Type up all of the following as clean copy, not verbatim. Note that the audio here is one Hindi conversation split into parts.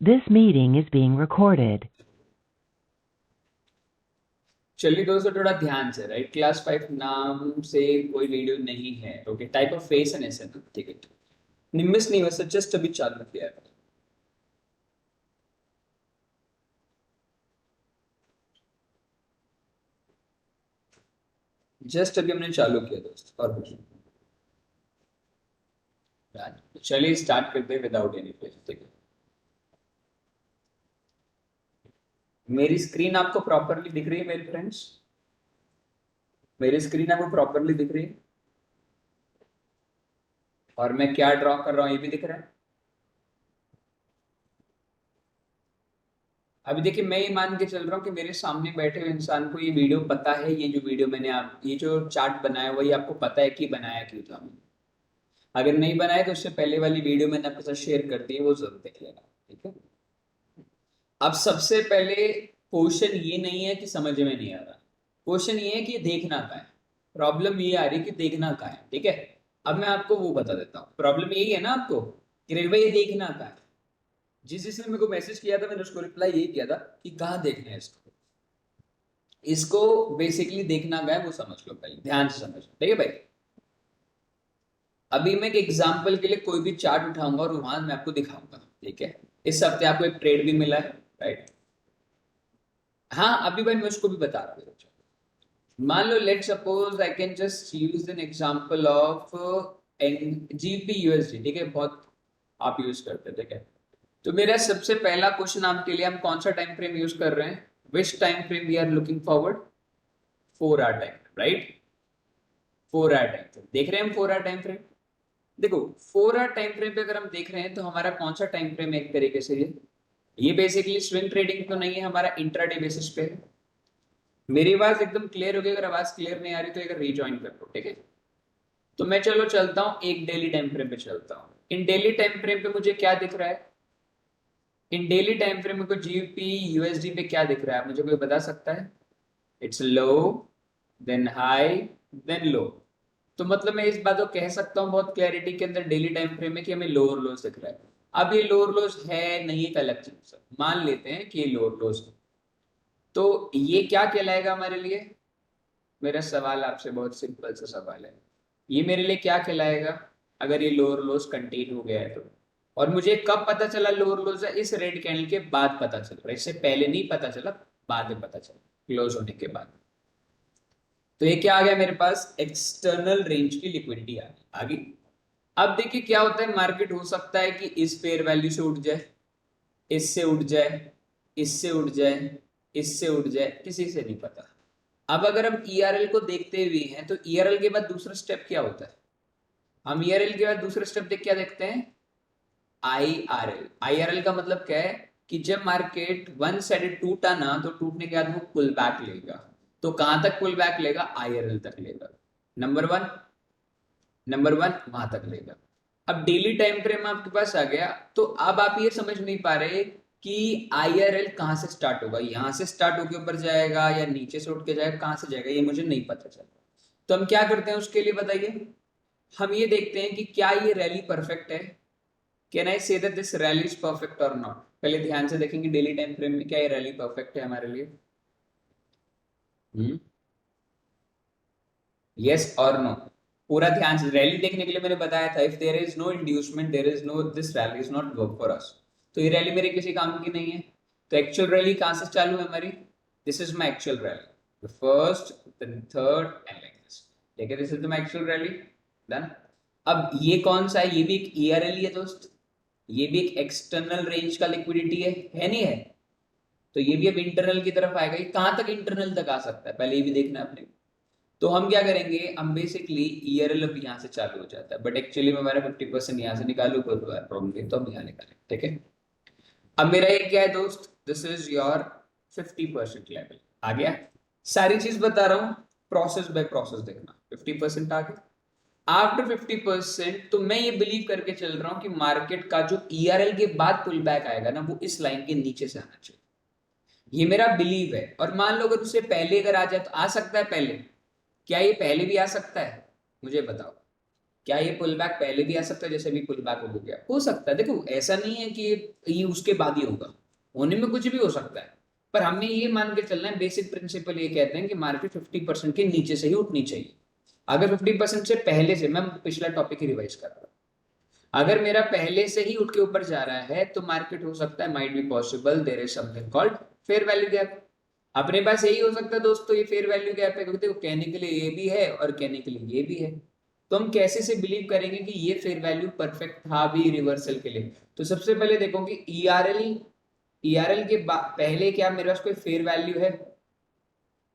This meeting is being recorded. चलिए दोस्तों थोड़ा ध्यान से, राइट। क्लास 5 नाम से कोई वीडियो नहीं है, okay. Type of face and ऐसे ना, ठीक है। निम्बिस नहीं, वैसे जस्ट अभी चालू किया है। जस्ट अभी हमने चालू किया दोस्त, और कुछ नहीं। चलिए स्टार्ट करते हैं विदाउट एनी फेस, ठीक है। मेरी स्क्रीन आपको प्रॉपरली दिख रही है मेरे फ्रेंड्स? मेरी स्क्रीन आपको प्रॉपरली दिख रही है? और मैं क्या ड्रॉ कर रहा हूँ ये भी दिख रहा है? अभी देखिए, मैं ये मान के चल रहा हूँ कि मेरे सामने बैठे हुए इंसान को ये वीडियो पता है। ये जो वीडियो मैंने आप ये जो चार्ट बनाया हुआ, ये आपको पता है कि बनाया क्यों था। अगर नहीं बनाया तो उससे पहले वाली वीडियो मैंने आपके साथ शेयर कर दी है, वो जरूर देख लेना, ठीक है। अब सबसे पहले क्वेश्चन ये नहीं है कि समझ में नहीं आ रहा, क्वेश्चन ये है कि देखना कहाँ है। प्रॉब्लम ये आ रही है कि देखना कहाँ है, ठीक है। अब मैं आपको वो बता देता हूँ, प्रॉब्लम यही है ना आपको कि रे भाई ये देखना कहाँ है। जिसने मेरे को मैसेज किया था मैंने उसको रिप्लाई यही किया था कि कहाँ देखना है इसको। इसको बेसिकली देखना कहाँ है वो समझ लो, पहले ध्यान से समझ लो, ठीक है भाई। अभी मैं एक एग्जाम्पल के लिए कोई भी चार्ट उठाऊंगा और वहां मैं आपको दिखाऊंगा, ठीक है। इस हफ्ते आपको एक ट्रेड भी मिला है, राइट। हाँ अभी भाई मैं उसको भी बता रहा हूँ। मान लो let suppose I can just use an example of GB USD, ठीक है। बहुत आप यूज करते हैं, ठीक है। तो मेरा सबसे पहला क्वेश्चन आपके लिए, हम कौन सा टाइम फ्रेम यूज कर रहे हैं? Which time frame we are looking forward? 4 hour time, right. 4 hour time frame देख रहे हैं हम, 4 आवर टाइम फ्रेम। देखो 4 आवर टाइम फ्रेम पे अगर हम देख रहे हैं तो हमारा कौन सा टाइम फ्रेम है? एक तरीके से ये बेसिकली स्विंग ट्रेडिंग तो नहीं है, हमारा इंट्राडे बेसिस पे है। मेरी आवाज एकदम क्लियर होगी? अगर आवाज क्लियर नहीं आ रही तो एक रीजॉइन कर लो, ठीक है। तो मैं चलो चलता हूं एक डेली टाइम फ्रेम पे चलता हूं। इन डेली टाइम फ्रेम पे मुझे क्या दिख रहा है? इन डेली टाइम फ्रेम में को जीबी यूएसडी पे क्या दिख रहा है, मुझे कोई बता सकता है? It's low, then high, then low. तो मतलब मैं इस बात को कह सकता हूँ बहुत क्लैरिटी के अंदर डेली टाइम फ्रेम में कि हमें लोअर लोज दिख रहा है। अब ये लोअर लोज है नहीं, एक अलग चीज है। मान लेते हैं कि ये लोअर लोज है, तो ये क्या कहलाएगा हमारे लिए? मेरा सवाल आपसे बहुत सिंपल सा सवाल है, ये मेरे लिए क्या कहलाएगा अगर ये लोअर लोज कंटेन हो गया है तो? और मुझे कब पता चला लोअर लोज है? इस रेड कैंडल के बाद पता चल रहा है, इससे पहले नहीं पता चला, बाद में पता चला, क्लोज होने के बाद। तो ये क्या आ गया मेरे पास? एक्सटर्नल रेंज की लिक्विडिटी आ गई, अब देखिए क्या होता है, मार्केट हो सकता है कि इस पेयर वैल्यू से उठ जाए, इससे उठ जाए, इससे उठ जाए, इससे उठ जाए, किसी से नहीं पता। अब अगर हम ईआरएल को देखते हुए हैं तो ईआरएल के बाद दूसरा स्टेप क्या होता है? हम ईआरएल के बाद दूसरा स्टेप देख क्या देखते हैं? आईआरएल। आईआरएल का मतलब क्या है कि जब मार्केट वन साइडेड टूटा ना, तो टूटने के बाद वो पुल बैक लेगा। तो कहां तक पुल बैक लेगा? आईआरएल तक लेगा। नंबर वन, नंबर वन वहां तक लेगा। अब डेली टाइम फ्रेम आपके पास आ गया, तो अब आप ये समझ नहीं पा रहे कि आईआरएल कहां से स्टार्ट होगा, यहां से स्टार्ट होकर ऊपर जाएगा या नीचे से उठ के जाएगा, कहां से जाएगा ये मुझे नहीं पता चला। तो हम क्या करते हैं उसके लिए बताइए? हम ये देखते हैं कि क्या ये रैली परफेक्ट है। Can I say that this rally is perfect और नॉट? पहले ध्यान से देखेंगे डेली टाइम फ्रेम में क्या ये रैली परफेक्ट है हमारे लिए? यस और नो? पूरा ध्यान से रैली देखने के लिए मैंने बताया था, if there is no inducement, there is no, this rally is not work for us. तो ये रैली मेरे किसी काम की नहीं है। तो एक्चुअल रैली कहां से चालू है हमारी? This is my actual rally, the first, then third and like this, ठीक है। This is my actual rally, done. अब ये कौन सा है? ये भी एक ईआरएल ही है दोस्त, ये भी एक एक्सटर्नल रेंज का लिक्विडिटी है नहीं है? तो ये भी अब इंटरनल की तरफ आएगा। ये कहां तक इंटरनल तक आ सकता है पहले ये भी देखना है अपने। तो हम क्या करेंगे, हम बेसिकली ईयरएल अब यहाँ से चालू हो जाता है, बट एक्चुअली मैं मेरा 50% यहाँ से निकालू कोई प्रॉब्लम नहीं, तो हम यहाँ निकालें, ठीक है। अब मेरा ये क्या है दोस्त? दिस इज योर 50% लेवल आ गया। सारी चीज बता रहा हूँ, प्रोसेस बाय प्रोसेस देखना। 50% आ गया। आफ्टर 50% तो मैं ये बिलीव करके चल रहा हूँ कि मार्केट का जो ईआरएल के बाद पुल बैक आएगा ना, वो इस लाइन के नीचे से आना चाहिए। ये मेरा बिलीव है। और मान लो अगर उससे पहले अगर आ जाए तो आ सकता है पहले? क्या ये पहले भी आ सकता है? मुझे बताओ, क्या ये पुल बैक पहले भी आ सकता है जैसे भी पुल बैक हो गया? हो सकता है। देखो ऐसा नहीं है कि ये उसके बाद ही होगा, होने में कुछ भी हो सकता है, पर हमें ये मान के चलना है, बेसिक प्रिंसिपल ये कहते हैं कि मार्केट 50% के नीचे से ही उठनी चाहिए। अगर 50% से पहले से, मैं पिछला टॉपिक ही रिवाइज कर रहा हूँ, अगर मेरा पहले से ही उठ के ऊपर जा रहा है तो मार्केट हो सकता है, might be possible there is something called fair value gap. अपने पास यही हो सकता है दोस्तों, ये फेयर वैल्यू गैप है, क्योंकि देखो कहने के लिए ये भी है और कहने के लिए ये भी है, तो हम कैसे से बिलीव करेंगे कि ये फेयर वैल्यू परफेक्ट था भी रिवर्सल के लिए? तो सबसे पहले देखो कि ईआरएल के पहले क्या मेरे पास कोई फेयर वैल्यू है?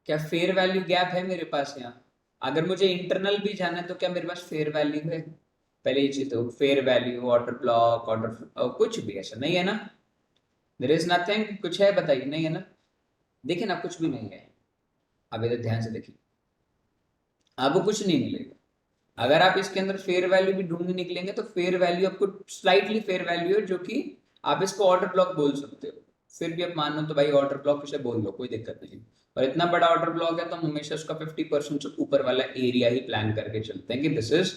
क्या फेयर वैल्यू गैप है मेरे पास यहाँ? अगर मुझे इंटरनल भी जाना है तो क्या मेरे पास फेयर वैल्यू है? पहले ये चीज, तो fair value, order block, order कुछ भी ऐसा नहीं है ना, देयर इज नथिंग। कुछ है बताइए? नहीं है ना, देखिए ना कुछ भी नहीं है। अब इधर ध्यान से देखिए, आपको कुछ नहीं मिलेगा। अगर आप इसके अंदर फेयर वैल्यू भी ढूंढने निकलेंगे तो फेयर वैल्यू आपको स्लाइटली फेयर वैल्यू है, जो कि आप इसको ऑर्डर ब्लॉक बोल सकते हो। फिर भी आप मानो तो भाई ऑर्डर ब्लॉक इसे बोल लो, कोई दिक्कत नहीं। और इतना बड़ा ऑर्डर ब्लॉक है तो हम हमेशा उसका 50% से ऊपर वाला एरिया ही प्लान करके चलते हैं कि this is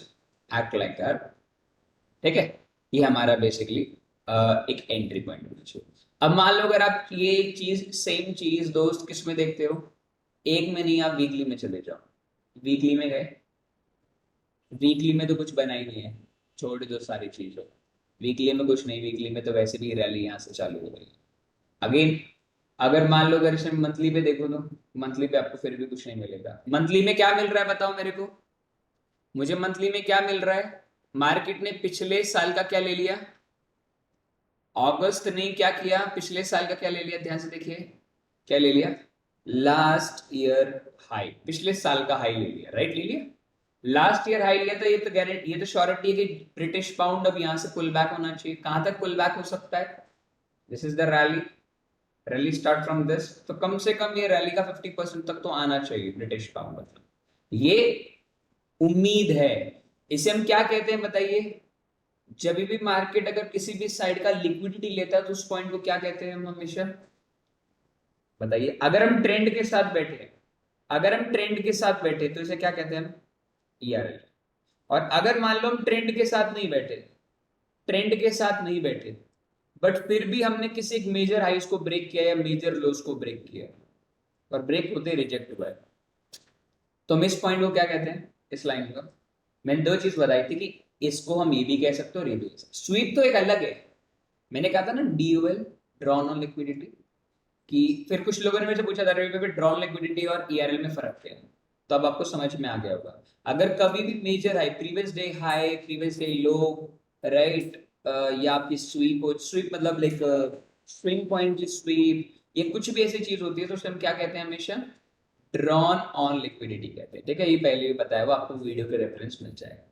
act like that. ठीक है, ये हमारा बेसिकली एक एंट्री पॉइंट होना चाहिए। अब मान लो अगर आप ये चीज, सेम चीज दोस्त किस में देखते हो? एक में नहीं, आप वीकली में चले जाओ। वीकली में गए, वीकली में तो कुछ बना ही नहीं है, छोड़ दो सारी चीजों। वीकली में कुछ नहीं, वीकली में तो वैसे भी रैली यहाँ से चालू हो गई। अगेन अगर मान लो अगर इसे मंथली पे देखो तो मंथली पे आपको फिर भी कुछ नहीं मिलेगा। मंथली में क्या मिल रहा है बताओ मेरे को? मुझे मंथली में क्या मिल रहा है? मार्केट ने पिछले साल का क्या ले लिया? अगस्त ने क्या किया? पिछले साल का क्या ले लिया? ध्यान से देखिए, क्या ले लिया? लास्ट ईयर हाई, पिछले साल का हाई ले लिया, राइट? ले लिया, लास्ट ईयर हाई लिया। तो ये तो गारंटी, ये तो श्योरिटी है कि ब्रिटिश पाउंड अब यहां से पुल बैक होना चाहिए। कहां तक पुल बैक हो सकता है? This is the rally, rally start from this, तो कम से कम ये रैली का 50% तक तो आना चाहिए ब्रिटिश पाउंड, मतलब ये उम्मीद है। इसे हम क्या कहते हैं बताइए? जब भी मार्केट अगर किसी भी साइड का लिक्विडिटी लेता है तो उस पॉइंट को क्या कहते हैं हम हमेशा? बताइए। अगर हम ट्रेंड के साथ बैठे, अगर हम ट्रेंड के साथ बैठे तो इसे क्या कहते हैं हम? ईआरएल। और अगर मान लो हम ट्रेंड के साथ नहीं बैठे, ट्रेंड के साथ नहीं बैठे, बट फिर भी हमने किसी एक मेजर हाइस को ब्रेक किया या मेजर लोस को ब्रेक किया, और ब्रेक होते रिजेक्ट हुआ है, तो हम इस पॉइंट को क्या कहते हैं? इस लाइन को मैंने दो चीज बताई थी कि इसको हम ये भी कह सकते हो और ये भी कह सकते। स्वीप तो एक अलग है, मैंने कहा था ना डीओएल, ड्रॉन ऑन लिक्विडिटी, कि फिर कुछ लोगों ने मेरे से पूछा था रवि पे ड्रॉन लिक्विडिटी और ईआरएल में फर्क क्या है, तो अब आपको समझ में आ गया होगा। अगर कभी भी major high, previous day high, previous day low, right, या आपकी स्वीप हो, स्वीप मतलब लाइक स्विंग पॉइंट की स्वीप, ये कुछ भी ऐसी चीज होती है तो उसे हम क्या कहते हैं? हमेशा ड्रॉन ऑन लिक्विडिटी कहते हैं। ठीक है, ये पहले भी बताया, वो आपको वीडियो के रेफरेंस मिल जाएगा।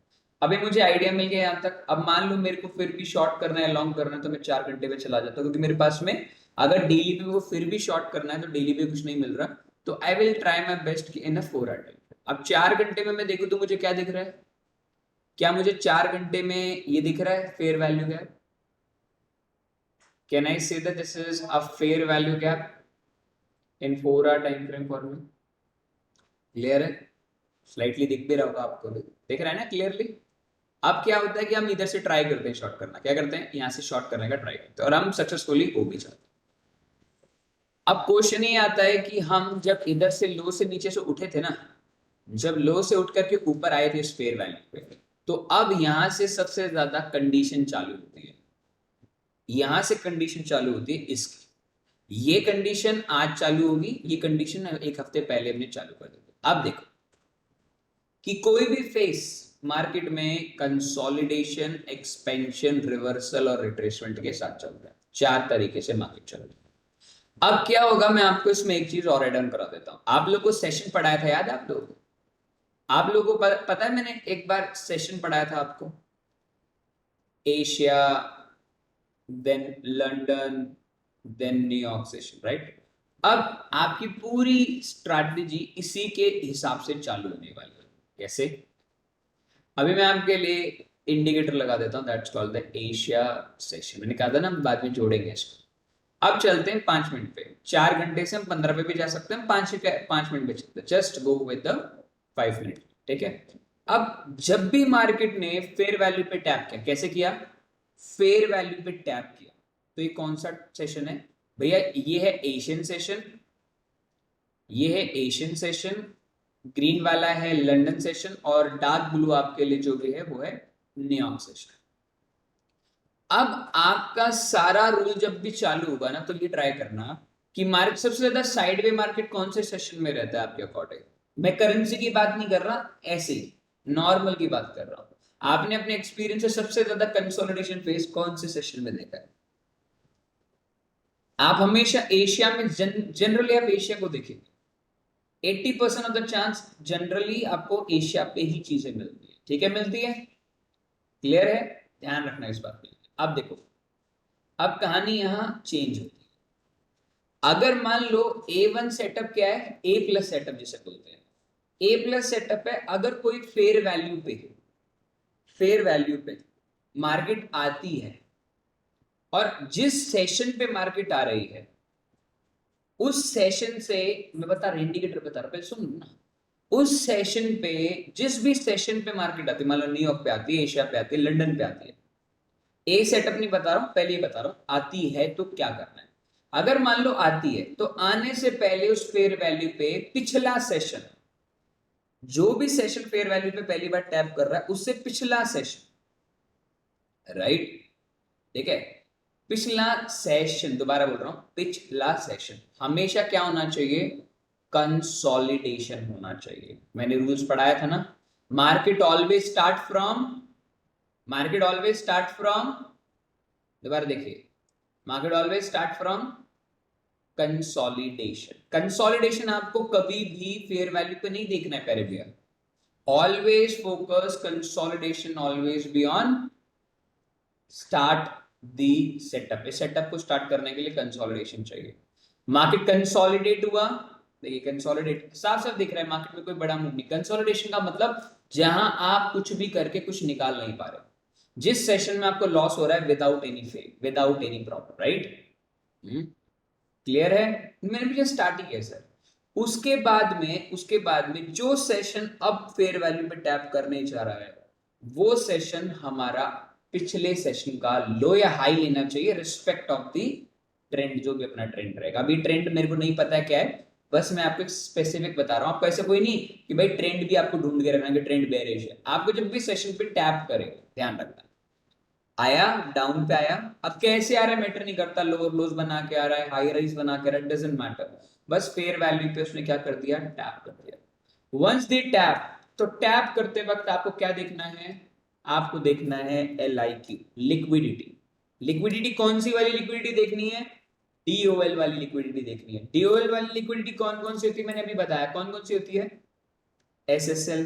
अभी मुझे आइडिया मिल गया यहाँ तक। अब मान लो मेरे को फिर भी शॉर्ट करना है, लॉन्ग करना है, तो मैं 4 घंटे में चला जाता हूँ, क्योंकि मेरे पास में अगर डेली पे वो फिर भी शॉर्ट करना है तो डेली पे कुछ नहीं मिल रहा, तो आई विल ट्राई माई बेस्ट कि इन 4 आवर। अब 4 घंटे में मैं देखूँ तो मुझे क्या दिख रहा है? क्या मुझे 4 घंटे में ये दिख रहा है fair value gap? Can I say that this is a fair value gap in 4 hour time frame for me? Clear है? स्लाइटली दिख भी रहा होगा आपको भी, दिख रहा है ना क्लियरली? अब क्या होता है कि हम इधर से ट्राई करते हैं शॉर्ट करना, क्या करते हैं? यहाँ से शॉर्ट करने का ट्राई करते हैं और हम सक्सेसफुली हो भी जाते हैं। अब क्वेश्चन ये आता है कि हम जब इधर से लो से नीचे से उठे थे ना, जब लो से उठ करके ऊपर आए थे इस फेयर वैल्यू पे, तो अब यहां से सबसे ज्यादा कंडीशन चालू होती है, यहां से कंडीशन चालू होती है इसकी। ये कंडीशन आज चालू होगी, ये कंडीशन एक हफ्ते पहले हमने चालू कर दी। अब देखो कि कोई भी फेस मार्केट में कंसोलिडेशन, एक्सपेंशन, रिवर्सल और रिट्रेसमेंट के साथ चल रहा है। 4 तरीके से मार्केट चल रहा है। अब क्या होगा, मैं आपको इसमें एक चीज और एड ऑन करा देता हूं। आप लोग को सेशन पढ़ाया था, याद है आप लोग? आप लोगों को पता है मैंने एक बार सेशन पढ़ाया था आपको, Asia, then London, then New York session, right? अब आपकी पूरी स्ट्रैटेजी इसी के हिसाब से चालू होने वाली है। कैसे? अभी मैं आपके लिए इंडिकेटर लगा देता हूं, that's called the Asia session. मैंने कहा था ना हम बाद में जोड़ेंगे इसको। अब चलते हैं 5 मिनट पे। 4 घंटे से हम 15 पे भी जा सकते हैं, 5 मिनट पे चलते हैं। Just go with the 5 minute, ठीक है? अब जब भी मार्केट ने फेयर वैल्यू पे टैप किया, कैसे किया, फेयर वैल्यू पे टैप किया, तो ये कौन सा सेशन है भैया, ये है एशियन सेशन, ये है एशियन सेशन, ग्रीन वाला है लंदन सेशन, और डार्क ब्लू आपके लिए जो भी है वो है न्यूयॉर्क सेशन। अब आपका सारा रूल जब भी चालू होगा ना, तो ये ट्राई करना कि मार्केट सबसे ज्यादा साइडवे मार्केट कौन से सेशन में रहता है आपके अकॉर्डिंग। मैं करेंसी की बात नहीं कर रहा, ऐसे ही नॉर्मल की बात कर रहा हूं। आपने अपने एक्सपीरियंस से सबसे ज्यादा कंसोलिडेशन फेस कौन से सेशन में देखा है? आप हमेशा एशिया में जनरली आप एशिया को देखेंगे, 80% ऑफ द चांस जनरली आपको एशिया पे ही चीजें मिलती है, ठीक है, मिलती है, क्लियर है, ध्यान रखना इस बात पे। अब देखो, अब कहानी यहां चेंज होती है। अगर मान लो A1 सेटअप क्या है, A प्लस सेटअप जिसे बोलते हैं, A प्लस सेटअप है। अगर कोई फेयर वैल्यू पे मार्केट आती है, और जिस सेशन पे मार्केट आ रही है उस सेशन से, मैं बता रहा इंडिकेटर बता रहा, पहले सुन ना, उस सेशन पे, जिस भी सेशन पे मार्केट आती है, मान लो न्यूयॉर्क पे आती है, एशिया पे आती है, लंदन पे आती है, ए सेटअप नहीं बता रहा हूं, पहले ही बता रहा हूं, आती है तो क्या करना है। अगर मान लो आती है, तो आने से पहले उस फेयर वैल्यू पे पिछला सेशन, जो भी सेशन फेयर वैल्यू पे पहली बार टैप कर रहा है, उससे पिछला सेशन, राइट, ठीक है, पिछला सेशन, दोबारा बोल रहा हूं, पिछला सेशन हमेशा क्या होना चाहिए, कंसोलिडेशन होना चाहिए। मैंने रूल्स पढ़ाया था ना, market always start from, market always start from, दोबारा देखिए, market always start from consolidation. Consolidation आपको कभी भी फेयर वैल्यू पे नहीं देखना है प्यारे भैया, always focus consolidation, always be on start the setup. इस सेटअप को स्टार्ट करने के लिए कंसोलिडेशन चाहिए। मार्केट कंसोलिडेट हुआ, देखिए कंसोलिडेट साफ साफ दिख रहा है, मार्केट में कोई बड़ा मूव नहीं। कंसोलिडेशन का मतलब जहां आप कुछ भी करके कुछ निकाल नहीं पा रहे, जिस सेशन में आपको लॉस हो रहा है without any fail, without any problem, right, clear है। मैंने भी स्टार्ट ही किया सर। उसके बाद में जो सेशन अब फेयर वैल्यू पे टैप करने जा रहा है, वो सेशन हमारा पिछले सेशन का लो या हाई लेना चाहिए, रिस्पेक्ट ऑफ दी ट्रेंड, जो भी अपना ट्रेंड रहेगा। अभी ट्रेंड मेरे को नहीं पता है क्या है, बस मैं आपको स्पेसिफिक बता रहा हूं। आपको ऐसा कोई नहीं कि भाई ट्रेंड भी आपको ढूंढ के रखना कि ट्रेंड बेरिश है। आपको जब भी सेशन पे टैप करे, ध्यान रखना, आया डाउन पे आया, अब कैसे आ रहा है मैटर नहीं करता, लोअर लोज बना के आ रहा है, हाई राइज बना के आ रहा है, डजंट मैटर, बस फेयर वैल्यू पे उसने क्या कर दिया, टैप कर दिया। वंस दी टैप, तो टैप करते वक्त आपको क्या देखना है, आपको देखना है LIQ, लिक्विडिटी। लिक्विडिटी कौन सी वाली लिक्विडिटी देखनी है, DOL वाली लिक्विडिटी देखनी है। DOL वाली लिक्विडिटी कौन कौन सी होती है, मैंने अभी बताया कौन कौन सी होती है, SSL,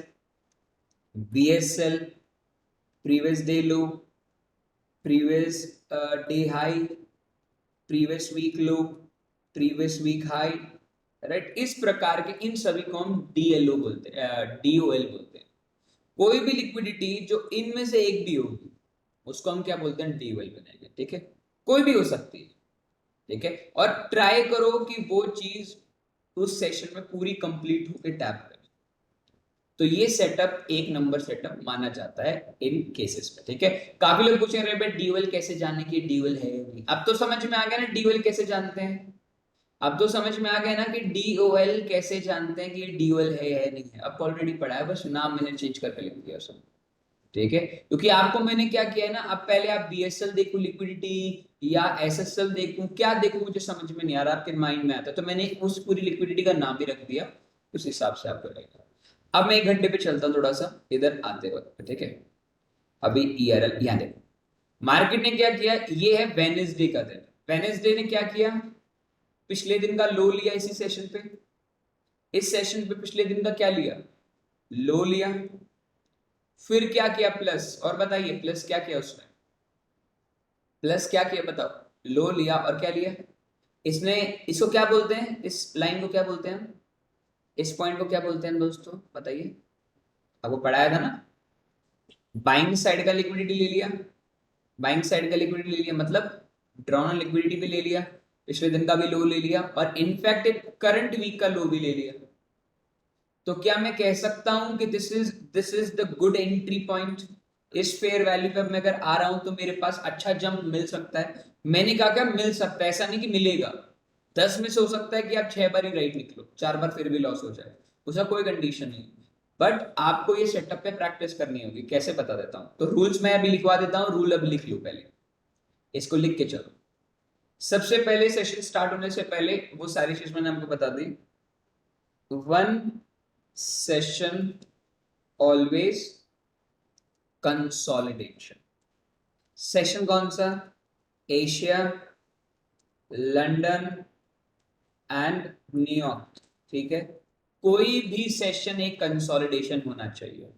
BSL, previous day low, previous day high, previous week low, previous week high, right. इस प्रकार के इन सभी को हम DLO बोलते हैं, DOL बोलते हैं। कोई भी लिक्विडिटी जो इनमें से एक भी होगी उसको हम क्या बोलते हैं, DOL बनाएंगे, ठीक है, कोई भी हो सकती है, ठीक है। और ट्राई करो कि वो चीज उस सेशन में पूरी कंप्लीट होकर टैप करे, तो ये सेटअप एक नंबर सेटअप माना जाता है इन केसेस में, ठीक है। काफी लोग पूछ रहे हैं भाई डीओएल कैसे जानने की, डीओएल है या नहीं। अब तो समझ में आ गया ना डीओएल कैसे जानते हैं, अब तो समझ में आ गया ना कि डीओएल कैसे जानते हैं कि डीओएल है या नहीं है। अब ऑलरेडी पढ़ा है, बस नाम मैंने चेंज करके लिख दिया सब, ठीक है। क्योंकि आपको मैंने क्या किया है ना, अब पहले आप BSL देखो लिक्विडिटी या SSL देखूं, क्या देखूं मुझे समझ में नहीं आ रहा, आपके माइंड में आता, तो मैंने उस पूरी लिक्विडिटी का नाम भी रख दिया, उस हिसाब से आप करेगा। अब मैं 1 घंटे पे चलता हूं थोड़ा सा इधर आते वक्त, ठीक है। अभी ERL यहां देखो, मार्केट ने क्या किया, ये है वेडनेसडे का दिन। वेडनेसडे ने क्या किया, पिछले दिन का लो लिया इसी सेशन पे, इस सेशन पे पिछले दिन का क्या लिया, लो लिया, फिर क्या किया, प्लस, और बताइए प्लस क्या किया उसने, प्लस क्या किया बताओ, लो लिया और क्या लिया इसने, इसको क्या बोलते हैं, इस लाइन को क्या बोलते हैं, इस पॉइंट को क्या बोलते हैं दोस्तों बताइए, आपको पढ़ाया था ना, बाइंग साइड का लिक्विडिटी ले लिया, बाइंग साइड का लिक्विडिटी ले लिया मतलब ड्रॉन लिक्विडिटी भी ले लिया, पिछले दिन का भी लो ले लिया, और इनफैक्ट करंट वीक का लो भी ले लिया, तो क्या मैं कह सकता हूं कि this is the good entry point? इस फेयर वैल्यू पे मैं अगर आ रहा हूं तो मेरे पास अच्छा जंप मिल सकता है। मैंने कहा क्या मिल सकता है, ऐसा नहीं कि मिलेगा। 10 में से हो सकता है कि आप 6 बार ही राइट निकलो, 4 बार फिर भी लॉस हो जाए, उसका कोई कंडीशन नहीं। बट आपको ये सेटअप पे प्रैक्टिस करनी होगी। कैसे बता देता हूं, तो रूल्स मैं अभी लिखवा देता हूं। रूल अब लिख लो, पहले इसको लिख के चलो। सबसे पहले सेशन स्टार्ट होने से पहले वो सारी चीज मैंने आपको बता दी। One session always consolidation. Session कौन सा? Asia, London and New York. ठीक है, कोई भी सेशन एक कंसोलिडेशन होना चाहिए।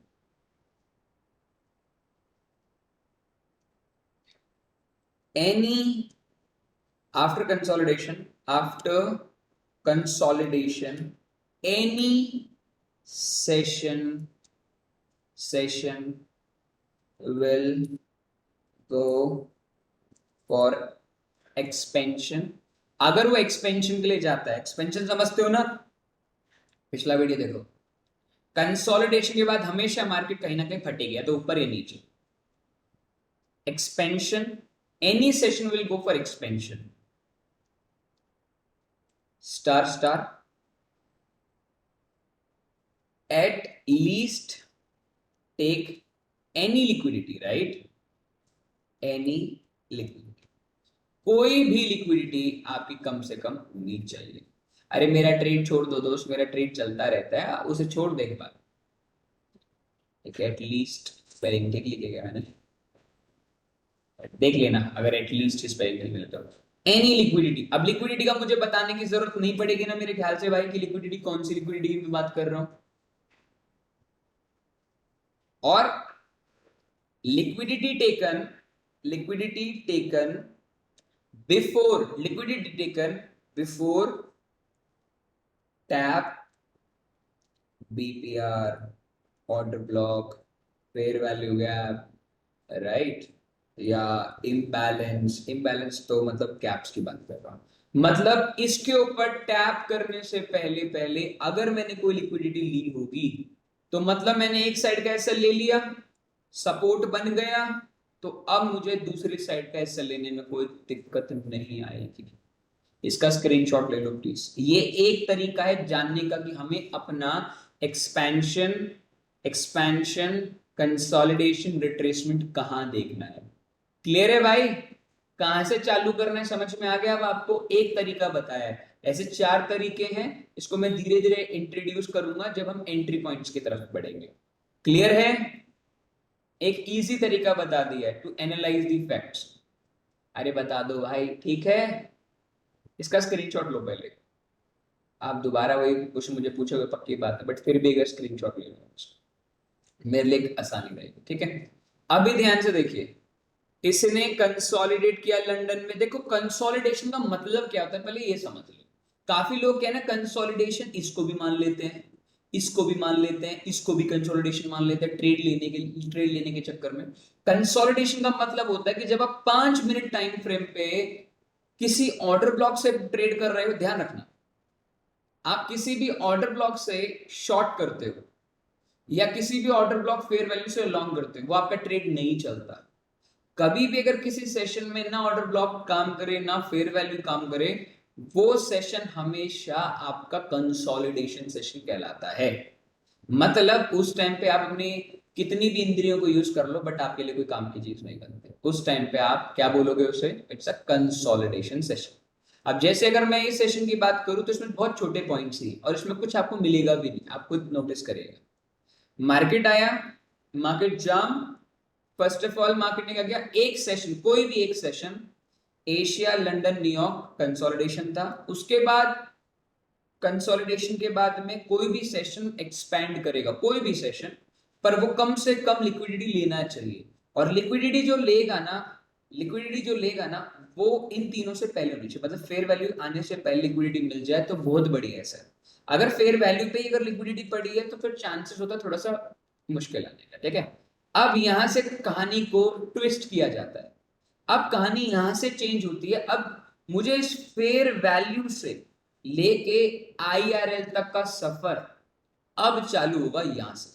Any after consolidation any session will go for expansion। अगर वो एक्सपेंशन के लिए जाता है, एक्सपेंशन समझते हो ना, पिछला वीडियो देखो। कंसोलिडेशन के बाद हमेशा मार्केट कहीं ना कहीं फटेगी, या तो ऊपर या नीचे। Expansion, any session will go for expansion, star star, at least take any liquidity, right? any liquidity, कोई भी लिक्विडिटी आपकी कम से कम होनी चाहिए। अरे मेरा ट्रेड छोड़ दो दोस्त, मेरा ट्रेड चलता रहता है, उसे छोड़ दे एक बार। एटलीस्ट स्पेलिंग ठीक लिखेगा मैंने, देख लेना अगर एटलीस्ट स्पेलिंग मिले तो। एनी लिक्विडिटी, अब लिक्विडिटी का मुझे बताने की जरूरत नहीं पड़ेगी ना मेरे ख्याल से भाई, कि लिक्विडिटी कौन सी लिक्विडिटी की मैं बात कर रहा हूं। और liquidity taken before tap, BPR, order block, fair value gap, right, या इम्बैलेंस तो मतलब कैप्स की बात कर रहा हूं। मतलब इसके ऊपर टैप करने से पहले पहले अगर मैंने कोई लिक्विडिटी ली होगी, तो मतलब मैंने एक साइड का एसएल ले लिया, सपोर्ट बन गया, तो अब मुझे दूसरी साइड का एसएल लेने में कोई दिक्कत नहीं आएगी। इसका स्क्रीनशॉट ले लो प्लीज। ये एक तरीका है जानने का कि हमें अपना एक्सपेंशन एक्सपेंशन कंसोलिडेशन रिट्रेसमेंट कहां देखना है। क्लियर है भाई? कहां से चालू करना है समझ में आ गया। अब आपको एक तरीका बताया है, ऐसे 4 तरीके हैं। इसको मैं धीरे धीरे इंट्रोड्यूस करूंगा जब हम एंट्री पॉइंट्स की तरफ बढ़ेंगे। क्लियर है? एक इजी तरीका बता दिया है टू एनालाइज दी फैक्ट्स। अरे बता दो भाई, ठीक है। इसका स्क्रीनशॉट लो पहले। आप दोबारा वही कुछ मुझे पूछोगे पक्की बात है, बट फिर भी अगर स्क्रीनशॉट ले लो मेरे लिए आसानी रहेगी। ठीक है, अभी ध्यान से देखिए। इसने कंसोलिडेट किया लंदन में। देखो कंसोलिडेशन का मतलब क्या होता है पहले ये समझ लो। काफी लोग क्या है ना, कंसोलिडेशन इसको भी मान लेते हैं, इसको भी मान लेते हैं, इसको भी कंसोलिडेशन मान लेते हैं ट्रेड लेने के चक्कर में। कंसोलिडेशन का मतलब होता है कि जब आप 5 मिनट टाइम फ्रेम पे किसी ऑर्डर ब्लॉक से ट्रेड कर रहे हो, ध्यान रखना, आप किसी भी ऑर्डर ब्लॉक से शॉर्ट करते हो या किसी भी ऑर्डर ब्लॉक फेयर वैल्यू से लॉन्ग करते हो, वो आपका ट्रेड नहीं चलता। कभी भी अगर किसी सेशन में ना ऑर्डर ब्लॉक काम करे ना फेयर वैल्यू काम करे, वो सेशन हमेशा आपका कंसोलिडेशन सेशन कहलाता है। मतलब उस टाइम पे आप अपनी कितनी भी इंद्रियों को यूज कर लो, बट आपके लिए कोई काम की चीज नहीं बनती। उस टाइम पे आप क्या बोलोगे उसे? It's a consolidation session. अब जैसे अगर मैं इस सेशन की बात करूं तो इसमें बहुत छोटे पॉइंट्स ही, और इसमें कुछ आपको मिलेगा भी नहीं, आप खुद नोटिस करिएगा। मार्केट आया, market jam. First of all market ने क्या किया, एक सेशन, कोई भी एक session, Asia London New York consolidation था। उसके बाद कंसोलिडेशन के बाद में कोई भी सेशन एक्सपैंड करेगा, कोई भी सेशन, पर वो कम से कम लिक्विडिटी लेना चाहिए। और लिक्विडिटी जो लेगा ना वो इन तीनों से पहले होनी चाहिए। मतलब फेयर वैल्यू आने से पहले लिक्विडिटी मिल जाए तो बहुत बढ़िया है सर। अगर फेयर वैल्यू पे ही अगर लिक्विडिटी पड़ी है तो फिर चांसेस होता है थोड़ा सा मुश्किल आने का। ठीक है, अब यहां से कहानी को ट्विस्ट किया जाता है। अब कहानी यहां से चेंज होती है। अब मुझे इस फेयर वैल्यू से लेके IRL तक का सफर अब चालू होगा यहां से,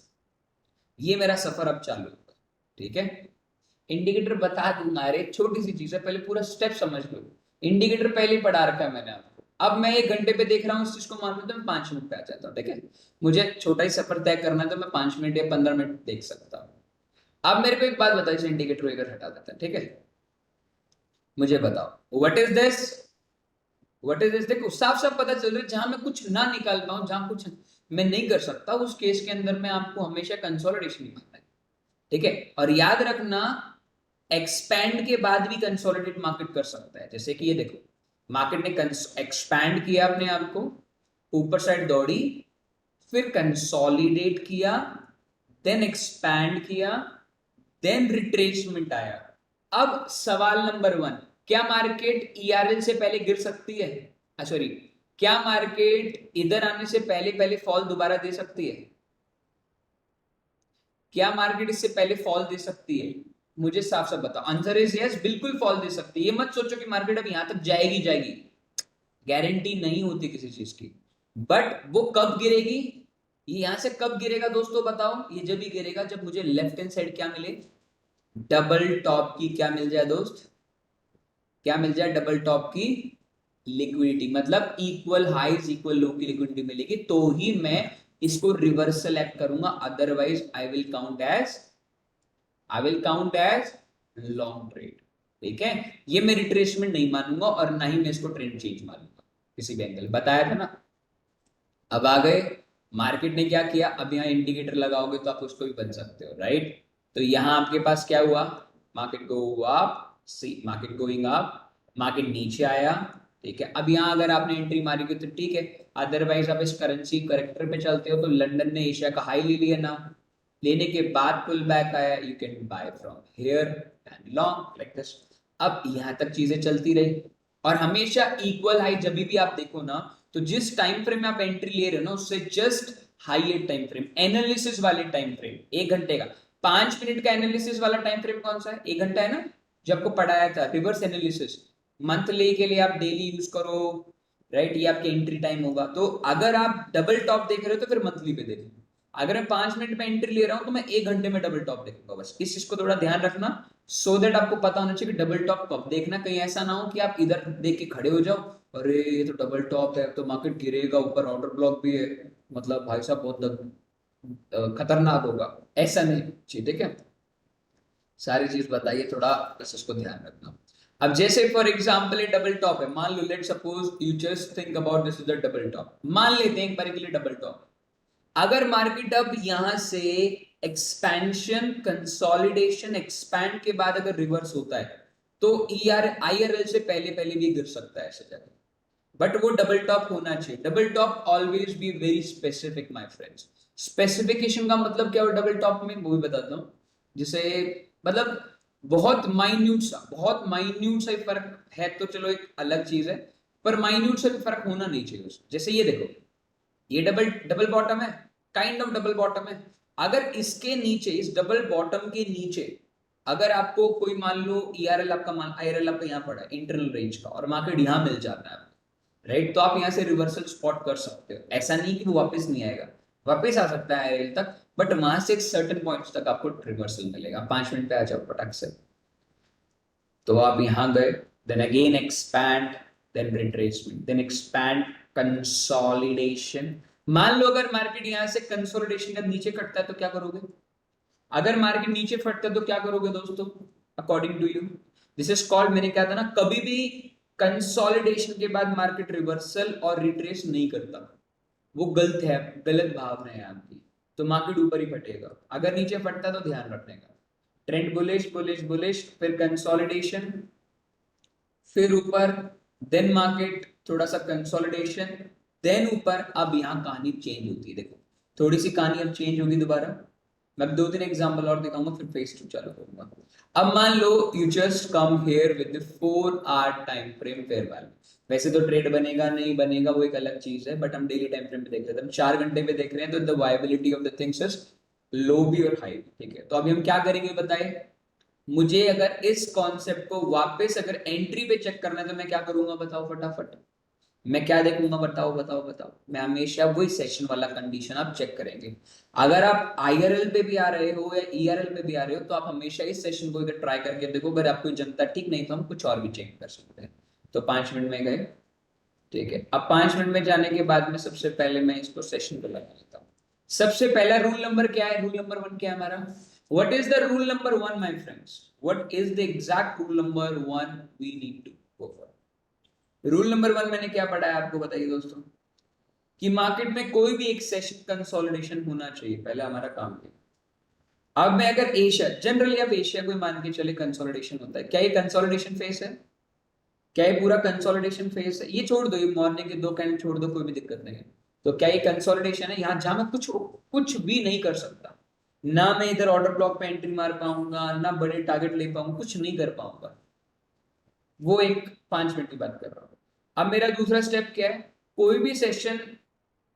ये मेरा सफर अब चालू होगा, ठीक है। इंडिकेटर बता दूंगा, अरे छोटी सी चीज है, पहले पूरा स्टेप समझ लो। इंडिकेटर पहले ही पढ़ा रखा है मैंने आपको। अब मैं 1 घंटे पे देख रहा हूँ इस चीज को, मान लो तो मैं 5 मिनट पे आ जाता हूँ, ठीक है। मुझे छोटा ही सफर तय करना है तो मैं 5 मिनट या 15 मिनट देख सकता हूँ। अब मेरे को एक बात बताओ, इस इंडिकेटर इधर हटा देता है, ठीक है। मुझे बताओ व्हाट इज दिस, देखो साफ साफ पता चल रहा है, जहां मैं कुछ ना निकाल पाऊं, जहां कुछ मैं नहीं कर सकता, उस केस के अंदर में आपको हमेशा कंसोलिडेशन ही मानना है, ठीक है। और याद रखना, एक्सपैंड के बाद भी कंसोलिडेट मार्केट कर सकता है। जैसे कि ये देखो, मार्केट ने एक्सपैंड किया अपने आप को, ऊपर साइड दौड़ी, फिर कंसोलिडेट किया, देन एक्सपैंड किया, देन रिट्रेसमेंट आया। अब सवाल नंबर 1, क्या मार्केट ईआरएल से पहले गिर सकती है? सॉरी, क्या मार्केट इधर आने से पहले पहले फॉल दोबारा दे सकती है? क्या मार्केट इससे पहले फॉल दे सकती है? मुझे साफ साफ बताओ। आंसर इज यस, बिल्कुल फॉल दे सकती है। ये मत सोचो कि मार्केट अब यहां तक जाएगी जाएगी, गारंटी नहीं होती किसी चीज की। बट वो कब गिरेगी, ये यहां से कब गिरेगा दोस्तों बताओ? ये जब भी गिरेगा जब मुझे लेफ्ट हैंड साइड क्या मिले, डबल टॉप की क्या मिल जाए दोस्त, क्या मिल जाए? डबल टॉप की लिक्विडिटी, मतलब इक्वल हाइज इक्वल लो की लिक्विडिटी मिलेगी, तो ही मैं इसको रिवर्सल एक्ट करूंगा। Otherwise I will count as long trade, ठीक है। ये मैं रिट्रेसमेंट नहीं मानूंगा और ना ही मैं इसको ट्रेंड चेंज मानूंगा किसी भी एंगल, बताया था ना। अब आ गए, मार्केट ने क्या किया, अब यहाँ इंडिकेटर लगाओगे तो आप उसको भी बन सकते हो, राइट। तो यहां आपके पास क्या हुआ, मार्केट गो अप, सी मार्केट गोइंग अप, मार्केट नीचे आया, ठीक है। अब यहाँ अगर आपने एंट्री मारी हुई तो ठीक है, अदरवाइज आप इस करेंसी करेक्टर पे चलते हो तो लंदन ने एशिया का हाई ले लिया ना, लेने के बाद पुल बैक आया, you can buy from here and long like this. अब यहां तक चीजें चलती रही, और हमेशा इक्वल हाई जब भी आप देखो ना, तो जिस टाइम फ्रेम में आप एंट्री ले रहे हो ना, उससे just higher time frame, analysis वाले टाइम फ्रेम, 1 घंटे का, 5 मिनट का एनालिसिस वाला टाइम फ्रेम कौन सा है? 1 घंटा है ना, जो आपको पढ़ाया था रिवर्स एनालिसिस। मंथली के लिए आप डेली यूज करो, राइट, ये आपके एंट्री टाइम होगा। तो अगर आप डबल टॉप देख रहे हो तो फिर मंथली पे देखो। अगर मैं 5 मिनट में एंट्री ले रहा हूं तो मैं 1 घंटे में डबल टॉप देखूंगा, बस इस चीज को थोड़ा ध्यान रखना, सो दैट आपको पता होना चाहिए कि डबल टॉप कब देखना। कहीं ऐसा ना हो कि आप इधर देख के खड़े हो जाओ, अरे ये तो डबल टॉप है तो मार्केट गिरेगा, ऊपर ऑर्डर ब्लॉक भी है, मतलब भाई साहब बहुत खतरनाक होगा, ऐसा नहीं चाहिए, ठीक है। सारी चीज बताइए थोड़ा, बस इसको ध्यान रखना। अब जैसे फॉर एग्जांपल ये डबल टॉप है, मान लो let suppose you just think about this is the double top, मान लेते हैं एक बार के लिए डबल टॉप। अगर मार्केट अब यहां से एक्सपेंशन कंसोलिडेशन एक्सपैंड के बाद अगर रिवर्स होता है तो आईआरएल से पहले पहले भी गिर सकता है ऐसे जगह, बट वो डबल टॉप होना चाहिए। Double top always be very specific my friends. Specification का मतलब क्या हो डबल टॉप में, वो भी बताता हूं। जैसे मतलब बहुत माइन्यूट सा फर्क है तो चलो एक अलग चीज है, पर माइन्यूट से भी फर्क होना नहीं चाहिए उसमें। जैसे ये देखो, ये डबल डबल बॉटम है, काइंड ऑफ डबल बॉटम है। अगर इसके नीचे, इस डबल बॉटम के नीचे, अगर आपको कोई मान लो ईआरएल आपका मान आईआरएल आपका यहाँ पड़ा है इंटरनल रेंज का, और मार्केट यहाँ मिल जाता है, राइट, तो आप यहाँ से रिवर्सल स्पॉट कर सकते हो। ऐसा नहीं कि वो वापस नहीं आएगा, वापस आ सकता है आईआरएल तक, बट वहां से एक सर्टेन पॉइंट तक आपको रिवर्सल मिलेगा। 5 मिनट पे आ जाओ पटक से, तो आप यहां गए, then again expand, then retracement, then expand, consolidation. मान लो अगर मार्केट यहां से कंसोलिडेशन का नीचे कटता है तो क्या करोगे? अगर मार्केट नीचे फटता है तो क्या करोगे दोस्तों, according to you? This is called, मैंने कहा था ना, कभी भी कंसोलिडेशन के बाद मार्केट रिवर्सल और रिट्रेस नहीं करता, वो गलत है, गलत भावना है आपकी। तो मार्केट ऊपर ही फटेगा, अगर नीचे फटता तो ध्यान रखने का। ट्रेंड बुलिश बुलिश बुलिश, फिर कंसोलिडेशन, फिर ऊपर, देन मार्केट थोड़ा सा कंसोलिडेशन, देन ऊपर। अब यहां कहानी चेंज होती है, देखो थोड़ी सी कहानी अब चेंज होगी दोबारा। मैं 2-3 एग्जांपल और दिखाऊंगा फिर फेस टू चालू करूंगा। अब मान लो you just come here with 4 hour time frame fair value. वैसे तो ट्रेड बनेगा नहीं बनेगा वो एक अलग चीज है, बट हम डेली टाइम फ्रेम पे देख रहे थे, हम 4 घंटे पे देख रहे हैं, तो the viability of the things is low भी और हाई, ठीक है। तो अभी हम क्या करेंगे बताइए। मुझे अगर इस कॉन्सेप्ट को वापस अगर एंट्री पे चेक करना है तो मैं क्या करूंगा बताओ फटाफट। मैं क्या देखूंगा, बताओ बताओ बताओ। मैं हमेशा वही सेशन वाला कंडीशन आप चेक करेंगे। अगर आप आईआरएल पे भी आ रहे हो या ईआरएल पे भी आ रहे हो तो आप हमेशा इस सेशन को इधर ट्राई करके देखो। अगर आपको जनता ठीक नहीं तो हम कुछ और भी चेंज कर सकते हैं। तो 5 मिनट में गए, ठीक है। अब 5 मिनट में जाने के बाद में सबसे पहले मैं इसको सेशन पे लगा लेता हूँ। सबसे पहला रूल नंबर क्या है, रूल नंबर 1 क्या है हमारा? What is the rule number 1 my friends? What is the exact rule number 1 we need to go for? Rule number 1 मैंने क्या पढ़ा है आपको बताइए दोस्तों, कि मार्केट में कोई भी एक सेशन कंसोलिडेशन होना चाहिए, पहले हमारा काम है। अब मैं अगर एशिया, जनरली अब एशिया को मान के चले कंसोलिडेशन होता है, क्या ये कंसोलिडेशन फेस है? क्या ये पूरा कंसोलिडेशन फेस है? ये छोड़ दो, ये मॉर्निंग के 2 कैंडल छोड़ दो, कोई भी दिक्कत नहीं है। तो क्या ये कंसोलिडेशन है? यहां जहां मैं कुछ कुछ भी नहीं कर सकता, ना मैं इधर ऑर्डर ब्लॉक पे एंट्री मार पाऊंगा, ना बड़े टारगेट ले पाऊंगा, कुछ नहीं कर पाऊंगा। वो एक 5 मिनट की बात कर रहा हूं। अब मेरा दूसरा स्टेप क्या है? कोई भी सेशन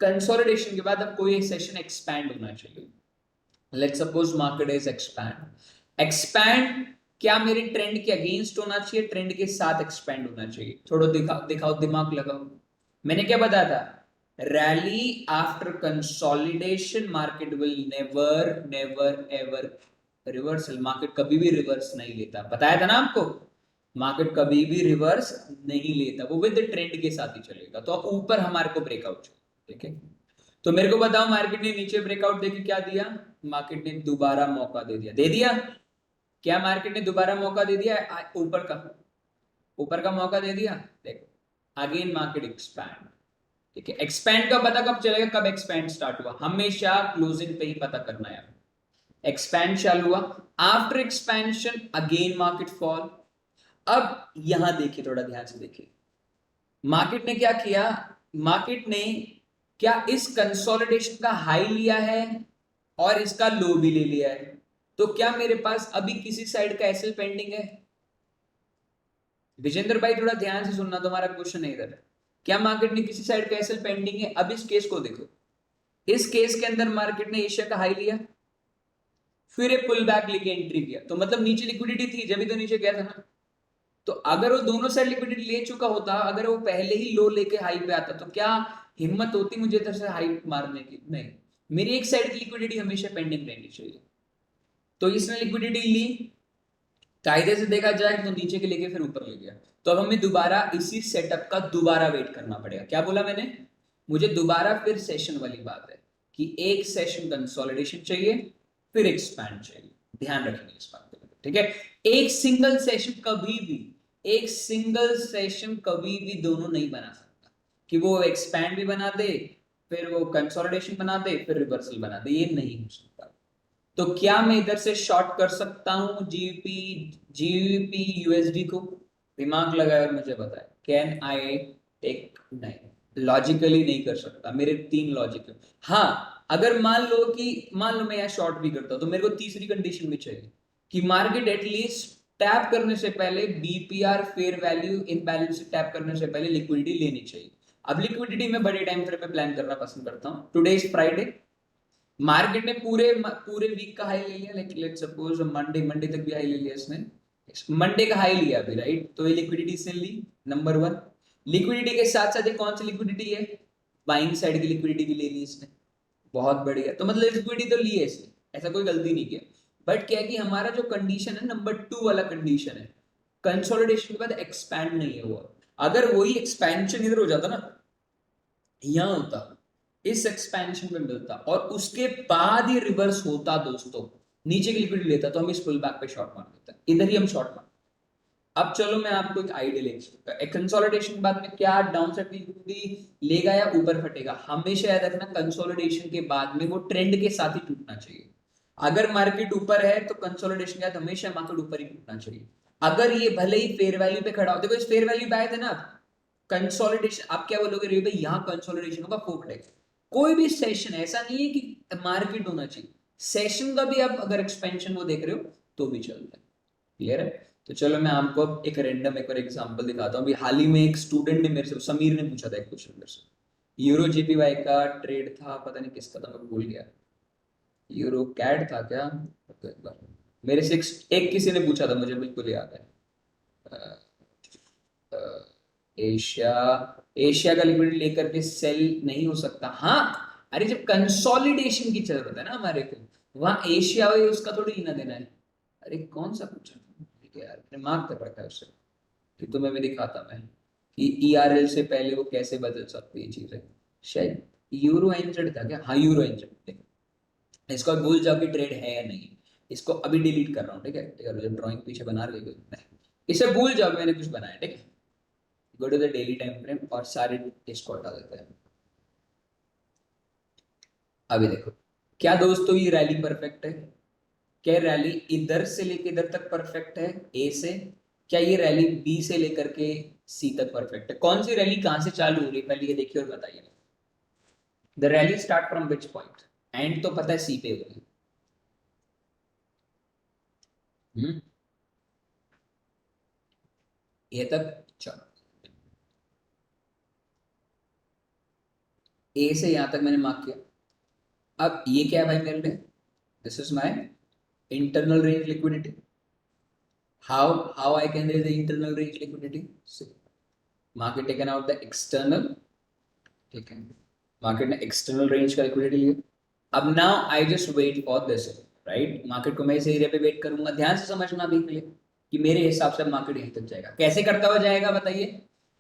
कंसोलिडेशन के बाद अब कोई एक सेशन एक्सपैंड होना चाहिए। Let's suppose market is expand. Expand क्या मेरे ट्रेंड के अगेंस्ट होना चाहिए, ट्रेंड के साथ एक्सपैंड होना चाहिए? थोड़ा दिखाओ दिमाग लगाओ। मैंने क्या बताया था? Rally after consolidation market will never never ever reversal. Market कभी भी रिवर्स नहीं लेता, बताया था ना आपको। मार्केट कभी भी रिवर्स नहीं लेता, वो विद ट्रेंड के साथ ही चलेगा। तो अब ऊपर हमारे को ब्रेकआउट चाहिए, ठीक है। तो मेरे को बताओ, मार्केट ने नीचे ब्रेकआउट देके क्या दिया? मार्केट ने दोबारा मौका दे दिया, दे दिया। क्या मार्केट ने दोबारा मौका दे दिया? ऊपर का, ऊपर का मौका दे दिया। देखो अगेन मार्केट एक्सपैंड, ठीक है। एक्सपैंड का पता कब चलेगा, कब एक्सपैंड स्टार्ट हुआ? हमेशा क्लोजिंग पे ही पता करना है। एक्सपैंड चालू हुआ, after expansion again market fall. अब यहां देखिए, थोड़ा ध्यान से देखिए, मार्केट ने क्या किया? मार्केट ने क्या इस कंसोलिडेशन का हाई लिया है और इसका लो भी ले लिया है? तो क्या मेरे पास अभी किसी साइड का एसएल पेंडिंग है? विजेंद्र भाई थोड़ा ध्यान से सुनना, तुम्हारा क्वेश्चन है इधर। क्या मार्केट ने किसी साइड का एसएल पेंडिंग है? अब इस केस को देखो, इस केस के अंदर मार्केट ने एशिया का हाई लिया, फिर एक पुल बैक लेके एंट्री किया, तो मतलब नीचे लिक्विडिटी थी जब भी तो नीचे गया था ना। तो अगर वो दोनों साइड लिक्विडिटी ले चुका होता, अगर वो पहले ही लो लेके हाई पे आता, तो क्या हिम्मत होती मुझे इधर से हाई मारने की? नहीं। मेरी एक साइड की लिक्विडिटी हमेशा पेंडिंग रहनी चाहिए। तो इसने लिक्विडिटी ली, कायदे से देखा जाए तो नीचे के लेके फिर ऊपर ले गया। तो अब हमें दोबारा इसी सेटअप का दोबारा वेट करना पड़ेगा। क्या बोला मैंने? मुझे दोबारा फिर सेशन वाली बात है कि एक सेशन कंसोलिडेशन चाहिए, फिर एक्सपैंड चाहिए। ध्यान रखेंगे इस बात को, ठीक है। एक सिंगल सेशन कभी भी, एक सिंगल सेशन कभी भी दोनों नहीं बना सकता, कि वो एक्सपैंड भी बना दे, फिर वो कंसोलिडेशन बना दे, फिर रिवर्सल बना दे। ये नहीं हो सकता। तो क्या मैं इधर से शॉर्ट कर सकता हूं जीबीपी, जीबीपी यूएसडी को? दिमाग लगाए और मुझे बताए, कैन आई टेक? नहीं, लॉजिकली नहीं कर सकता। मेरे 3 लॉजिक है। हाँ, अगर मान लो मैं यहाँ शॉर्ट भी करता हूं, तो मेरे को तीसरी कंडीशन भी चाहिए कि मार्केट एटलीस्ट टैप करने से पहले बीपीआर फेयर वैल्यू इनबैलेंस से टैप करने से पहले लिक्विडिटी लेनी चाहिए। अब लिक्विडिटी में बड़े टाइम फ्रेम पे प्लान करना पसंद करता हूं। टुडे इज फ्राइडे, मार्केट ने पूरे पूरे वीक का हाई ले लिया, like let suppose Monday, Monday तक भी हाई ले लिया इसने। मंडे का हाई लिया अभी, राइट? तो ये लिक्विडिटी इसने ली, नंबर 1। लिक्विडिटी के साथ साथ ये कौन सी लिक्विडिटी है? बाइंग साइड की लिक्विडिटी भी ले ली इसने। बहुत बढ़िया। तो मतलब लिक्विडिटी तो ली है इसने, ऐसा कोई गलती नहीं किया। बट क्या है कि हमारा जो कंडीशन है नंबर 2 वाला कंडीशन है, कंसोलिडेशन के बाद एक्सपैंड नहीं है हुआ। अगर वही एक्सपेंशन इधर हो जाता ना, यहां होता, इस एक्सपेंशन में मिलता और उसके बाद ही रिवर्स होता दोस्तों, नीचे की लिक्विडिटी लेता, तो हम इस पुल बैक पे शॉर्ट मार देते, इधर ही हम शॉर्ट मार। अब चलो मैं आपको एक आइडिया लेके, कंसोलिडेशन के बाद में क्या डाउन साइड लिक्विडिटी लेगा या ऊपर फटेगा? हमेशा याद रखना, कंसोलिडेशन के बाद में वो ट्रेंड के साथ ही टूटना चाहिए। अगर मार्केट ऊपर है तो कंसोलिडेशन के बाद हमेशा मार्केट ऊपर ही टूटना चाहिए। अगर ये भले ही फेयर वैल्यू पे खड़ा हो, देखो इस फेयर वैल्यू पे आए थे ना, कंसोलिडेशन, आप क्या बोलोगे रे भाई, यहाँ कंसोलिडेशन होगा, फोकट है। कोई भी सेशन ऐसा नहीं है कि मार्केट होना चाहिए, सेशन का भी आप अगर एक्सपेंशन वो देख रहे हो तो भी चलता है। क्लियर है? तो चलो मैं आपको अब एक रैंडम एक और एग्जांपल दिखाता हूँ। अभी हाल ही में एक स्टूडेंट ने मेरे से, समीर ने पूछा था एक क्वेश्चन मेरे से, यूरो जीपीवाई का ट्रेड था, पता नहीं किसका था, मैं भूल गया। यूरो कैड था क्या? तो एक बार मेरे से एक किसी ने पूछा था, मुझे बिल्कुल याद है। एशिया, एशिया का लिक्विडिटी लेकर के सेल नहीं हो सकता। हाँ, अरे जब कंसोलिडेशन की जरूरत है ना हमारे को, वहां एशिया हुई उसका थोड़ी लेना देना है। अरे कौन सा पूछा, ठीक है यार, मैंने मार्क कर रखा है उससे, तो तुम्हें भी दिखाता मैं कि ईआरएल से पहले वो कैसे बदल सकती है चीजें। शायद यूरो एनजेड था क्या, हाँ यूरो एनजेड। इसको भूल जाओ कि ट्रेड है या नहीं, इसको अभी डिलीट कर रहा हूँ, ठीक है, जो ड्राइंग पीछे बना रही है इसे भूल जाओ मैंने कुछ बनाया, ठीक है। Go to the daily time frame और सारे इसको हटा देते हैं। अभी देखो, क्या दोस्तों ये रैली परफेक्ट है? क्या रैली इधर से लेकर इधर तक परफेक्ट है, ए से? क्या ये रैली बी से लेकर के सी तक परफेक्ट है? कौन सी रैली कहां से चालू हो रही है पहले ये देखिए और बताइए। The rally start from which point? And तो पता है सी पे होगी। हम्म, ये तक चलो, ए से यहां तक मैंने मार्क किया। अब ये क्या है भाई मेरे लिए? This is my internal range liquidity. How I can raise the internal range liquidity? So, market taken out the external, ठीक है, मार्केट ने एक्सटर्नल रेंज का लिक्विडिटी लिया। अब now I just wait for this, right, market को मैं इस एरिया पे वेट करूंगा। ध्यान से समझना भी के लिए कि मेरे हिसाब से मार्केट यहीं तक जाएगा। कैसे करता हुआ जाएगा बताइए,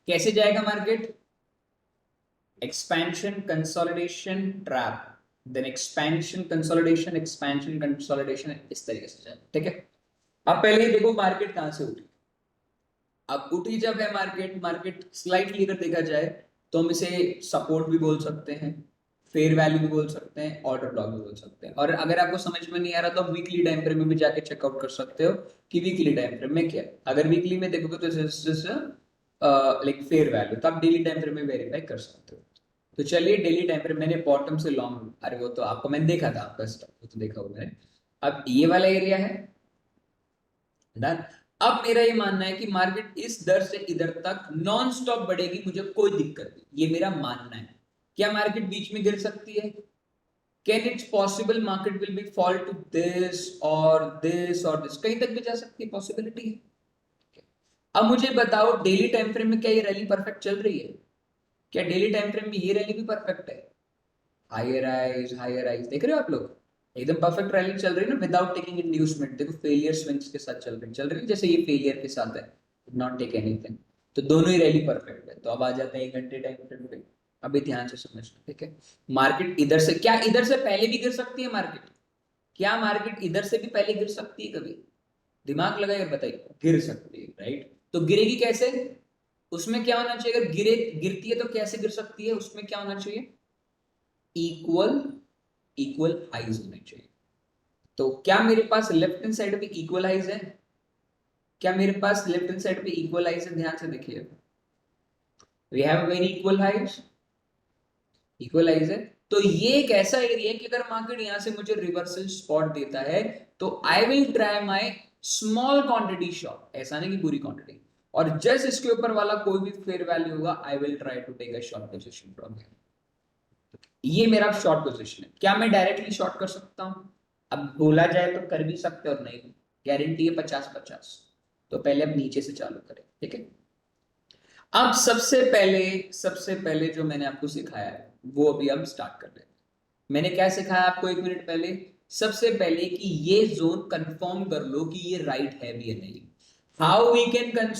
कैसे जाएगा market? Expansion consolidation trap, then expansion consolidation, expansion consolidation, इस तरीके से जाएगा, ठीक है। अब पहले ही देखो मार्केट कहां से उठी। अब उठी जब है मार्केट, मार्केट स्लाइटली अगर देखा जाए तो हम इसे सपोर्ट भी बोल सकते हैं, फेयर वैल्यू भी बोल सकते हैं, ऑर्डर ब्लॉक भी बोल सकते हैं। और अगर आपको समझ में नहीं आ रहा तो आप वीकली टाइम फ्रेम में भी जाके चेकआउट कर सकते हो कि वीकली टाइम फ्रेम में क्या है। अगर वीकली में देखोगे तो लाइक फेयर वैल्यू, तो आप डेली टाइम फ्रेम में वेरीफाई कर सकते हो। तो चलिए डेली टाइम फ्रेम, मैंने बॉटम से लॉन्ग, अरे वो तो आपको मैंने देखा था, आपका स्टॉक वो तो देखा हुआ मैंने। अब ये वाला एरिया है डन। अब मेरा ये मानना है कि मार्केट इस दर से इधर तक नॉन स्टॉप बढ़ेगी, मुझे कोई दिक्कत नहीं, ये मेरा मानना है। क्या मार्केट बीच में गिर सकती है? Can it's possible market will be fall to this और दिस और दिस, कहीं तक भी जा सकती है, पॉसिबिलिटी है। अब मुझे बताओ डेली टाइम फ्रेम में क्या ये रैली परफेक्ट चल रही है? क्या डेली टाइम फ्रेम में ये रैली भी परफेक्ट है? हायर आइज देख रहे हो आप लोग, एकदम परफेक्ट रैली चल रही है ना, विदाउट टेकिंग इंड्यूसमेंट। देखो फेलियर स्विंग्स के साथ चल रही है, जैसे ये फेलियर के साथ है, नॉट टेक एनीथिंग। तो दोनों ही रैली परफेक्ट है। तो अब आ जाते हैं 1 घंटे टाइम फ्रेम पे। अभी ध्यान से समझना, ठीक है। मार्केट इधर से, क्या इधर से पहले भी गिर सकती है मार्केट? क्या मार्केट इधर से भी पहले गिर सकती है कभी? दिमाग लगाए और बताइए, गिर सकती है, राइट। तो गिरेगी कैसे? उसमें क्या होना चाहिए? अगर गिरती है तो कैसे गिर सकती है, उसमें क्या होना चाहिए? इक्वल, इक्वल हाइज होने चाहिए। तो क्या मेरे पास लेफ्ट हैंड साइड पे इक्वल हाइज है? क्या मेरे पास लेफ्ट हैंड साइड पे इक्वल हाइज है? ध्यान से देखिए, we have very equal highs, equal highs है। तो ये एक ऐसा एरिया है कि अगर मार्केट यहां से मुझे रिवर्सल स्पॉट देता है तो आई will try my small quantity short, ऐसा नहीं कि पूरी क्वांटिटी। और जस्ट इसके ऊपर वाला कोई भी फेयर वैल्यू होगा, I will try to take a short position from here. ये मेरा शॉर्ट पोजीशन है। क्या मैं डायरेक्टली शॉर्ट कर सकता हूं? अब बोला जाए तो कर भी सकते और नहीं, गारंटी है 50-50। तो पहले अब नीचे से चालू करें, ठीक है। अब सबसे पहले जो मैंने आपको सिखाया है वो अभी हम स्टार्ट कर रहे हैं। मैंने क्या सिखाया आपको 1 मिनट पहले? सबसे पहले कि ये जोन कंफर्म कर लो कि ये राइट है भी या नहीं। How we can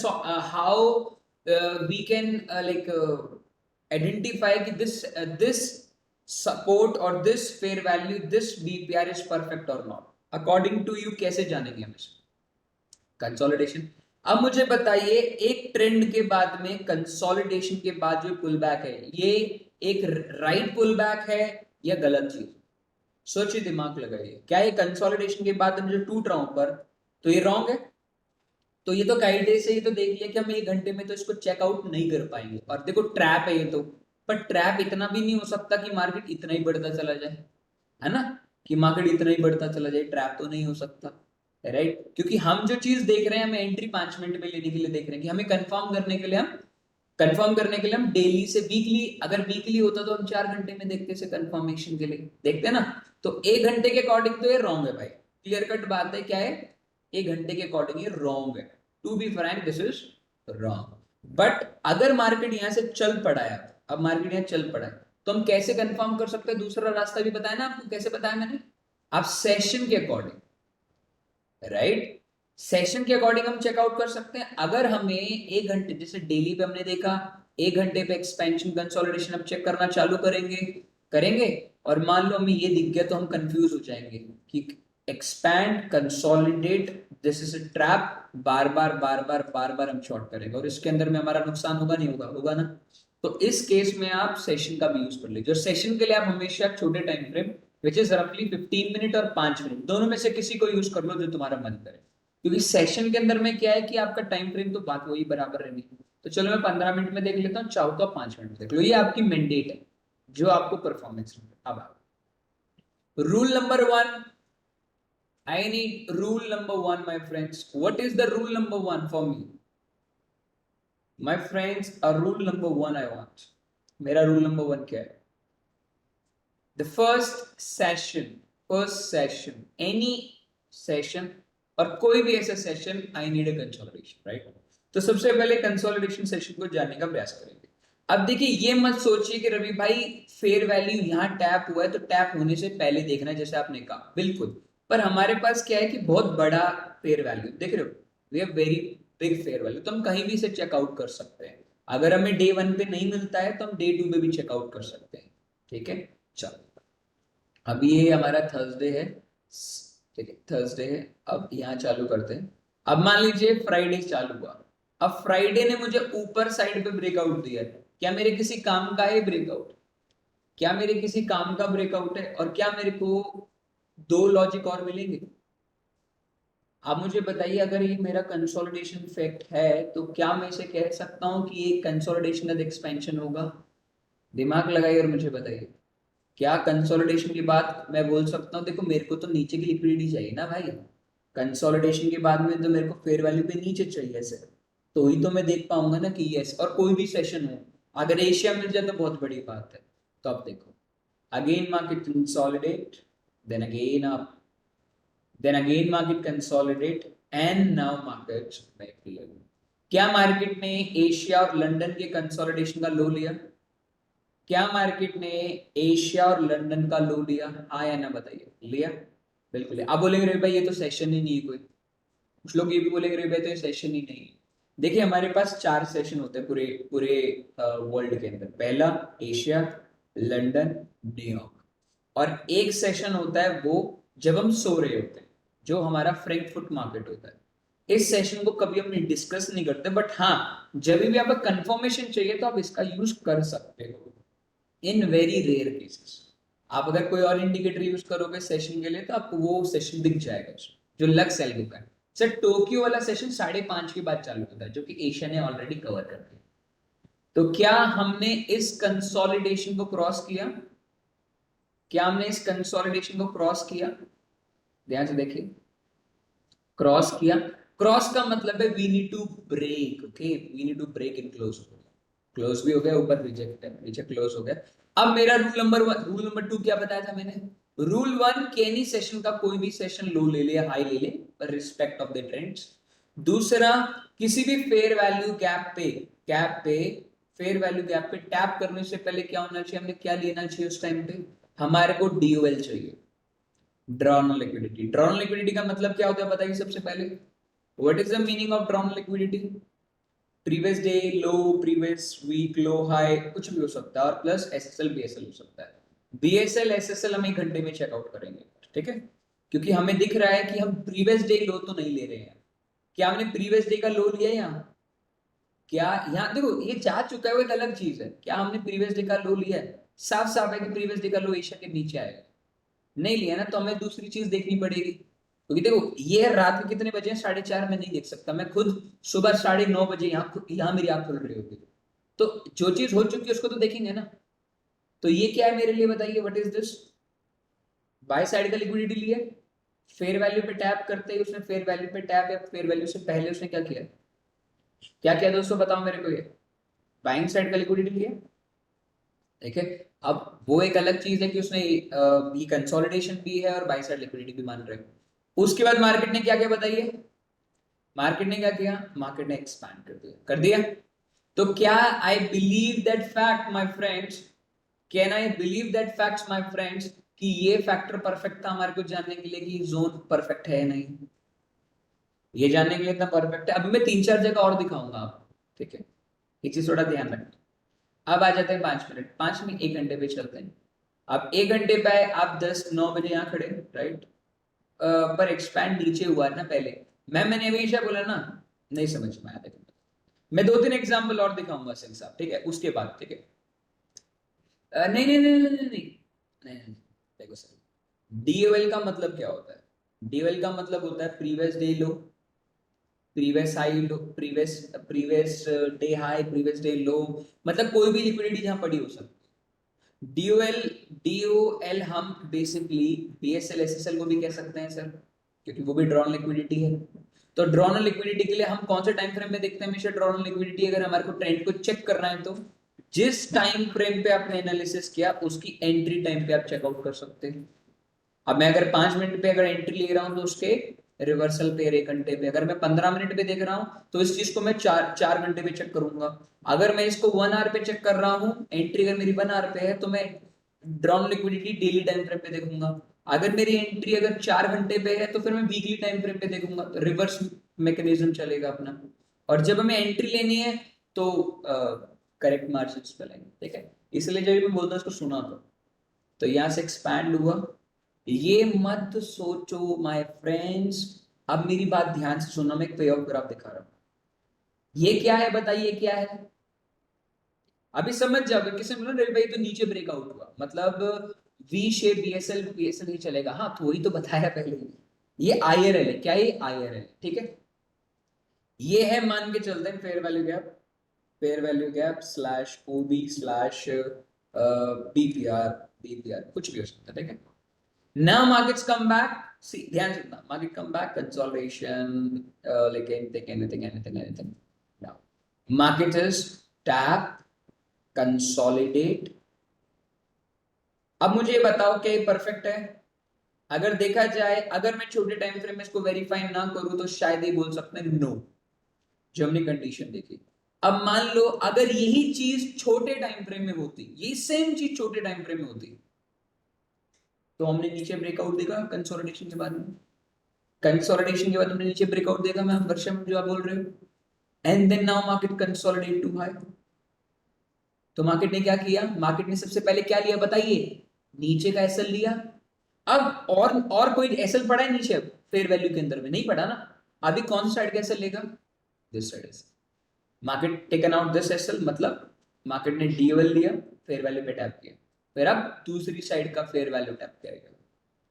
how we can like identify कि दिस सपोर्ट और this fair value, this BPR is perfect और नॉट, अकॉर्डिंग टू यू कैसे जानेंगे हम इसे? कंसोलिडेशन। अब मुझे बताइए, एक ट्रेंड के बाद में कंसोलिडेशन के बाद जो पुल बैक है, ये एक राइट पुल बैक है या गलत चीज? सोचिए, दिमाग लगाइए। क्या ये कंसोलिडेशन के बाद हम जो टूट रहा हूं ऊपर, तो ये रॉन्ग है? तो ये तो काइडे से ही तो देख लिया कि हम 1 घंटे में तो इसको चेकआउट नहीं कर पाएंगे। और देखो ट्रैप है ये तो, पर ट्रैप इतना भी नहीं हो सकता कि मार्केट इतना ही बढ़ता चला जाए, है ना, कि मार्केट इतना ही बढ़ता चला जाए। ट्रैप तो नहीं हो सकता, राइट। क्योंकि हम जो चीज देख रहे हैं, हमें एंट्री 5 मिनट में लेने के लिए देख रहे हैं, कि हमें कंफर्म करने के लिए हम डेली से वीकली, अगर वीकली होता तो हम 4 घंटे में देखते से कंफर्मेशन के लिए देखते ना। तो 1 घंटे के अकॉर्डिंग तो ये रॉन्ग है भाई, क्लियर कट बात है। क्या है? 1 घंटे के अकॉर्डिंग ये रॉन्ग है। To be frank, this is wrong. But अगर मार्केट यहां से चल पड़ा है, अब मार्केट यहां चल पड़ा है, तो हम कैसे कंफर्म कर सकते हैं? दूसरा रास्ता भी बताया ना आपको, कैसे बताया मैंने? आप सेशन के अकॉर्डिंग, राइट, सेशन के अकॉर्डिंग हम चेकआउट कर सकते हैं। अगर हमें 1 घंटे, जैसे डेली पे हमने देखा 1 घंटे पे एक्सपेंशन कंसोलिडेशन हम चेक करना चालू करेंगे करेंगे और मान लो हमें ये दिख गया तो हम कंफ्यूज हो जाएंगे कि expand consolidate this is a trap, बार बार बार बार बार बार हम शॉर्ट करेंगे और इसके अंदर में हमारा नुकसान होगा नहीं होगा? होगा ना। तो इस केस में आप सेशन का भी यूज कर लीजिए, और सेशन के लिए आप हमेशा छोटे टाइम फ्रेम विच इज रफली 15 मिनट और 5 मिनट, दोनों में से किसी को यूज कर लो जो तुम्हारा मन करे, क्योंकि सेशन के अंदर में क्या है कि आपका टाइम फ्रेम तो बात वही बराबर रहनी है। तो चलो मैं 15 मिनट में देख लेता हूँ, चाहो तो आप 5 मिनट देख लो, ये आपकी मैंडेट है जो आपको परफॉर्मेंस। अब rule number 1, I need rule number 1, my friends. What is the rule number 1 for me? My friends, a rule number 1 I want. मेरा rule number 1 क्या है? The first session, any session और कोई भी ऐसा session, I need a consolidation, right? तो सबसे पहले कंसोलिडेशन सेशन को जानने का प्रयास करेंगे। अब देखिए, ये मत सोचिए कि रवि भाई फेयर वैल्यू यहाँ टैप हुआ है तो टैप होने से पहले देखना है, जैसे आपने कहा, बिल्कुल। पर हमारे पास क्या है कि बहुत बड़ा फेयर वैल्यू देख रहे हो, we have very big fair value, तो हम कहीं भी इसे चेकआउट कर सकते हैं। अगर हमें डे 1 पे नहीं मिलता है तो हम डे 2 पे भी चेकआउट कर सकते हैं। ठीक है, चलो अभी ये हमारा थर्सडे है, ठीक है थर्सडे है। अब यहाँ चालू करते हैं। अब मान लीजिए फ्राइडे चालू हुआ, अब फ्राइडे ने मुझे ऊपर साइड पे ब्रेकआउट दिया है, क्या मेरे किसी काम का है ब्रेकआउट? क्या मेरे किसी काम का ब्रेकआउट है? और क्या मेरे को 2 लॉजिक और मिलेंगे? आप मुझे बताइए, अगर ये मेरा कंसोलिडेशन फैक्ट है तो क्या मैं इसे कह सकता हूं कि ये कंसोलिडेशन एक्सपेंशन होगा? दिमाग लगाइए और मुझे बताइए, क्या कंसोलिडेशन के बाद मैं बोल सकता हूँ देखो मेरे को तो नीचे की लिक्विडिटी चाहिए ना भाई, कंसोलिडेशन के बाद में तो मेरे को फेयर वैल्यू पे नीचे चाहिए सर, तो ही तो मैं देख पाऊंगा ना कि यस, और कोई भी सेशन हो, अगर एशिया मिल जाए तो बहुत बड़ी बात है। तो अब देखो, again market consolidate, then again up, then again market consolidate and now market make level। क्या मार्केट ने एशिया और लंदन के कंसोलिडेशन का लो लिया? क्या मार्केट ने एशिया और लंदन का लो लिया? हाँ या ना बताइए, लिया? बिल्कुल है। अब बोलेंगे रे भाई ये तो सेशन ही नहीं है कोई, कुछ लोग ये भी बोलेंगे रे भाई तो ये सेशन ही नहीं है। देखिए हमारे पास 4 सेशन होते हैं पूरे पूरे वर्ल्ड के अंदर। पहला एशिया, लंदन, न्यूयॉर्क, और एक सेशन होता है वो जब हम सो रहे होते हैं, जो हमारा फ्रैंकफर्ट मार्केट होता है। इस सेशन को कभी हम डिस्कस नहीं करते, बट हाँ जब भी आपको कंफर्मेशन चाहिए तो आप इसका यूज कर सकते हो इन वेरी रेयर केसेस। आप अगर कोई और इंडिकेटर यूज करोगे सेशन के लिए तो आपको वो सेशन दिख जाएगा जो लक्स एल्गो का है। सर टोक्यो वाला सेशन 5:30 के बाद चालू होता है, जो कि एशिया ने ऑलरेडी कवर कर दिया। तो क्या हमने इस कंसोलिडेशन को क्रॉस किया? क्या हमने इस कंसोलिडेशन को क्रॉस किया? ध्यान से देखिए, क्रॉस किया। क्रॉस का मतलब है we need to break, okay we need to break in close. Close भी हो गया, ऊपर रिजेक्ट है, नीचे क्लोज हो गया। अब मेरा रूल नंबर 1, रूल नंबर 2 क्या बताया था मैंने? रूल 1, केनी सेशन का कोई भी सेशन लो ले ले या हाई ले ले रिस्पेक्ट ऑफ द ट्रेंड्स। दूसरा, किसी भी फेयर वैल्यू गैप पे फेयर वैल्यू गैप पे टैप करने से पहले क्या होना चाहिए, हमने क्या लेना चाहिए उस टाइम पे? हमारे को डीओएल चाहिए, ड्रॉन लिक्विडिटी। ड्रॉन लिक्विडिटी का मतलब क्या होता है बताइए सबसे पहले, what is the meaning of drawn liquidity? Previous day low, previous week low, high, कुछ भी हो सकता है, और प्लस एसएसएल बीएसएल हो सकता है। बीएसएल एसएसएल हम 1 घंटे में चेकआउट करेंगे, ठीक है, क्योंकि हमें दिख रहा है कि हम प्रीवियस डे लो तो नहीं ले रहे हैं। क्या हमने प्रीवियस डे का लो लिया है यहाँ? क्या यहाँ देखो ये जा चुका है वो एक अलग चीज है, क्या हमने प्रीवियस डे का लो लिया है? साफ साफ है कि प्रीवियस डे का लो एशिया के नीचे आएगा। नहीं लिया ना, तो हमें दूसरी चीज देखनी पड़ेगी, क्योंकि देखो ये रात के कितने बजे हैं, 4:30, मैं नहीं देख सकता, मैं खुद सुबह 9:30 बजे यहाँ मेरी आंख खुल रही होगी, तो जो चीज हो चुकी है उसको तो देखेंगे ना। तो ये क्या है मेरे लिए बताइए, what is this? By side का लिक्विडिटी लिया, फेयर वैल्यू पे टैप करते ही उसने फेयर वैल्यू पे टैप या फेयर वैल्यू से पहले उसने क्या किया? क्या किया दोस्तों बताओ मेरे को, ये बाइंग साइड का लिक्विडिटी लिया, ठीक है। अब वो एक अलग चीज है कि उसने ये कंसोलिडेशन भी है और बाई साइड लिक्विडिटी भी मान रहे हो। उसके बाद मार्केट ने क्या किया बताइए? मार्केट ने क्या किया? मार्केट ने एक्सपैंड कर दिया, कर दिया। तो क्या I believe that fact my friends, can I believe that facts my friends, कि ये फैक्टर परफेक्ट था हमारे को जानने के लिए कि जोन परफेक्ट है या नहीं, ये जानने के लिए इतना परफेक्ट है। अभी मैं 3-4 जगह और दिखाऊंगा आपको, ठीक है, ये चीज थोड़ा ध्यान रखना। अब आ जाते हैं 5 मिनट, 5 में 1 घंटे पे चलते हैं। अब 1 घंटे पे आए आप 10-9 बजे यहाँ खड़े, राइट, पर एक्सपैंड नीचे हुआ ना पहले। मैंने हमेशा बोला ना, नहीं समझ में आया। देखो मैं 2-3 एग्जाम्पल और दिखाऊंगा सिंह साहब, ठीक है, उसके बाद, ठीक है। नहीं नहीं नहीं नहीं नहीं नहीं नहीं नहीं, देखो सर, डीओएल का मतलब क्या होता है? डीओएल का मतलब होता है previous day low, previous high low, previous previous day high, previous day लो, मतलब कोई भी लिक्विडिटी जहां पड़ी हो सकती है। डीओएल, डीओएल हम बेसिकली बीएसएल एसएसएल को भी कह सकते हैं सर, क्योंकि वो भी ड्रॉन लिक्विडिटी है। तो ड्रॉन लिक्विडिटी के लिए हम कौन से टाइम फ्रेम में देखते हैं हमेशा ड्रॉन लिक्विडिटी? अगर हमारे को ट्रेंड को चेक करना है तो जिस टाइम फ्रेम पे आपने एनालिसिस किया उसकी एंट्री टाइम पे आप चेकआउट कर सकते हैं। अब मैं अगर 5 मिनट पे अगर एंट्री ले रहा हूं तो उसके रिवर्सल पे 1 घंटे पे, अगर मैं 15 मिनट पे देख रहा हूं तो इस चीज को मैं 4 घंटे पे चेक करूंगा। अगर मैं इसको 1 आवर पे चेक कर रहा हूं, एंट्री अगर मेरी 1 आवर पे है तो मैं drawn liquidity daily time frame पे देखूंगा। अगर मेरी एंट्री अगर 4 घंटे पे है तो फिर मैं वीकली टाइम फ्रेम पे देखूंगा, तो रिवर्स मैकेनिज्म चलेगा अपना। और जब हमें एंट्री लेनी है तो करेक्ट मार्जिन पे लेंगे, ठीक है। इसलिए जब मैं बोलता हूँ उसको सुना तो यहां से एक्सपैंड हुआ, ये मत सोचो माय फ्रेंड्स। अब मेरी बात ध्यान से सुनना, मैं एक पे ऑफ ग्राफ दिखा रहा हूं। ये क्या है बताइए, क्या है? अभी समझ जाओगे किसे बोला रेल भाई, तो नीचे ब्रेकआउट हुआ मतलब वी शेप, बीएसएल बीएसएल ही चलेगा। हाँ तो वही तो बताया पहले ही, ये आईआरएल है। क्या ये आईआरएल है? ठीक है, ये है, मान के चलते हैं fair value gap, fair value gap slash OB slash BPR, BPR कुछ भी हो सकता है, ठीक है। Now markets come back. See, ध्यान से सुनना, market come back, consolidation, like anything. Now, market is tap, consolidate. अब मुझे ये बताओ क्या ये परफेक्ट है? अगर देखा जाए, अगर मैं छोटे टाइम फ्रेम में इसको वेरीफाई ना करूं तो शायद ये बोल सकते हैं नो, जो हमने कंडीशन देखी। अब मान लो अगर यही चीज छोटे टाइम फ्रेम में होती, ये सेम चीज छोटे टाइम फ्रेम में होती, तो हमने नीचे ब्रेकआउट देखा कंसोलिडेशन के बाद में, कंसोलिडेशन के बाद हमने नीचे ब्रेकआउट देखा मैम, वर्षा जो आप बोल रहे हो, and then now market consolidate to high. तो मार्केट ने क्या किया? मार्केट ने सबसे पहले क्या लिया बताइए? नीचे का एसएल लिया। अब और कोई एसएल पड़ा है नीचे? अब फेयर वैल्यू के अंदर में नहीं पड़ा ना। अभी कौन सा साइड का एसएल लेगा? This side SL. Market taken out this SL, मतलब मार्केट ने डीओएल लिया, फेयर वैल्यू पे टैप किया, फिर अब दूसरी साइड का फेयर वैल्यू टैप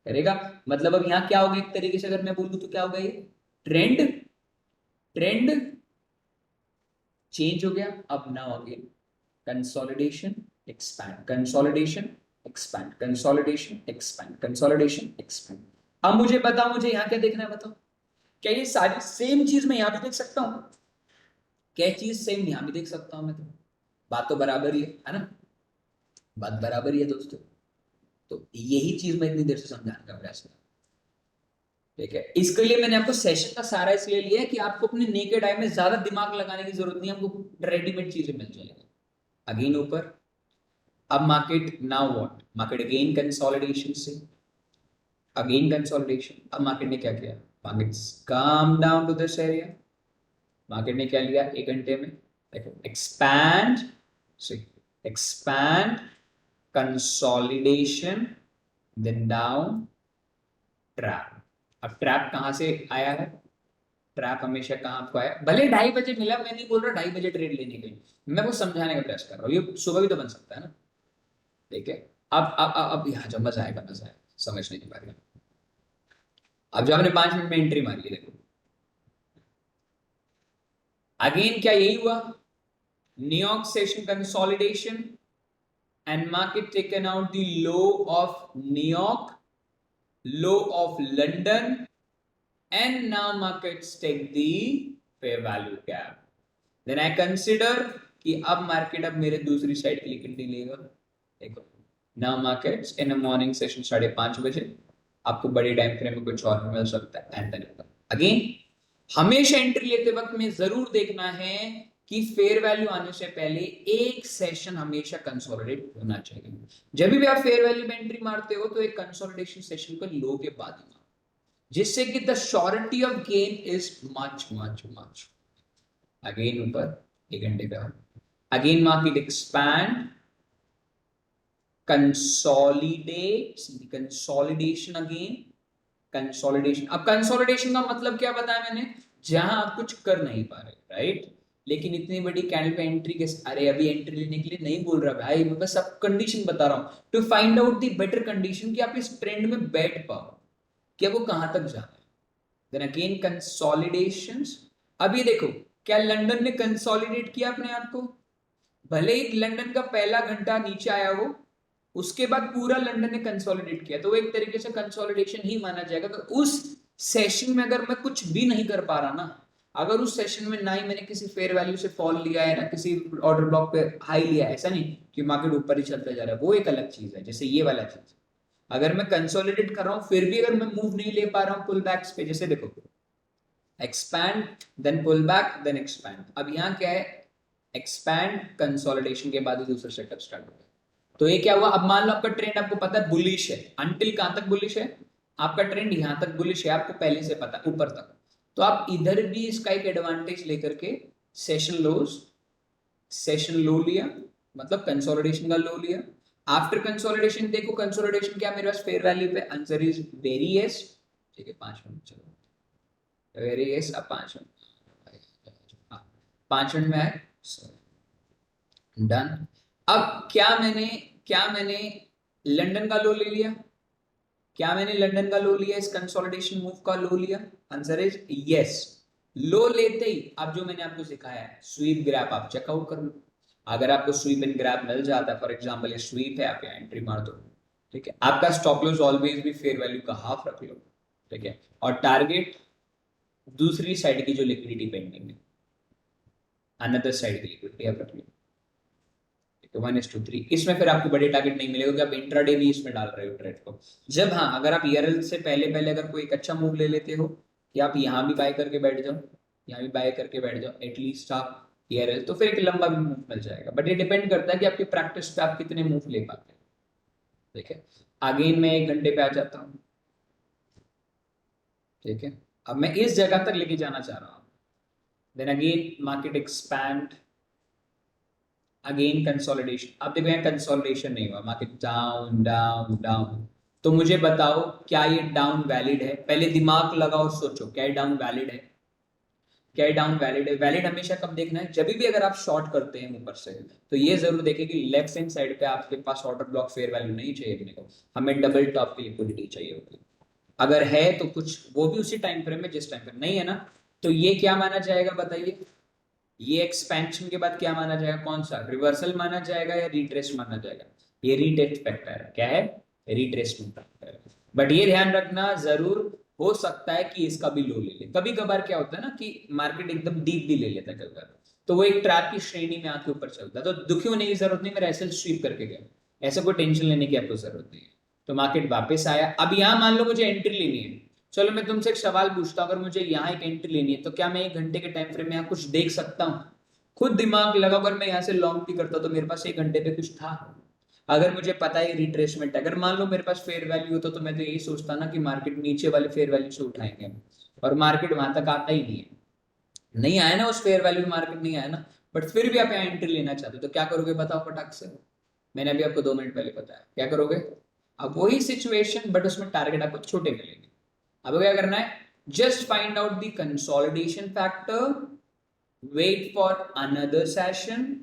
करेगा। मतलब अब यहां क्या होगा, एक तरीके से अगर मैं बोलूं तो क्या होगा, ये ट्रेंड, ट्रेंड चेंज हो गया। अब now again consolidation, expand, consolidation, expand, consolidation, expand, consolidation, expand. अब मुझे बताओ, मुझे यहां क्या देखना है बताओ? क्या ये सारी सेम चीज मैं यहां भी देख सकता हूं? क्या चीज सेम यहां भी देख सकता हूं मैं? तो बात तो बराबर ही है ना, बात बराबर ही है दोस्तों। तो यही चीज मैं इतनी देर से समझाने का प्रयास कर, ठीक है। इसके लिए मैंने आपको सेशन का सारा इसलिए लिया है कि आपको अपने नेकेड आई में ज्यादा दिमाग लगाने की जरूरत नहीं है, आपको रेडीमेड चीजें मिल जाएगी। अगेन ऊपर, अब market, now what, market again consolidation से, अगेन कंसोलिडेशन। अब मार्केट ने क्या किया? Market come down to this area. मार्केट ने क्या लिया 1 घंटे में? देखो, expand, expand, consolidation, then down, trap. अब ट्रैप कहां से आया है? ट्रैप हमेशा कहां आपको आया? भले 2:30 बजे मिला, मैं नहीं बोल रहा 2:30 बजे ट्रेड लेने के लिए, मैं वो समझाने का प्रयास कर रहा हूँ, ये सुबह भी तो बन सकता है ना, ठीक है। अब यहाँ जो मजा आएगा, मजा आएगा समझने के बारे में। अब जो आपने 5 मिनट में एंट्री मारी है, देखो अगेन क्या यही हुआ? New York session consolidation and market taken out the low of New York, low of London, and now markets take the fair value gap. Then I consider कि अब मार्केट अब मेरे दूसरी साइड की लिक्विडिटी लेगा। देखो, now markets in a morning session 5:30 बजे आपको बड़ी टाइम फ्रेम में कुछ और मिल सकता है। एंड देन अगेन हमेशा एंट्री लेते वक्त में जरूर देखना है कि फेयर वैल्यू आने से पहले एक सेशन हमेशा कंसोलिडेट होना चाहिए। जब भी आप फेयर वैल्यू में एंट्री मारते हो तो एक कंसोलिडेशन सेशन को लो के बाद ही मारो, जिससे कि the surety of gain is much much much. Again ऊपर एक घंटे पे again market expand, consolidate, consolidation again, consolidation. अब कंसोलिडेशन का मतलब क्या बताया मैंने, जहां आप कुछ कर नहीं पा रहे, राइट। लेकिन इतनी बड़ी कैंडल पे एंट्री के, अरे अभी एंट्री लेने के लिए नहीं बोल रहा भाई, मैं बस सब कंडीशन बता रहा हूं to find out the better condition कि आप इस ट्रेंड में बैठ पाओ, कि आपको कहां तक जाना है। Then again consolidations. अभी देखो, क्या लंदन ने कंसोलिडेट किया अपने आप को? भले ही लंदन का पहला घंटा नीचे आया वो, उसके बाद पूरा लंदन ने कंसोलिडेट किया, तो वो एक तरीके से कंसोलिडेशन ही माना जाएगा। तो उस सेशन में अगर मैं कुछ भी नहीं कर पा रहा ना, अगर उस सेशन में ना ही मैंने किसी फेयर वैल्यू से फॉल लिया है ना किसी ऑर्डर ब्लॉक पे हाई लिया है, ऐसा नहीं कि मार्केट ऊपर ही चलता जा रहा है, वो एक अलग चीज है। जैसे ये वाला चीज, अगर मैं कंसोलिडेट कर रहा हूं फिर भी अगर मैं मूव नहीं ले पा रहा हूं पुल बैक्स पे, जैसे देखो expand then pull back then expand. अब यहाँ क्या है, एक्सपैंड कंसोलिडेशन के बाद ही दूसरा सेटअप स्टार्ट हो गया। तो ये क्या हुआ, अब मान लो आपका ट्रेंड आपको पता है बुलिश है, अंटिल कहां तक बुलिश है, आपका ट्रेंड यहां तक बुलिश है, आपको पहले से पता ऊपर तक। तो आप इधर भी इसका एक एडवांटेज लेकर के सेशन लोज, सेशन लो लिया, मतलब कंसोलिडेशन का लो लिया। आफ्टर कंसोलिडेशन देखो कंसोलिडेशन क्या मेरे पास फेयर वैल्यू पे, आंसर इज वेरी यस। ठीक है 5 मिनट, चलो वेरी यस। अब 5 मिनट, 5 मिनट में आए, डन। अब क्या मैंने लंदन का लो ले लिया, क्या मैंने लंदन का लो लिया, इस कंसोलिडेशन मूव का लो लिया, आंसर इज यस। लो लेते ही अब जो मैंने आपको सिखाया है स्वीप ग्रैप आप चेकआउट कर लो। अगर आपको स्वीप एंड ग्रैप मिल जाता है, फॉर एग्जांपल ये स्वीप है, आप यहाँ एंट्री मार दो, ठीक है। आपका स्टॉप लॉस ऑलवेज भी फेयर वैल्यू का हाफ रख लो, ठीक है। और टारगेट दूसरी साइड की जो लिक्विडिटी पेंडिंग है, अनदर साइड की लिक्विडिटी आप रख लो, तो 1:3। इसमें फिर आपको बड़े टारगेट नहीं मिलेगा कि आप इंट्राडे भी इसमें डाल रहे हो ट्रेड को। जब हाँ, अगर आप ईआरएल से पहले पहले अगर कोई एक अच्छा मूव ले लेते हो कि आप यहाँ भी बाय करके बैठ जाओ, यहाँ भी बाय करके बैठ जाओ, एटलीस्ट आप ईआरएल, तो फिर एक लंबा भी मूव मिल जाएगा। बट ये डिपेंड करता है कि आपकी प्रैक्टिस पे आप कितने मूव ले पाते हैं, ठीक है। अगेन मैं 1 घंटे पे आ जाता हूँ, ठीक है। अब मैं इस जगह तक लेके जाना चाह रहा हूँ, then again market expand, again consolidation. अब देखो यहाँ कंसोलिडेशन नहीं हुआ, मार्केट डाउन डाउन डाउन। तो मुझे बताओ क्या ये डाउन वैलिड है, पहले दिमाग लगाओ सोचो, क्या ये डाउन वैलिड है, क्या ये डाउन वैलिड है। वैलिड हमेशा कब देखना है, जब भी अगर आप शॉर्ट करते हैं ऊपर से, तो ये जरूर देखें कि लेफ्ट हैंड साइड पे आपके पास ऑर्डर ब्लॉक फेयर वैल्यू नहीं चाहिए अपने को, हमें डबल टॉप की लिक्विडिटी चाहिए होगी। अगर है तो कुछ वो भी उसी टाइम फ्रेम में जिस टाइम फ्रेम नहीं है ना, तो ये क्या माना जाएगा बताइए, ये एक्सपेंशन के बाद क्या माना जाएगा, कौन सा रिवर्सल माना जाएगा या रिट्रेस माना जाएगा? ये रिट्रेस फैक्टर है, क्या है, रिट्रेसमेंट फैक्टर है। बट ये ध्यान रखना जरूर, हो सकता है कि इसका भी लो ले ले, कभी कभार क्या होता है ना कि मार्केट एकदम डीप भी ले लेता है कभी कभार, तो वो एक ट्रैप की श्रेणी में आके ऊपर चलता है, तो दुखी होने की जरूरत नहीं, मेरा ऐसे स्वीप करके गया, ऐसा कोई टेंशन लेने की आपको जरूरत नहीं है। तो मार्केट वापस आया, अब यहां मान लो मुझे एंट्री लेनी है, चलो मैं तुमसे एक सवाल पूछता हूं, अगर मुझे यहाँ एक एंट्री लेनी है तो क्या मैं 1 घंटे के टाइम फ्रेम में यहाँ कुछ देख सकता हूँ? खुद दिमाग लगाकर मैं यहाँ से लॉन्ग भी करता तो मेरे पास 1 घंटे पे कुछ था? अगर मुझे पता है रिट्रेसमेंट, अगर मान लो मेरे पास फेयर वैल्यू होता तो मैं तो यही सोचता ना कि मार्केट नीचे वाले फेयर वैल्यू से उठाएंगे, और मार्केट वहां तक आता ही नहीं है, नहीं आया ना उस फेयर वैल्यू मार्केट नहीं आया ना, बट फिर भी आप यहाँ एंट्री लेना चाहते हो तो क्या करोगे बताओ फटाक से? मैंने अभी आपको 2 मिनट पहले बताया, क्या करोगे? अब वही सिचुएशन बट उसमें टारगेट आपको छोटे मिलेंगे। अब क्या करना है, just find out the consolidation factor, wait for another session,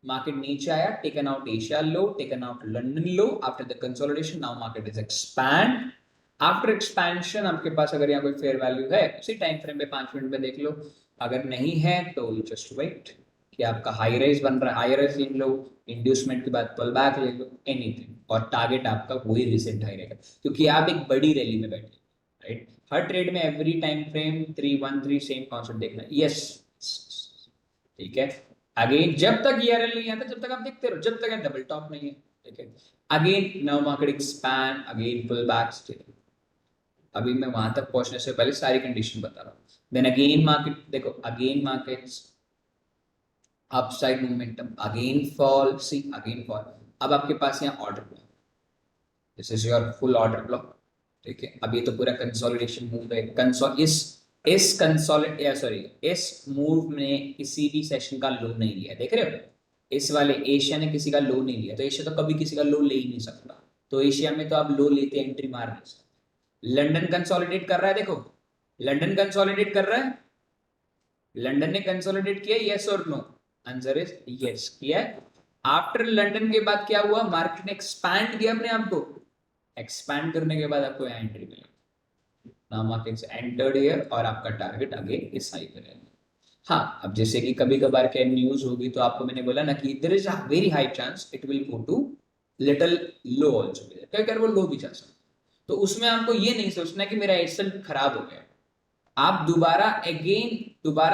market नीचे आया, taken out Asia low, taken out London low, after the consolidation now market is expand. After expansion आपके पास अगर यहाँ कोई फेयर वैल्यू है उसी टाइम फ्रेम पे 5 मिनट में देख लो, अगर नहीं है तो जस्ट वेट कि आपका हाई राइज बन रहा है, हाई राइज ले लो, इंड्यूसमेंट के बाद पुल बैक ले लो, एनीथिंग, और टारगेट आपका वही रिसेंट हाई रहेगा, क्योंकि आप एक बड़ी रैली में बैठे, राइट। हर ट्रेड में every time frame 313 same concept देखना, यस, ठीक है। अगेन जब तक ईआरएल नहीं आता जब तक आप देखते रहो, जब तक डबल टॉप नहीं है, ठीक है। Again now market expand, again pull back still. अभी मैं वहां तक पहुंचने से पहले सारी कंडीशन बता रहा हूं, देन अगेन मार्केट देखो, again market upside momentum, again fall, see again fall. अब आपके पास यहाँ order block, this is your full order block, ठीक है। अब ये तो पूरा कंसोलिडेशन मूव है, इस कंसोलिड सॉरी इस मूव में किसी भी सेशन का लो नहीं लिया, देख रहे हो। इस वाले एशिया ने किसी का लो नहीं लिया, तो एशिया तो कभी किसी का लो ले ही नहीं सकता, तो एशिया में तो आप लो लेते एंट्री मार नहीं सकते। लंदन कंसोलिडेट कर रहा है, देखो लंदन कंसोलिडेट कर रहा है, लंदन ने कंसोलिडेट किया, यस और नो, आंसर इज यस किया। आफ्टर लंदन के बाद क्या हुआ, मार्केट ने एक्सपैंड किया अपने आप को, एक्सपैंड करने के बाद आपको यहाँ एंट्री मिलेगी, नाउ मार्केट एंटर्ड हियर और आपका टारगेट अगेन इस हाई पे रहेगा। हाँ, अब जैसे कि कभी कभार क्या न्यूज होगी, तो आपको मैंने बोला ना कि there is a very high chance it will go to little low also, क्या कर वो लो भी जा सकता, तो उसमें आपको ये नहीं सोचना कि मेरा एसएल खराब हो गया, आप दोबारा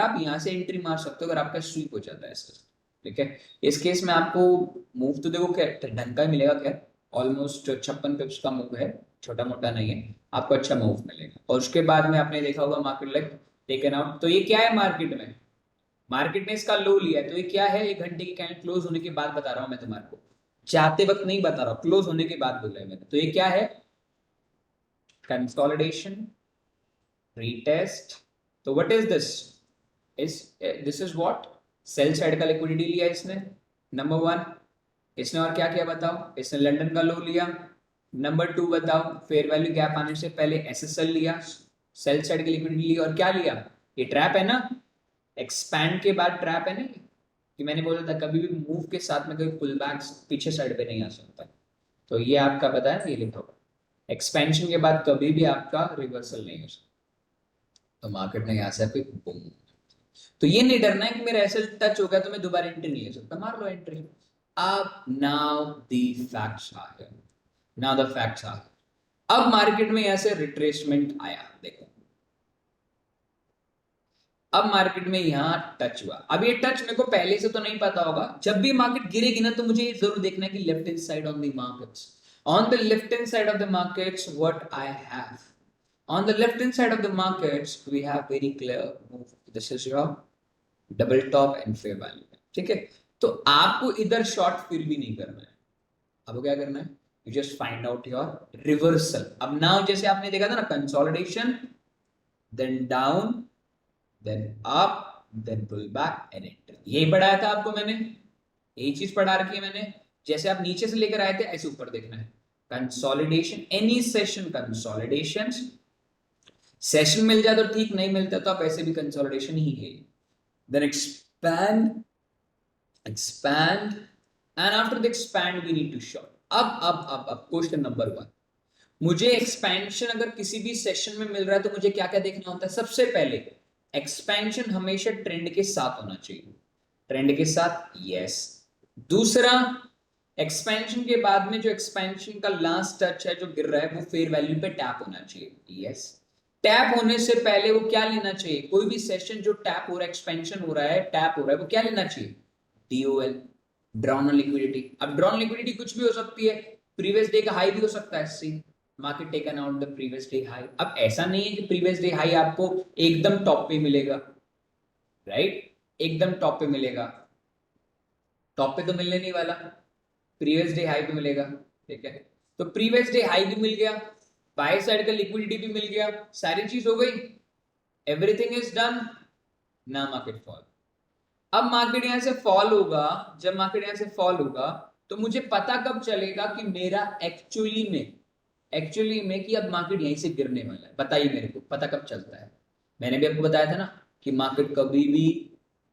आप यहाँ से एंट्री मार सकते हो अगर आपका स्वीप हो जाता है एसएल, ठीक है। इस केस में आपको मूव तो देखो क्या ढंग का मिलेगा, क्या ऑलमोस्ट 56 पिप्स का मूव है, छोटा मोटा नहीं है, आपको अच्छा मूव मिलेगा। और उसके बाद में आपने देखा होगा मार्केट लाइक टेकन आउट, तो ये क्या है मार्केट में, मार्केट ने इसका लो लिया, तो ये क्या है, 1 घंटे की कैंडल क्लोज होने के बाद बता रहा हूं मैं तुम्हारे को, चाहते वक्त नहीं बता रहा हूं, क्लोज होने के बाद बोला है मैंने। तो ये क्या है, कंसोलिडेशन, रीटेस्ट। तो व्हाट इज दिस, इस this is what, sell side का लिक्विडिटी लिया इसने, नंबर 1। इसने और क्या किया बताओ, इसने लंदन का लो लिया। नंबर 2 बताओ, फेयर वैल्यू गैप आने से पहले एसएसएल लिया, सेल साइड की लिक्विडिटी ली, और क्या लिया, ये ट्रैप है ना, एक्सपैंड के बाद ट्रैप है ना, कि मैंने बोला था कभी भी मूव के साथ में कोई पुल बैक पीछे साइड पे नहीं आ सकता, तो ये आपका पता है, ये लिखा होगा एक्सपेंशन के बाद कभी भी आपका रिवर्सल नहीं हो सकता, तो मार्केट ने यहाँ से आपको बूम, तो ये नहीं डरना है कि मेरा ऐसे टच हो गया तो मैं दोबारा एंट्री नहीं ले सकता, मार लो एंट्री। अब now the facts are here, now the facts are, अब मार्केट में ऐसे रिट्रेसमेंट आया, देखो अब मार्केट में यहां टच हुआ, अब ये टच मेरे को पहले से तो नहीं पता होगा, जब भी मार्केट गिरेगी ना तो मुझे ये जरूर देखना है कि left hand side on the markets, on the left hand side of the markets what I have, on the left hand side of the markets we have very clear move, this is your double top and fair value, ठीक है। तो आपको इधर शॉर्ट फिर भी नहीं करना है, अब क्या करना है, you just find out your reversal. अब नाउ जैसे आपने देखा था ना, consolidation, then down, then up, then pull back and enter, यही पढ़ाया था आपको मैंने, यही चीज पढ़ा रखी है मैंने, जैसे आप नीचे से लेकर आए थे ऐसे ऊपर देखना है, consolidation, any session consolidation, session मिल जाए तो ठीक, नहीं मिलता तो आप ऐसे भी कंसोलिडेशन ही है, then expand and after the expand we need to short। अब क्वेश्चन नंबर 1, मुझे एक्सपेंशन अगर किसी भी सेशन में मिल रहा है तो मुझे क्या क्या देखना होता है, सबसे पहले एक्सपेंशन हमेशा ट्रेंड के साथ होना चाहिए, ट्रेंड के साथ, यस। दूसरा, एक्सपेंशन के बाद में जो एक्सपेंशन का लास्ट टच है जो गिर रहा है वो फेयर वैल्यू पे टैप होना चाहिए, यस। टैप होने से पहले वो क्या लेना चाहिए, कोई भी सेशन जो टैप हो रहा है, एक्सपेंशन हो रहा है, टैप हो रहा है, वो क्या लेना चाहिए, डीओएल, ड्रॉन ऑन लिक्विडिटी। अब ड्रॉन लिक्विडिटी कुछ भी हो सकती है, प्रीवियस डे का हाई भी हो सकता है, see market taken out the previous day high. अब ऐसा नहीं है कि प्रीवियस डे हाई आपको एकदम टॉप पे मिलेगा, राइट, एकदम टॉप पे मिलेगा, टॉप पे तो मिलने नहीं वाला, प्रीवियस डे हाई पे मिलेगा, ठीक है। तो प्रीवियस डे हाई भी मिल गया, बाय साइड का लिक्विडिटी भी मिल गया, सारी चीज हो गई, एवरीथिंग इज डन, ना मार्केट फॉल। अब मार्केट यहां से फॉल होगा, जब मार्केट यहां से फॉल होगा तो मुझे पता कब चलेगा कि मेरा एक्चुअली में कि अब मार्केट यहीं से गिरने वाला है, बताइए मेरे को पता कब चलता है। मैंने भी आपको बताया था ना कि मार्केट कभी भी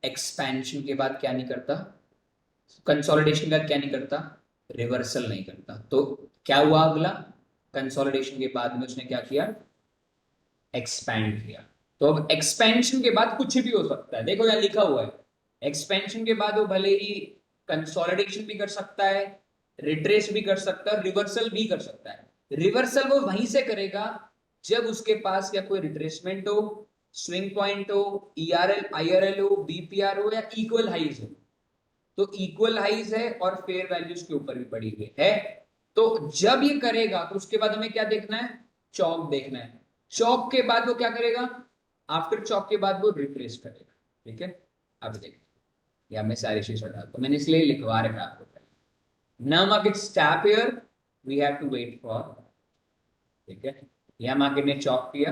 एक्सपेंशन के बाद क्या नहीं करता, कंसोलिडेशन के बाद क्या नहीं करता, रिवर्सल नहीं करता। तो क्या हुआ अगला, कंसोलिडेशन के बाद में उसने क्या किया, एक्सपैंड किया। तो अब एक्सपेंशन के बाद कुछ भी हो सकता है, देखो यहां लिखा हुआ है, एक्सपेंशन के बाद वो भले ही कंसोलिडेशन भी कर सकता है, रिट्रेस भी कर सकता है, रिवर्सल भी कर सकता है। रिवर्सल वो वहीं से करेगा जब उसके पास या कोई रिट्रेसमेंट हो, स्विंग पॉइंट हो, ईआरएल आईआरएल हो, बीपीआर हो, या इक्वल हाइज हो। तो इक्वल हाइज है और फेयर वैल्यूज के ऊपर भी पड़ी हुई है, तो जब ये करेगा तो उसके बाद हमें क्या देखना है, चौक देखना है। चौक के बाद वो क्या करेगा, आफ्टर चौक के बाद वो रिट्रेस करेगा, ठीक है। अब देखिए या मैं सारी चीज हटा दूँ, मैंने इसलिए लिखवा रखा आपको। Now market stop here, we have to wait for, ठीक है। यहाँ मार्केट ने चॉप किया,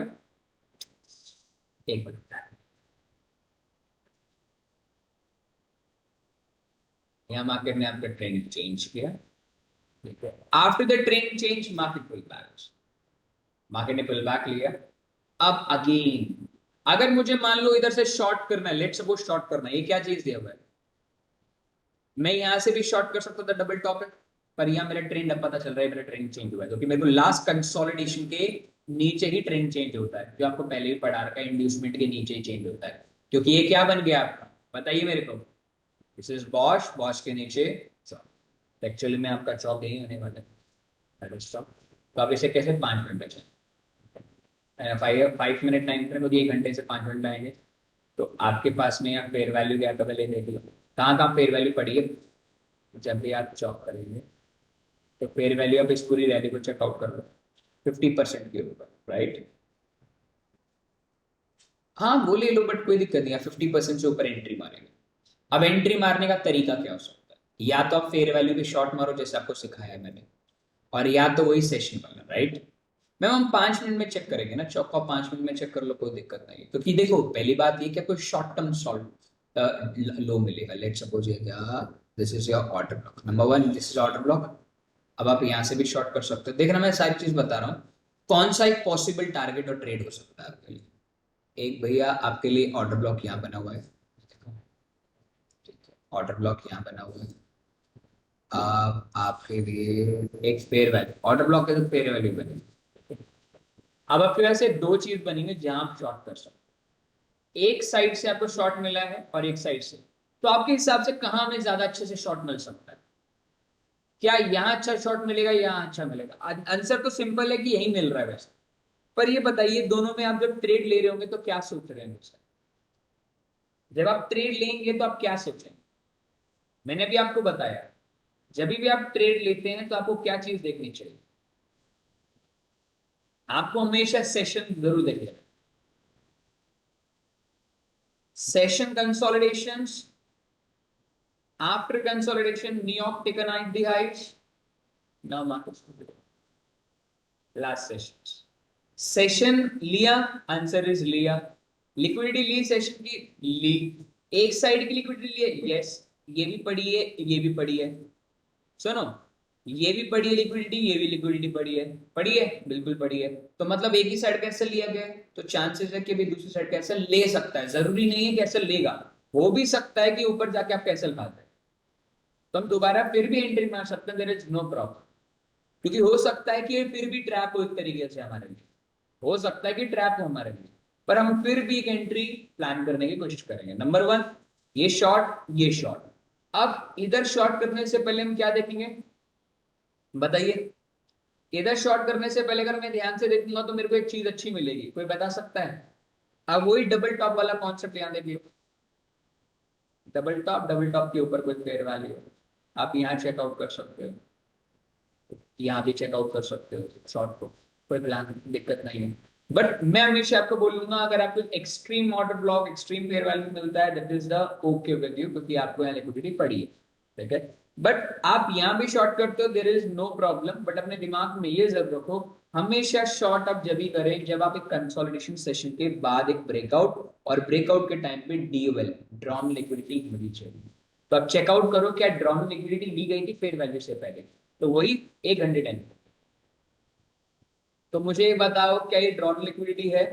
एक मिनट, यहाँ मार्केट ने आपका ट्रेंड चेंज किया, ठीक है। After the trend change market pull back, market ने पुल बैक लिया। अब अगेन अगर मुझे मान लो इधर से शॉर्ट करना है, लेट सपोज शॉर्ट करना है, ये क्या चीज दिया हुआ है, मैं यहां से भी शॉर्ट कर सकता था, डबल टॉप है, पर यहां मेरा ट्रेंड अब पता चल रहा है, मेरा ट्रेंड चेंज हुआ है, क्योंकि मेरे को लास्ट कंसोलिडेशन के नीचे ही ट्रेंड चेंज होता है, जो आपको पहले भी पढ़ा रखा है, इंड्यूसमेंट के नीचे ही चेंज होता है। क्योंकि ये क्या बन गया आपका, बताइए मेरे को, दिस इज बॉश, बॉश के नीचे एक्चुअली में आपका चौक यही होने वाला है, तो आप इसे कैसे 5 मिनट में चलें, 5 मिनट 9 मिनट होगी, 1 घंटे से 5 मिनट में आएंगे। तो आपके पास में यहाँ फेयर वैल्यू क्या पहले देख लो, कहाँ कहाँ फेयर वैल्यू पड़ी है, जब भी आप चॉप करेंगे तो फेयर वैल्यू आप इस पूरी रैली को चेकआउट कर लो 50% के ऊपर, राइट। हाँ वो ले लो, बट कोई दिक्कत नहीं है, 50% से ऊपर एंट्री मारेंगे। अब एंट्री मारने का तरीका क्या हो सकता है, या तो आप फेयर वैल्यू पे शॉर्ट मारो जैसे आपको सिखाया है मैंने, और या तो वही सेशन वाला, राइट। मैम हम 5 मिनट में चेक करेंगे ना, चौक का 5 मिनट में चेक कर लो, कोई दिक्कत नहीं है। क्योंकि देखो पहली बात ये क्या कोई शॉर्ट टर्म सॉल्व लो मिलेगा, लेट सपोज ये क्या, this is your order block number 1, this is order block. अब आप यहाँ से भी शॉर्ट कर सकते हो, देखना मैं सारी चीज बता रहा हूँ, कौन सा एक पॉसिबल टारगेट और ट्रेड हो सकता है आपके लिए। एक भैया आपके लिए ऑर्डर ब्लॉक यहाँ बना हुआ है, ऑर्डर ब्लॉक यहाँ बना हुआ है, आपके लिए एक फेयर वैल्यू, ऑर्डर ब्लॉक के तो फेयर वैल्यू बने। अब आपके पास से दो चीज बनेंगे जहां आप शॉर्ट कर सकते, एक साइड से आपको शॉर्ट मिला है और एक साइड से, तो आपके हिसाब से कहां हमें ज्यादा अच्छे से शॉर्ट मिल सकता है, क्या यहाँ अच्छा शॉर्ट मिलेगा, यहाँ अच्छा मिलेगा। आंसर तो सिंपल है कि यही मिल रहा है वैसे, पर ये बताइए दोनों में आप जब ट्रेड ले रहे होंगे तो क्या सोच रहे हैं, जब आप ट्रेड लेंगे तो आप क्या सोचेंगे। मैंने भी आपको बताया, जब भी आप ट्रेड लेते हैं तो आपको क्या चीज देखनी चाहिए, आपको हमेशा सेशन जरूर देखिए, session कंसोलिडेशंस, after consolidation New York taken out the heights, now market last session लिया, आंसर इज लिया, लिक्विडिटी ली सेशन की, ली, एक साइड की लिक्विडिटी ली, यस, ये भी पड़ी है, ये भी पड़ी है, सुनो, ये भी पड़ी है लिक्विडिटी, ये भी लिक्विडिटी पड़ी है बिल्कुल पड़ी है, तो मतलब एक ही साइड कैंसिल लिया गया है, तो चांसेस है कि भी दूसरी साइड कैंसिल ले सकता है, जरूरी नहीं है कैंसिल लेगा, हो भी सकता है कि ऊपर जाके आप कैंसिल खाते हैं, तो हम दोबारा फिर भी एंट्री मार सकते हैं, देयर इज नो प्रॉब्लम। क्योंकि हो सकता है कि ये फिर भी ट्रैप हो एक तरीके से हमारे लिए, हो सकता है कि ट्रैप हो हमारे लिए, पर हम फिर भी एक एंट्री प्लान करने की कोशिश करेंगे। नंबर 1 ये शॉर्ट, ये शॉर्ट। अब इधर शॉर्ट करने से पहले हम क्या देखेंगे बताइए, इधर शॉर्ट करने से पहले अगर मैं ध्यान से देखूंगा तो मेरे को एक चीज अच्छी मिलेगी, कोई बता सकता है। अब वही डबल टॉप वाला कॉन्सेप्ट यहाँ देखिए, डबल टॉप के ऊपर कोई फेयर वैल्यू आप यहाँ चेकआउट कर सकते हो, यहाँ भी चेकआउट कर सकते हो शॉर्ट को, कोई प्लान दिक्कत नहीं है। बट मैं हमेशा आपको बोलूंगा अगर आपको extreme order block, extreme fair value मिलता है, that is the okay with you, क्योंकि आपको यहाँ लिक्विडिटी पड़ी है, ठीक है। बट आप यहाँ भी शॉर्ट करते हो, there is no problem, but अपने दिमाग में ये जरूर रखो, हमेशा शॉर्ट आप जब भी करें जब आप एक कंसोलिडेशन सेशन के बाद एक ब्रेकआउट, और ब्रेकआउट के टाइम पे डीओएल, ड्रॉन लिक्विडिटी होनी चाहिए। तो आप चेकआउट करो क्या ड्रॉन लिक्विडिटी ली गई थी फेयर वैल्यू से पहले, तो वही 1 घंटे टाइम। तो मुझे ये बताओ क्या ये ड्रॉन लिक्विडिटी है,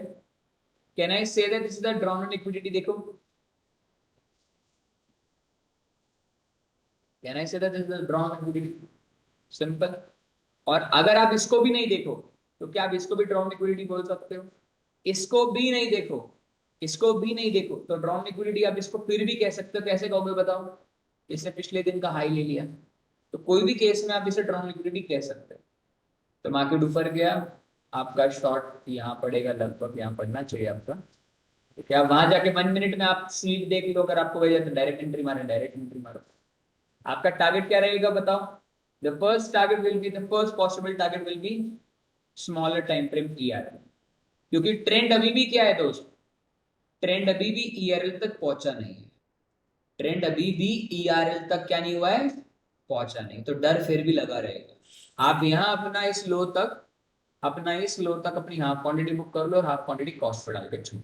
can I say that this is the drawn liquidity, देखो can I say that this is the drawn liquidity, simple. और अगर आप इसको भी नहीं देखो तो क्या आप इसको भी ड्रॉन लिक्विडिटी बोल सकते हो, इसको भी नहीं देखो, इसको भी नहीं देखो तो ड्रॉन लिक्विडिटी आप इसको फिर भी कह सकते हो, कैसे कहोगे बताओ, इसने पिछले दिन का हाई ले लिया, तो कोई भी केस में आप इसे ड्रॉन लिक्विडिटी कह सकते हो। तो मार्केट ऊपर गया, आपका शॉर्ट यहाँ पड़ेगा, लगभग यहाँ पड़ना चाहिए आपका, तो क्या वहां जाके 1 मिनट में आप स्लीप देख लो, अगर आपको वही तो डायरेक्ट एंट्री मारे, डायरेक्ट एंट्री मारो। आपका टारगेट क्या रहेगा बताओ, the first target will be, the first possible target will be smaller time frame ERL, क्योंकि ट्रेंड अभी भी क्या है दोस्त, ट्रेंड अभी भी ईआरएल तक पहुंचा नहीं है, ट्रेंड अभी भी ERL तक क्या नहीं हुआ है, पहुंचा नहीं, तो डर फिर भी लगा रहेगा। आप यहाँ अपना इस लो तक अपनी हाफ क्वांटिटी बुक कर लो और हाफ क्वांटिटी कॉस्ट पर डाल के चलो।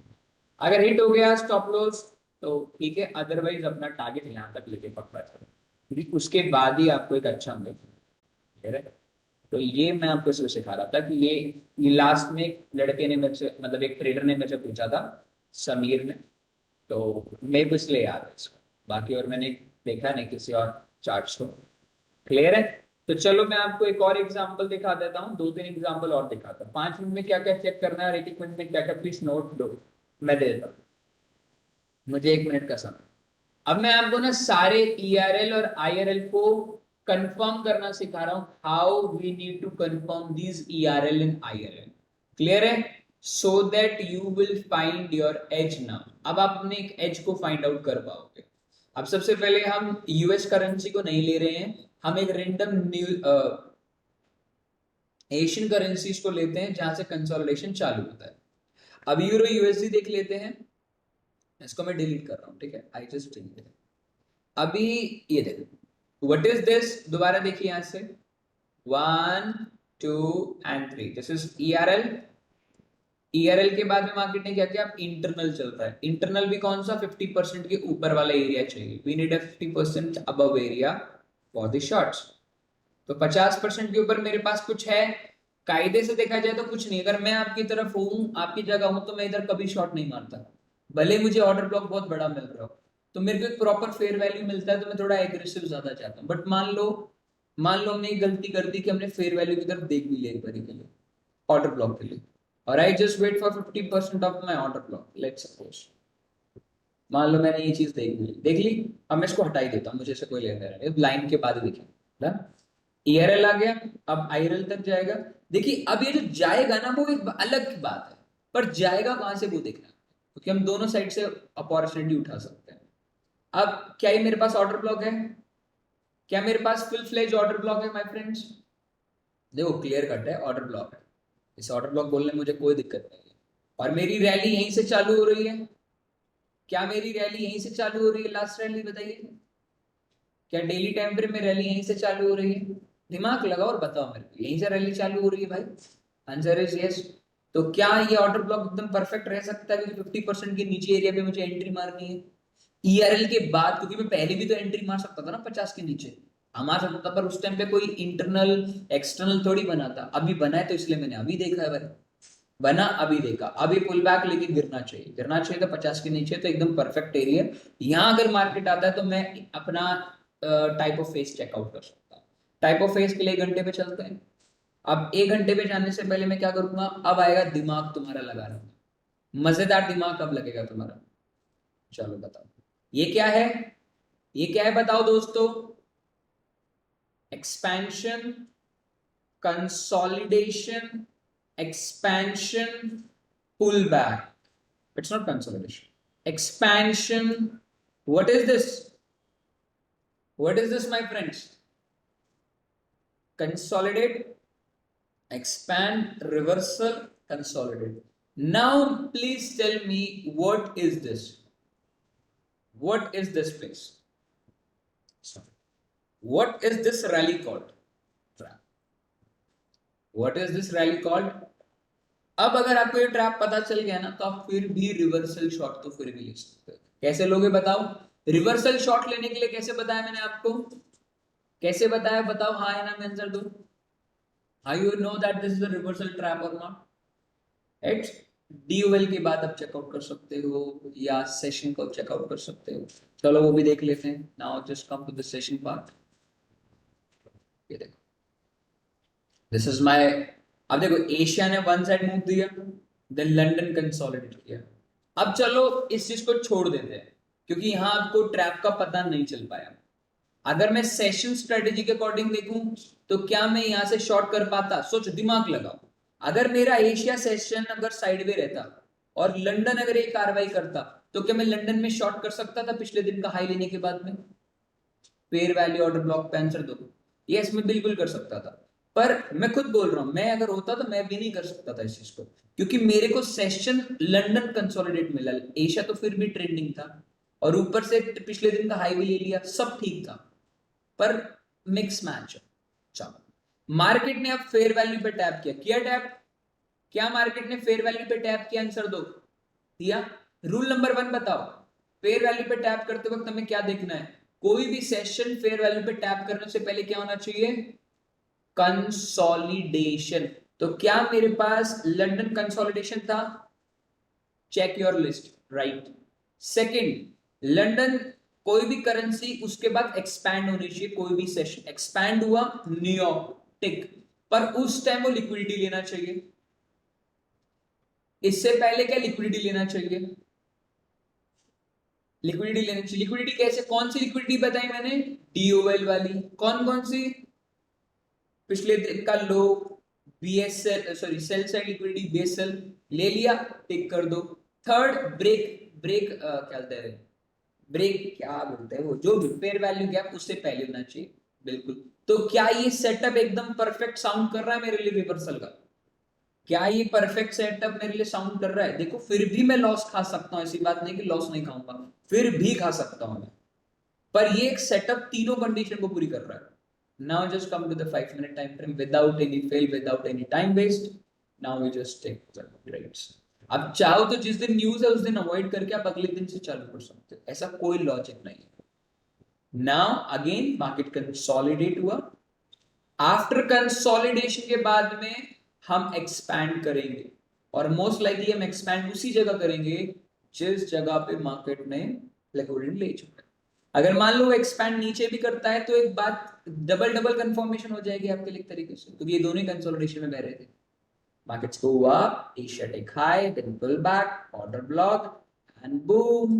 अगर हिट हो गया स्टॉप लॉस तो ठीक है, अदरवाइज अपना टारगेट यहाँ तक लेके पकड़ा चलो, क्योंकि उसके बाद ही आपको एक अच्छा मिलेगा। तो ये मैं आपको इसलिए सिखा रहा था कि ये लास्ट में एक लड़के ने मेरे से, मतलब एक ट्रेडर ने मेरे से पूछा था, समीर ने, तो मेरे को इसलिए याद है इसको, बाकी और मैंने देखा नहीं किसी और चार्ट्स को। क्लियर है? तो चलो मैं आपको एक और एग्जांपल दिखा देता हूँ, 2-3 एग्जांपल और दिखाता हूँ। 5 मिनट में क्या क्या चेक करना है और 1-1 मिनट में क्या क्या, प्लीज नोट दो, मैं दे देता हूँ, मुझे 1 मिनट का समय। अब मैं आपको ना सारे ERL और IRL को कंफर्म करना सिखा रहा हूं, how we need to confirm these ERL and IRL। Clear है? So that you will find your edge now. अब आप अपने एक एज को फाइंड आउट कर पाओगे। अब सबसे पहले हम यूएस करेंसी को नहीं ले रहे हैं, हम एक रेंडम एशियन करेंसीज को लेते हैं जहां से कंसोलिडेशन चालू होता है। अब यूरो यूएसडी देख लेते हैं, इसको मैं डिलीट कर रहा हूं, ठीक है, आई जस्ट डिलीट। अभी ये देखो, व्हाट इज दिस, दोबारा देखिए यहां से, 1 2 and 3, this is ERL। ERL के बाद में मार्केट ने क्या किया, अब इंटरनल चल रहा है। इंटरनल भी कौन सा, 50% के ऊपर वाला एरिया चाहिए, we need a 50% above area for the shorts. तो 50% के ऊपर मेरे पास कुछ है, कायदे से देखा जाए तो कुछ नहीं। अगर मैं आपकी तरफ हूं, आपकी जगह हूं, तो मैं इधर कभी शॉर्ट नहीं मारता, भले मुझे ऑर्डर ब्लॉक बहुत बड़ा मिल रहा हो। तो मेरे को एक प्रॉपर फेयर वैल्यू मिलता है, तो मैं थोड़ा एग्रेसिव ज्यादा चाहता हूँ। बट मान लो हमने एक गलती कर दी कि हमने फेयर वैल्यू की तरफ देख भी लिया एक बारी के लिए, ऑर्डर ब्लॉक के लिए, और I just wait for 50% of my order block, let's suppose. मान लो मैंने ये चीज देख ली, अब मैं इसको हटा ही देता हूँ, मुझे इससे कोई लेना देना नहीं, लाइन के बाद ही दिखेगा। ERL आ गया, अब IRL तक जाएगा। देखिए अब ये जो जाएगा ना, वो एक अलग की बात है, पर जाएगा कहां से वो देखना, क्योंकि हम दोनों साइड से अपॉर्चुनिटी उठा सकते हैं। अब क्या ये मेरे पास ऑर्डर ब्लॉक है, क्या मेरे पास फुल फ्लेज ऑर्डर ब्लॉक है माय फ्रेंड्स? देखो क्लियर कट है, ऑर्डर ब्लॉक है, इस ऑर्डर ब्लॉक बोलने में मुझे कोई दिक्कत नहीं है। और मेरी रैली यहीं से चालू हो रही है, क्या मेरी रैली यहीं से चालू हो रही है? लास्ट रैली बताइए, क्या डेली टाइम फ्रेम में रैली यहीं से चालू हो रही है? दिमाग लगाओ और बताओ मेरे को, यहीं से रैली चालू हो रही है भाई? Answer is yes. तो क्या ये ऑर्डर ब्लॉक एकदम परफेक्ट रह सकता है, क्योंकि 50% के नीचे एरिया पे मुझे एंट्री मारनी है? ERL के बाद, क्योंकि मैं पहले भी तो एंट्री मार सकता था ना 50 के नीचे, मार सकता था, पर उस टाइम पे कोई इंटरनल एक्सटर्नल थोड़ी बना था। अभी बना है तो इसलिए मैंने अभी देखा है भाई, बना अभी देखा। अभी पुल बैक लेके गिरना चाहिए तो 50 के नीचे, तो एकदम परफेक्ट एरिया। यहां अगर मार्केट आता है तो मैं अपना टाइप ऑफ फेस चेकआउट कर सकता हूँ। टाइप ऑफ फेस के लिए 1 घंटे पे चलते हैं। अब 1 घंटे पे जाने से पहले मैं क्या करूंगा, अब आएगा दिमाग तुम्हारा लगाना, मजेदार दिमाग कब लगेगा तुम्हारा, चलो बताओ। ये क्या है, ये क्या है बताओ दोस्तों? Expansion, consolidation, expansion, pullback. It's not consolidation. Expansion. What is this? What is this, my friends? Consolidate, expand, reversal, consolidate. Now, please tell me, what is this? What is this place? What is this rally called? What is this rally called? अब अगर आपको ये ट्रैप पता चल गया ना, तो आप फिर भी रिवर्सल शॉट तो फिर भी ले सकते हो। कैसे लोगे बताओ? रिवर्सल शॉट लेने के लिए कैसे बताया मैंने आपको, कैसे बताया बताओ, हाँ या ना में आंसर दो। How you know that this is a reversal trap और नॉट? राइट, DOL के बाद आप चेकआउट कर सकते हो, या सेशन को चेकआउट कर सकते हो। चलो वो भी देख लेते हैं। Now just come to the session part. ये देखो, दिस इज माय, अब देखो एशिया ने वन साइड मूव दिया, देन लंदन कंसोलिडेट किया। अब चलो इस चीज को छोड़ देते हैं, क्योंकि यहां आपको ट्रैप का पता नहीं चल पाया। अगर मैं सेशन स्ट्रेटेजी के अकॉर्डिंग देखूं, तो क्या मैं यहां से शॉर्ट कर पाता? सोचो, दिमाग लगाओ। अगर मेरा एशिया सेशन अगर साइडवे रहता और लंदन अगर एक कार्रवाई करता, तो क्या मैं लंदन में शॉर्ट कर सकता था पिछले दिन का हाई लेने के बाद में? फेयर वैल्यू ऑर्डर ब्लॉक पे आंसर दो। यस, मैं बिल्कुल कर सकता था, पर मैं खुद बोल रहा हूं, मैं अगर होता तो मैं भी नहीं कर सकता था इस चीज को, क्योंकि मेरे को सेशन लंदन कंसोलिडेट मिला, एशिया तो फिर भी ट्रेंडिंग था। और ऊपर से पिछले दिन का हाई भी ले लिया, सब ठीक था, पर मिक्स मैच है। चलो मार्केट ने अब फेयर वैल्यू पे टैप किया टैप, क्या मार्केट ने फेयर वैल्यू पे टैप किया? आंसर दो, दिया। रूल नंबर 1 बताओ, फेयर वैल्यू पे टैप करते वक्त हमें क्या देखना है? कोई भी सेशन फेयर वैल्यू पे टैप करने से पहले क्या होना चाहिए? कंसोलिडेशन। तो क्या मेरे पास लंदन कंसोलिडेशन था? Check your list, right. Second, London कोई भी करेंसी उसके बाद एक्सपैंड होनी चाहिए, कोई भी सेशन एक्सपैंड हुआ, न्यूयॉर्क टिक, पर उस टाइम वो लिक्विडिटी लेना चाहिए। इससे पहले क्या लिक्विडिटी लेना चाहिए? लिक्विडिटी लेनी चाहिए। लिक्विडिटी कैसे, कौन सी लिक्विडिटी बताई मैंने? डीओएल वाली। कौन कौन सी? पिछले दिन का low, BSL, sorry sell side liquidity, BSL ले लिया, टिक कर दो। थर्ड, ब्रेक क्या बोलते हैं, ब्रेक क्या बोलते हैं वो, जो फेयर वैल्यू गैप उससे पहले होना चाहिए, बिल्कुल। तो क्या ये सेटअप एकदम परफेक्ट साउंड कर रहा है मेरे लिए रिवर्सल का? क्या ये परफेक्ट सेटअप मेरे लिए साउंड कर रहा है? देखो फिर भी मैं लॉस खा सकता हूं, ऐसी बात नहीं कि लॉस नहीं खाऊंगा, फिर भी खा सकता हूं मैं, पर ये एक सेटअप तीनों कंडीशन को पूरी कर रहा है। Now just come to the 5 minute time frame without any fail, without any time waste. Now we just take the trades. अब चाहो तो जिस दिन न्यूज है उस दिन अवॉइड करके आप अगले दिन से चालू कर सकते हो, ऐसा कोई लॉजिक नहीं है। नाउ अगेन मार्केट कंसोलिडेट हुआ, आफ्टर कंसोलिडेशन के बाद में हम एक्सपैंड करेंगे, और मोस्ट लाइकली हम एक्सपैंड उसी जगह करेंगे जिस जगह पे मार्केट ने लिक्विडिटी ले चुका है। अगर मान लो एक्सपैंड नीचे भी करता है तो एक बात डबल डबल कंफर्मेशन हो जाएगी आपके लिए एक तरीके से, क्योंकि ये दोनों कंसोलिडेशन में बह रहे थे। Markets go up, Asia take high, then pull back, order block, and boom.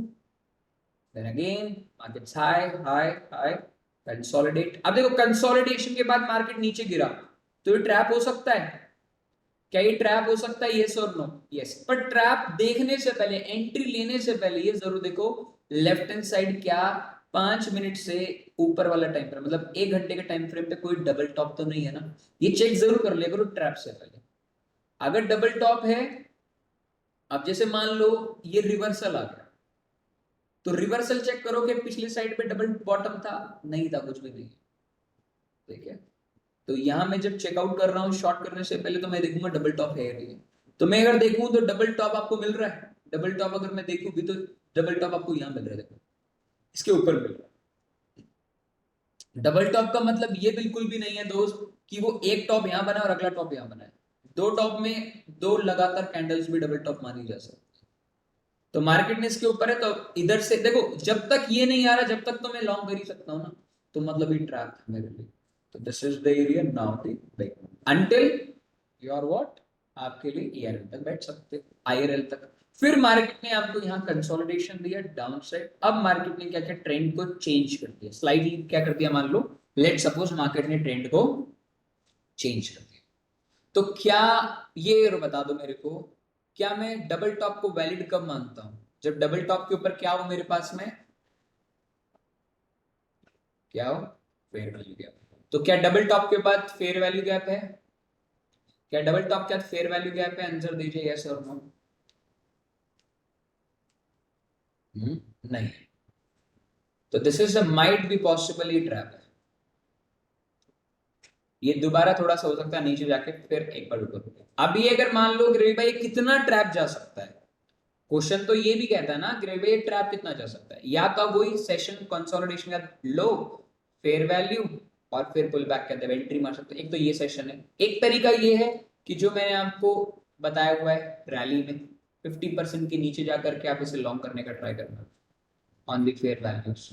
Then again, markets high, consolidate. अब देखो कंसोलिडेशन के बाद मार्केट नीचे गिरा, तो ये ट्रैप हो सकता है? क्या ये ट्रैप हो सकता है? यस और नो? यस। पर ट्रैप देखने से पहले, एंट्री लेने से पहले ये जरूर देखो लेफ्ट हैंड साइड क्या 5 मिनट से ऊपर वाला टाइम फ्रेम, मतलब 1 घंटे के टाइम फ्रेम पे कोई डबल टॉप तो नहीं है ना? ये चेक जरूर कर लिया करो ट्रैप से पहले। अगर डबल टॉप है, अब जैसे मान लो ये रिवर्सल आ गया, तो रिवर्सल चेक करो कि पिछले साइड पे डबल बॉटम था, नहीं था, कुछ भी नहीं, ठीक है। तो यहां मैं जब चेकआउट कर रहा हूं शॉर्ट करने से पहले, तो मैं देखूंगा डबल टॉप है या नहीं। तो मैं अगर देखूं तो डबल टॉप आपको मिल रहा है, डबल टॉप अगर मैं देखूं भी तो डबल टॉप आपको यहां मिल रहा है, देखो इसके ऊपर मिल रहा है। डबल टॉप का मतलब ये बिल्कुल भी नहीं है दोस्त कि वो एक टॉप यहां बना और अगला टॉप यहां बना है। दो टॉप में दो लगातार कैंडल्स भी डबल टॉप मानी जा सकती है। तो मार्केट ने इसके ऊपर है, तो इधर से देखो, जब तक ये नहीं आ रहा जब तक तो मैं लॉन्ग कर ही सकता हूं ना, तो मतलब ये ट्रैप है मेरे लिए। तो this is the area now the until you are what, आपके लिए ईआरएल तक बैठ सकते हो, आईआरएल तक। फिर मार्केट ने आपको यहाँ कंसोलिडेशन दिया डाउन साइड, अब मार्केट ने क्या क्या ट्रेंड को चेंज कर दिया, स्लाइडली क्या कर दिया, मान लो लेट सपोज मार्केट ने ट्रेंड को चेंज कर दिया। तो क्या ये बता दो मेरे को, क्या मैं डबल टॉप को वैलिड कब मानता हूं? जब डबल टॉप के ऊपर क्या हो मेरे पास में, क्या हो, फेयर वैल्यू गैप। तो क्या डबल टॉप के बाद फेयर वैल्यू गैप है? क्या डबल टॉप के बाद फेयर वैल्यू गैप है? आंसर दीजिए यस और नो। नहीं। तो this is might be possible ये ट्रैप है, ये दोबारा थोड़ा सा हो सकता है नीचे जाके फिर एक बार ऊपर। अभी अगर मान लो ग्रेवी भाई कितना ट्रैप जा सकता है, क्वेश्चन तो ये भी कहता है ना ग्रेवी भाई ट्रैप कितना जा सकता है, या तो वही सेशन कंसोलिडेशन का लो, फेयर वैल्यू, और फिर पुल बैक कहते हैं एंट्री मार सकते हैं। एक तो ये सेशन है, एक तरीका ये है कि जो मैंने आपको बताया हुआ है रैली में 50% के नीचे जाकर के आप इसे लॉन्ग करने का ट्राई करना ऑन दी फेयर वैल्यूज,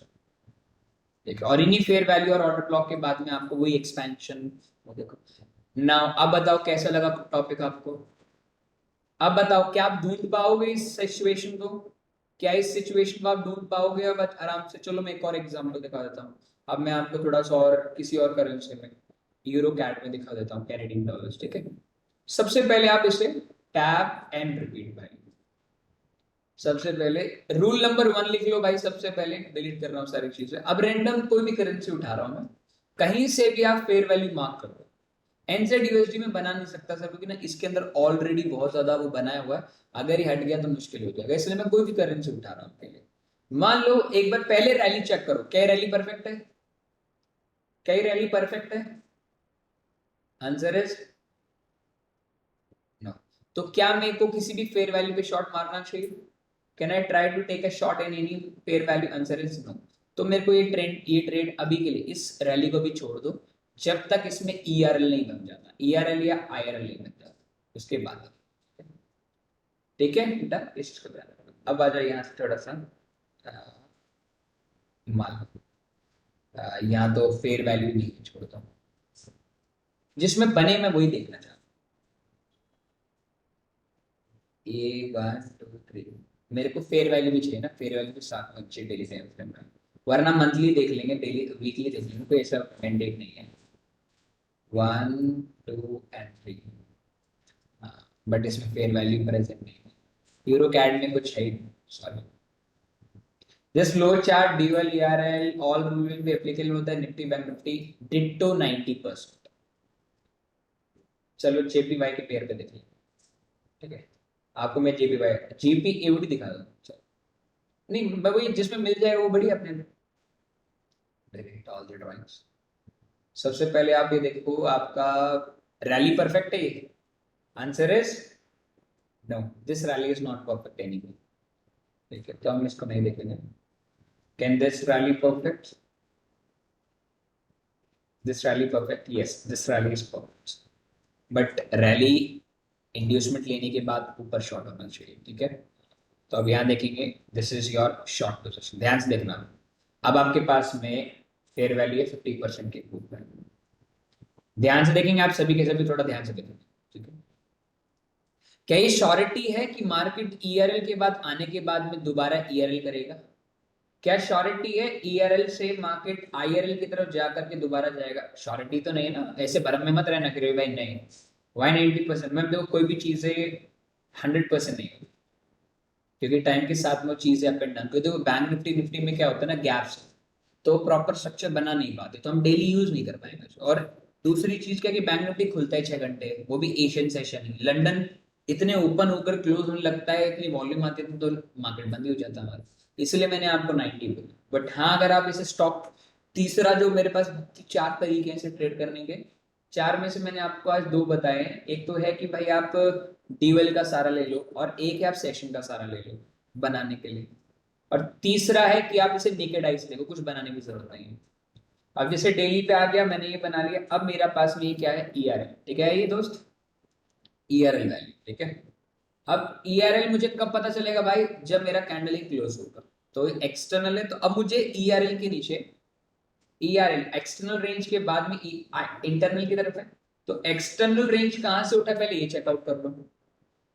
ठीक है। और इन्हीं फेयर वैल्यू और ऑर्डर ब्लॉक के बाद में आपको वही एक्सपेंशन, वो देखो। नाउ अब बताओ कैसा लगा टॉपिक आपको? अब बताओ क्या आप ढूंढ पाओगे इस सिचुएशन को? क्या इस सिचुएशन को आप ढूंढ पाओगे? अब आराम से चलो मैं एक और एग्जांपल दिखा देता हूँ। अब मैं आपको थोड़ा सा और किसी और करेंसी में, यूरो कैट में दिखा देता हूँ, कैनेडियन डॉलर्स, ठीक है। सबसे पहले आप इसे टैप एंड रिपीट भाई, सबसे पहले रूल नंबर 1 लिख लो भाई। सबसे पहले डिलीट कर रहा हूँ सारी चीजें, अब रैंडम कोई भी करेंसी उठा रहा हूं मैं, कहीं से भी आप फेयर वैल्यू मार्क कर दो। एनजेड यूएसडी में बना नहीं सकता सर, क्योंकि ना इसके अंदर ऑलरेडी बहुत ज्यादा वो बनाया हुआ है, अगर ये हट गया तो मुश्किल हो जाएगा, इसलिए मैं कोई भी करेंसी उठा रहा हूँ आपके लिए। मान लो एक बार पहले रैली चेक करो, क्या रैली परफेक्ट है? क्या रैली परफेक्ट है? Answer is no. तो क्या मेरे को किसी भी फेयर वैल्यू पे शॉर्ट मारना चाहिए? Can I try to take a shot in any fair value? Answer is no. तो मेरे को ये ट्रेड अभी के लिए इस रैली को भी छोड़ दो, जब तक इसमें ईआरएल नहीं बन जाता, ईआरएल या आईआरएल नहीं बन जाता, उसके बाद। ठीक है बेटा, इसको ध्यान रखना। अब आ जाओ यहाँ से थोड़ा सा मान लो यहाँ तो फेयर वैल्यू नहीं है, छोड़ता हूँ, जिसमें बने मैं वही देखना चाहता हूँ। ए 1 2 3, मेरे को फेयर वैल्यू भी चाहिए ना, फेयर वैल्यू के साथ में चाहिए डेली टाइम फ्रेम में, वरना मंथली देख लेंगे, डेली वीकली देख लेंगे, कोई ऐसा मैंडेट नहीं है। 1 2 एंड 3, हाँ, बट इसमें फेयर वैल्यू प्रेजेंट नहीं है, यूरो कैड में कुछ है, sorry. This flow chart dual ERL all rule will be applicable with the Nifty Bank Nifty ditto 90%। चलो JPY के पेयर पे देख लें, ठीक है, आपको मैं JPY GP AUD दिखा दूँ, चलो नहीं मैं वही जिसमें मिल जाएगा वो बढ़िया अपने डिलीट ऑल द ड्राइंग्स। सबसे पहले आप ये देखो, आपका रैली परफेक्ट है ये? Answer is no, this rally is not perfect anyway. ठीक है, तो हम इसको नहीं देखेंगे। Can this rally perfect? This rally perfect? Yes, this rally is perfect, but rally inducement लेने के बाद ऊपर शॉर्ट होना चाहिए। ठीक है, तो अब यहाँ देखेंगे, this is your short position, ध्यान से देखना। अब आपके पास में फेयर वैल्यू है 50% के ऊपर, ध्यान से देखेंगे आप सभी के सभी, थोड़ा ध्यान से देखेंगे। ठीक है, क्या ये श्योरिटी है कि मार्केट ईआरएल के बाद आने के बाद में दोबारा ईआरएल करेगा? क्या श्योरिटी है ईआरएल से मार्केट आईआरएल की तरफ जाकर के दोबारा जाएगा? श्योरिटी तो नहीं ना, ऐसे भरम में मत रहना कि भाई नहीं, वाई 90%? मैम देखो, कोई भी चीजें 100% नहीं होती, क्योंकि टाइम के साथ में चीजें अप एंड डाउन, क्योंकि देखो बैंक निफ्टी निफ्टी में क्या होता है ना, गैप्स, तो प्रॉपर स्ट्रक्चर बना नहीं पाते, तो हम डेली यूज नहीं कर पाएंगे। और दूसरी चीज क्या कि बैंक निफ्टी खुलता है 6 घंटे, वो भी एशियन सेशन ही, लंदन इतने ओपन होकर क्लोज होने लगता है, इतनी वॉल्यूम आती है तो मार्केट बंद ही हो जाता है हमारा, इसलिए मैंने आपको 90 बोला। बट हाँ, अगर आप इसे स्टॉक, तीसरा जो मेरे पास 4 तरीके हैं इसे ट्रेड करने के, 4 में से मैंने आपको आज 2 बताए हैं। एक तो है कि भाई आप डीवेल का सारा ले लो, और एक है आप सेशन का सारा ले लो बनाने के लिए, और तीसरा है कि आप इसे नेकेड आई से देखो, कुछ बनाने की जरूरत नहीं है। अब जैसे डेली पे आ गया, मैंने ये बना लिया, अब मेरा पास में ये क्या है, ईआरएल। ठीक है ये दोस्त, ईआरएल वैल्यू। ठीक है, अब ईआरएल मुझे कब पता चलेगा भाई? जब मेरा कैंडल ही क्लोज होगा, तो एक्सटर्नल है, तो अब मुझे ईआरएल के नीचे, ईआरएल एक्सटर्नल रेंज के बाद में इंटरनल की तरफ है, तो एक्सटर्नल रेंज कहां से उठा पहले ये चेकआउट कर लो।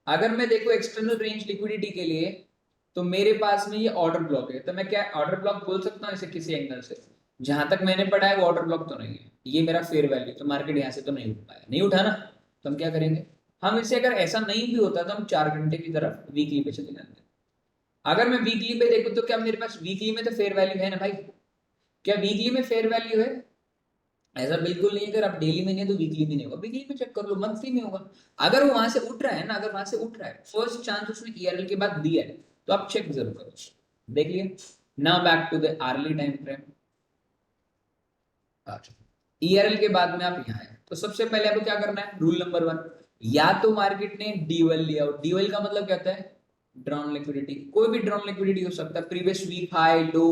अगर मैं देखो एक्सटर्नल रेंज लिक्विडिटी के लिए, तो मेरे पास में ये ऑर्डर ब्लॉक है, तो मैं क्या ऑर्डर ब्लॉक बोल सकता हूँ इसे किसी एंगल से? जहां तक मैंने पढ़ा है वो ऑर्डर ब्लॉक तो नहीं है, ये मेरा फेयर वैल्यू, तो मार्केट यहाँ से तो नहीं उठ पाया, नहीं उठा ना, तो हम क्या करेंगे, हम इसे, अगर ऐसा नहीं भी होता तो हम 4 घंटे की तरफ वीकली पे चले जाते। अगर मैं वीकली पे देखूं तो क्या मेरे पास वीकली में तो फेयर वैल्यू है ना भाई? क्या वीकली में फेयर वैल्यू है? ऐसा बिल्कुल नहीं है, अगर आप डेली में नहीं है तो वीकली में नहीं होगा, वीकली में चेक कर लो, मंथली में होगा। अगर वो वहां से उठ रहा है ना, अगर वहां से उठ रहा है, फर्स्ट चांस उसने ईआरएल के बाद दिया है, तो आप चेक जरूर करो, देख लिया। Now back to the early time frame. ERL के बाद में आप यहाँ है, तो सबसे पहले आपको क्या करना है, रूल नंबर 1, या तो मार्केट ने डीवेल लिया हो, डीवेल का मतलब क्या होता है, ड्रॉन लिक्विडिटी, कोई भी ड्रॉन लिक्विडिटी हो सकता है, previous week high low,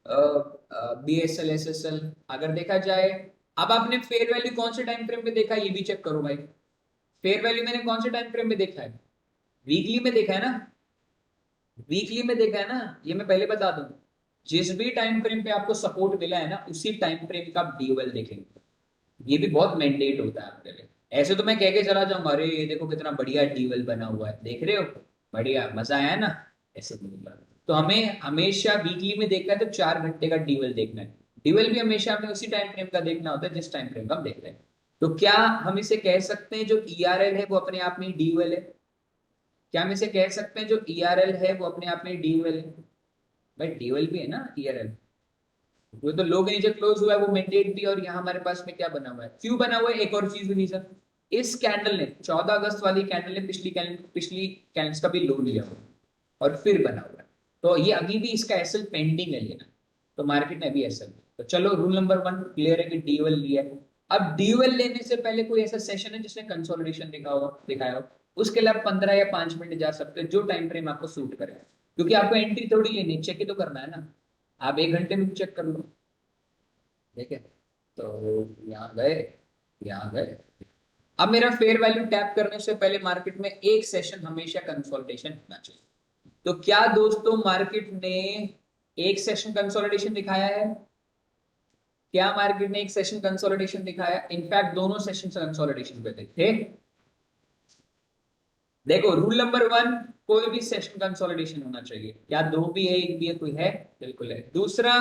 BSL SSL, अगर देखा जाए। अब आपने फेयर वैल्यू कौन से टाइम फ्रेम पे देखा है, ये भी चेक करो भाई। फेयर वैल्यू मैंने कौन से टाइम फ्रेम पे देखा है? वीकली में देखा है ना, वीकली में देखा है ना, ये मैं पहले बता दूं, जिस भी टाइम फ्रेम पे आपको सपोर्ट मिला है ना, उसी टाइम फ्रेम का आप डीवेल देखेंगे, ये भी बहुत मैंडेट होता है आपके लिए। ऐसे तो मैं कह के चला जाऊंगा, अरे ये देखो कितना बढ़िया डीवेल बना हुआ है, देख रहे हो, बढ़िया मजा आया ना, ऐसे बोलूंगा। तो हमें हमेशा वीकली में देखना है तो 4 घंटे का डीवेल देखना है, डीवेल भी हमेशा हमें उसी टाइम फ्रेम का देखना होता है जिस टाइम फ्रेम का हम देख रहे हैं। तो क्या हम इसे कह सकते हैं जो ईआरएल है वो अपने आप में डीवेल है? क्या हम इसे कह सकते हैं जो ईआरएल है वो अपने आप में डीवेल है? भाई डीवेल भी है ना ईआरएल, वो तो लो के नीचे क्लोज हुआ है, वो मेंटेन भी, और यहाँ हमारे पास में क्या बना हुआ है, क्यों बना हुआ है, एक और चीज रीजन, इस कैंडल ने 14 अगस्त वाली कैंडल ने पिछली कैंडल्स का भी लो लिया हुआ और फिर बना हुआ है। तो ये अभी भी इसका एसएल पेंडिंग है लेना, तो मार्केट ने अभी एसएल। तो चलो रूल नंबर 1 क्लियर है कि डीवेल लिया है। अब डीवेल लेने से पहले कोई ऐसा सेशन है जिसने कंसोलिडेशन दिखाया हो, उसके लिए आप 15 या 5 मिनट जा सकते हो, जो टाइम फ्रेम आपको सूट करे, क्योंकि आपको एंट्री थोड़ी लेनी, चेक ही तो करना है ना। आप 1 घंटे में चेक कर लो, ठीक है। तो यहाँ गए। अब मेरा फेयर वैल्यू टैप करने से पहले मार्केट में एक सेशन हमेशा कंसोलिडेशन होना चाहिए। तो क्या दोस्तों मार्केट ने एक सेशन कंसोलिडेशन दिखाया है? क्या मार्केट ने एक सेशन कंसोलिडेशन दिखाया? इनफैक्ट दोनों सेशन कंसोलिडेशन पे थे। देखो रूल नंबर 1, कोई भी सेशन कंसोलिडेशन होना चाहिए, या 2 भी है, 1 भी है, कोई है, बिल्कुल है। दूसरा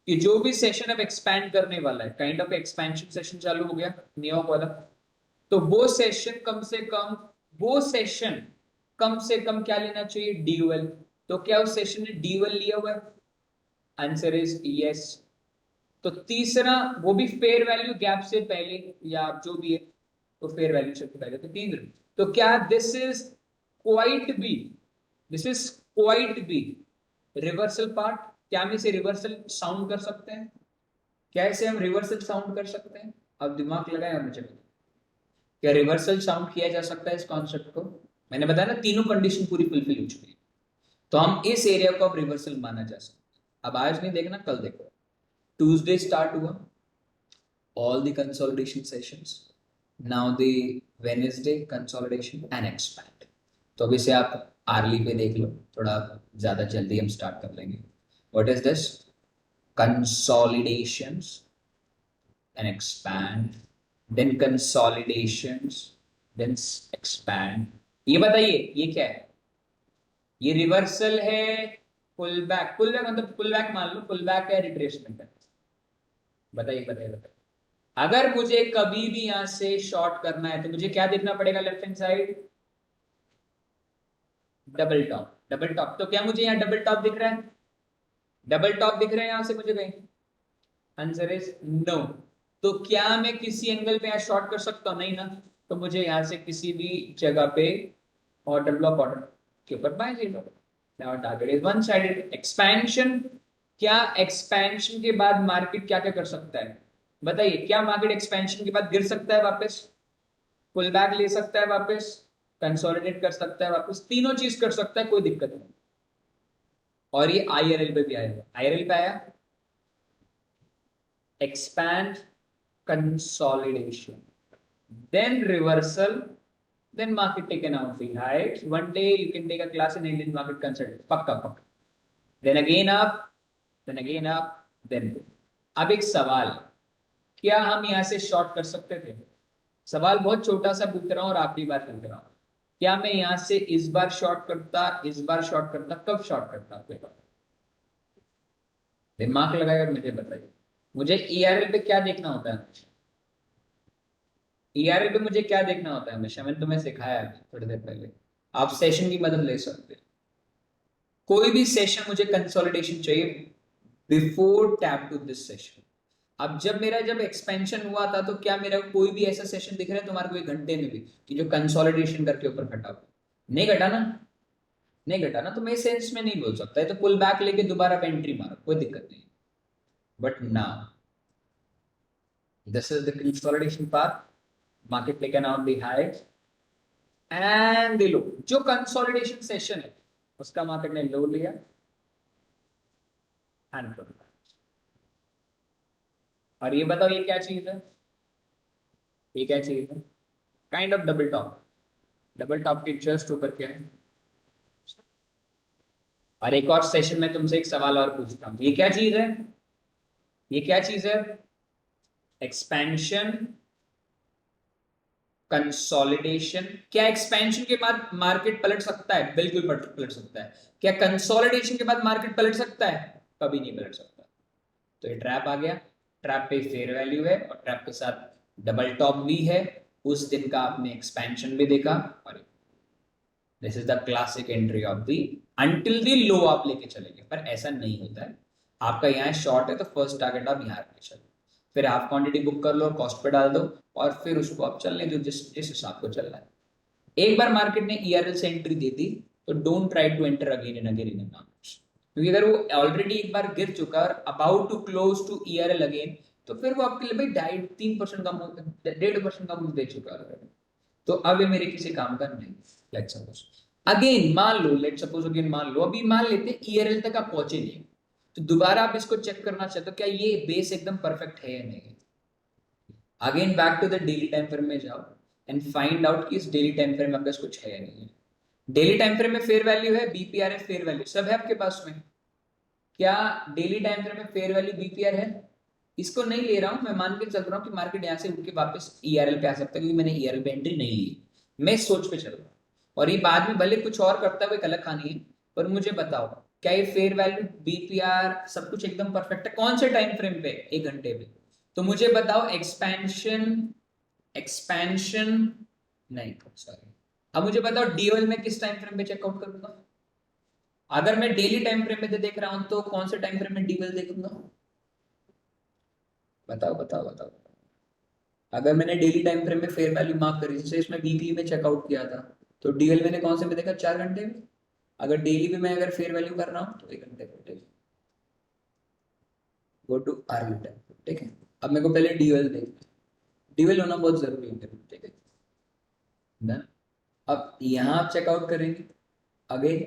कि जो भी सेशन अब एक्सपैंड करने वाला है, काइंड ऑफ एक्सपेंशन सेशन चालू हो गया न्यूयॉर्क वाला, तो वो सेशन कम से कम क्या लेना चाहिए? डीयूएल। तो क्या उस सेशन ने डीयूएल लिया हुआ है? Answer is yes. तो तीसरा, वो भी फेयर वैल्यू गैप से पहले, या जो भी है तो फेयर वैल्यू से पहले, तो तीन। तो क्या quite be this is quite be reversal part? क्या हम इसे रिवर्सल साउंड कर सकते हैं? क्या इसे हम रिवर्सल साउंड कर सकते हैं? अब दिमाग लगाए मुझे, क्या रिवर्सल साउंड किया जा सकता है इस कॉन्सेप्ट को? मैंने बताया ना, तीनों कंडीशन पूरी फुलफिल हो चुकी है, तो हम इस एरिया को अब रिवर्सल माना जा सकता है। अब आज नहीं देखना, कल देखो। ट्यूसडे स्टार्ट हुआ all the consolidation sessions, now the Wednesday consolidation and expand। तो अभी से आप आर्ली पे देख लो, थोड़ा ज्यादा जल्दी हम स्टार्ट कर लेंगे। What is this? consolidations and expand, then consolidations, then expand। ये बताइए ये क्या है? ये रिवर्सल है, पुल बैक मतलब पुल बैक मान लो, पुल बैक है, रिट्रेसमेंट है? बताइए। अगर मुझे कभी भी यहां से शॉर्ट करना है तो मुझे क्या देखना पड़ेगा? Left hand side double top. तो क्या मुझे यहाँ डबल टॉप दिख रहा है? डबल टॉप दिख रहा है यहां से मुझे कहीं? Answer is no. तो क्या मैं किसी एंगल पे यहाँ शॉर्ट कर सकता हूँ? नहीं ना। तो मुझे यहाँ से किसी भी जगह पे ऑर्डर ब्लॉक ऑर्डर के ऊपर बाय ले लो। Now target is one sided expansion. क्या एक्सपेंशन के बाद मार्केट क्या क्या कर सकता है? बताइए, क्या मार्केट एक्सपेंशन के बाद गिर सकता है वापस? पुल बैक ले सकता है वापस? कंसोलिडेट कर सकता है वापस? तीनों चीज कर सकता है, कोई दिक्कत नहीं। और ये आईआरएल पे भी आएगा। आईआरएल पे आया expand, consolidation, then reversal, then market taken out the heights. One day you can take a class in Indian market concept, पक्का। then again up, then अब एक सवाल, क्या हम यहां से शॉर्ट कर सकते थे? सवाल बहुत छोटा सा पूछ रहा हूं और आखिरी बार पूछ रहा हूं, क्या मैं यहां से इस बार शॉर्ट करता, कब शॉर्ट करता? आपके पास दिमाग लगाकर मुझे बताइए। मुझे ईआरएल पे क्या देखना होता है? ईआरएल पे मुझे क्या देखना होता है हमेशा? मैंने तुम्हें सिखाया है थोड़ी देर पहले। आप सेशन की मदद ले सकते हैं। कोई भी सेशन मुझे कंसोलिडेशन चाहिए before tap to this session. अब जब एक्सपेंशन हुआ था, तो क्या मेरा कोई भी ऐसा सेशन दिख रहा है तुम्हारे को 1 घंटे में भी कि जो कंसोलिडेशन करके ऊपर घटा हुआ? नहीं घटा ना, तो मैं सेंस में नहीं बोल सकता है। तो पुल बैक लेके दोबारा एंट्री मारो, कोई दिक्कत नहीं। But now this is the consolidation part, market taken out the Heights and the low. जो कंसोलिडेशन सेशन है उसका मार्केट ने लो लिया एंड लो। और ये बताओ ये क्या चीज है? ये क्या चीज है? Kind of double top. Double top के जस्ट ऊपर क्या है? और एक और सेशन में तुमसे एक सवाल और पूछता हूं, ये क्या चीज है? ये क्या चीज है? Expansion, consolidation. क्या एक्सपेंशन के बाद मार्केट पलट सकता है? बिल्कुल पलट सकता है। क्या कंसोलिडेशन के बाद मार्केट पलट सकता है? कभी नहीं पलट सकता। तो ये ट्रैप आ गया। ट्रैप पे फेयर वैल्यू है और ट्रैप के साथ डबल टॉप भी है। उस दिन का आपने एक्सपेंशन भी देखा, और this is the classic entry of the until the low आप लेके चलेंगे, पर ऐसा नहीं होता है। आपका यहाँ शॉर्ट है तो फर्स्ट टारगेट आप यहाँ रखने चलो, फिर आप क्वांटिटी बुक कर लो, कॉस्ट पे डाल दो, और फिर उसको आप चलने दो जिस जिस हिसाब को चल रहा है। एक बार मार्केट ने ईआरएल से एंट्री दे दी तो don't try to enter again and again in market. क्योंकि अगर वो ऑलरेडी एक बार गिर चुका है और about to close to ERL again, तो फिर वो आपके लिए भाई 3% का मूव, 1.5% का मूव दे चुका है, तो अब ये मेरे किसी काम का नहीं। लेट्स सपोज अगेन, मान लो, लेट्स सपोज अगेन मान लो, अभी मान लेते हैं ईआरएल तक आप पहुंचे नहीं, तो दोबारा आप इसको चेक करना चाहते हो क्या ये बेस एकदम परफेक्ट है या नहीं। Again back to the daily time frame में जाओ एंड फाइंड आउट कि इस डेली टाइम फ्रेम में आपके पास कुछ है या नहीं है। डेली टाइम फ्रेम में फेयर वैल्यू है, बीपीआर है, फेयर वैल्यू सब है आपके पास में। क्या डेली टाइम फ्रेम में फेयर वैल्यू बीपीआर है? इसको नहीं ले रहा हूं, मैं मान के चल रहा हूं कि मार्केट यहां से उठ के वापस ईआरएल पे आ सकता है, क्योंकि मैंने ईआरएल पे एंट्री नहीं ली, मैं इस सोच पे चल रहा हूं। और ये बाद में भले कुछ और करता हुआ एक अलग कहानी है, पर मुझे बताओ क्या ये फेयर वैल्यू बीपीआर सब कुछ एकदम परफेक्ट है? कौन से टाइम फ्रेम पे? 1 घंटे पे। तो मुझे बताओ एक्सपेंशन, एक्सपेंशन नहीं, सॉरी, अब मुझे बताओ डीओएल में किस टाइम फ्रेम पे चेकआउट करूंगा? अगर मैं डेली टाइम फ्रेम में देख रहा हूं तो कौन से टाइम फ्रेम में डीओएल देखूंगा? बताओ बताओ बताओ। अगर मैंने डेली टाइम फ्रेम में फेयर वैल्यू मार्क करी, जैसे इसमें वीकली में चेकआउट किया था, तो डीएल मैंने कौन से में देखा? 4 घंटे में। अगर डेली भी मैं अगर फेयर वैल्यू कर रहा हूँ तो 1 घंटे पे। गो टू अर्ली टाइम, ठीक है। अब मेरे को पहले डीएल देखना, डीएल होना बहुत जरूरी है मेरे को, ठीक है ना। अब यहाँ आप चेकआउट करेंगे, अगेन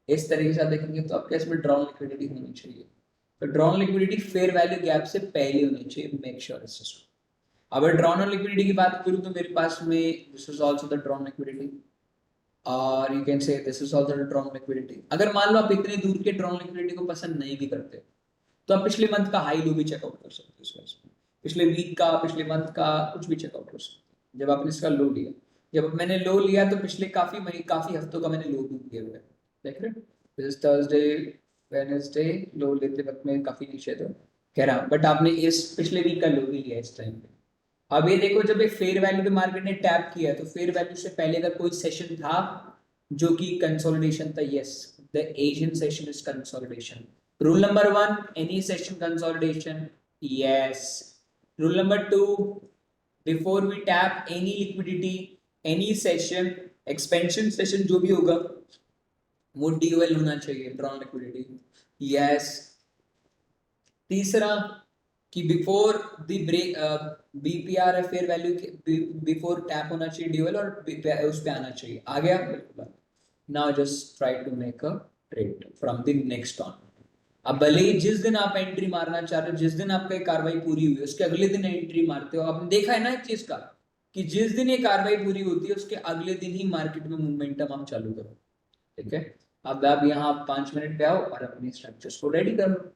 इस तरीके से आप देखेंगे तो आपके इसमें ड्रॉन लिक्विडिटी होनी चाहिए। तो drawn liquidity fair value gap से पहले होनी चाहिए, मेक श्योर इट्स। अगर ड्रॉन ऑन लिक्विडिटी की बात करूं तो मेरे पास में this is also the drawn liquidity, और you can say this is also the drawn liquidity. अगर मान लो आप इतने दूर के ड्रॉन लिक्विडिटी को पसंद नहीं भी करते, तो आप पिछले मंथ का हाई लो भी चेकआउट कर सकते हो इसमें, पिछले वीक का, पिछले मंथ का कुछ भी चेकआउट कर सकते हो। जब आपने इसका लो लिया, जब मैंने लो लिया तो पिछले काफी महीने, काफी हफ्तों का मैंने लो भी किया हुआ है, देख रहे हो। दिस थर्सडे, वेडनेसडे, लो लेते वक्त में काफी नीचे थे, कह रहा, बट आपने इस पिछले वीक का लो भी लिया इस टाइम पे। अब ये देखो, जब एक फेयर वैल्यू पे मार्केट ने टैप किया, तो फेयर वैल्यू से पहले का कोई सेशन था जो कि कंसोलिडेशन था? Yes, the Asian session is consolidation. Rule number 1, any session consolidation, yes. Rule number 2, before we tap any liquidity, any session, expansion session जो भी होगा, वो डीओएल होना चाहिए, ड्रॉन लिक्विडिटी, यस। तीसरा कि बिफोर द ब्रेक, बीपीआर है फेयर वैल्यू के बिफोर टैप होना चाहिए ड्यूअल, और उस पे आना चाहिए, आ गया बिल्कुल। Now just try to make a trade from the next on. अब भले ही जिस दिन आप एंट्री मारना चाह रहे हो, जिस दिन आपकी कार्रवाई पूरी हुई, उसके अगले दिन एंट्री मारते हो। आपने देखा है ना एक चीज का, कि जिस दिन ये कार्रवाई पूरी होती है उसके अगले दिन ही मार्केट में मोमेंटम आप चालू करो, ठीक है। अब आप यहाँ 5 मिनट पे आओ और अपनी स्ट्रक्चर्स को रेडी कर लो।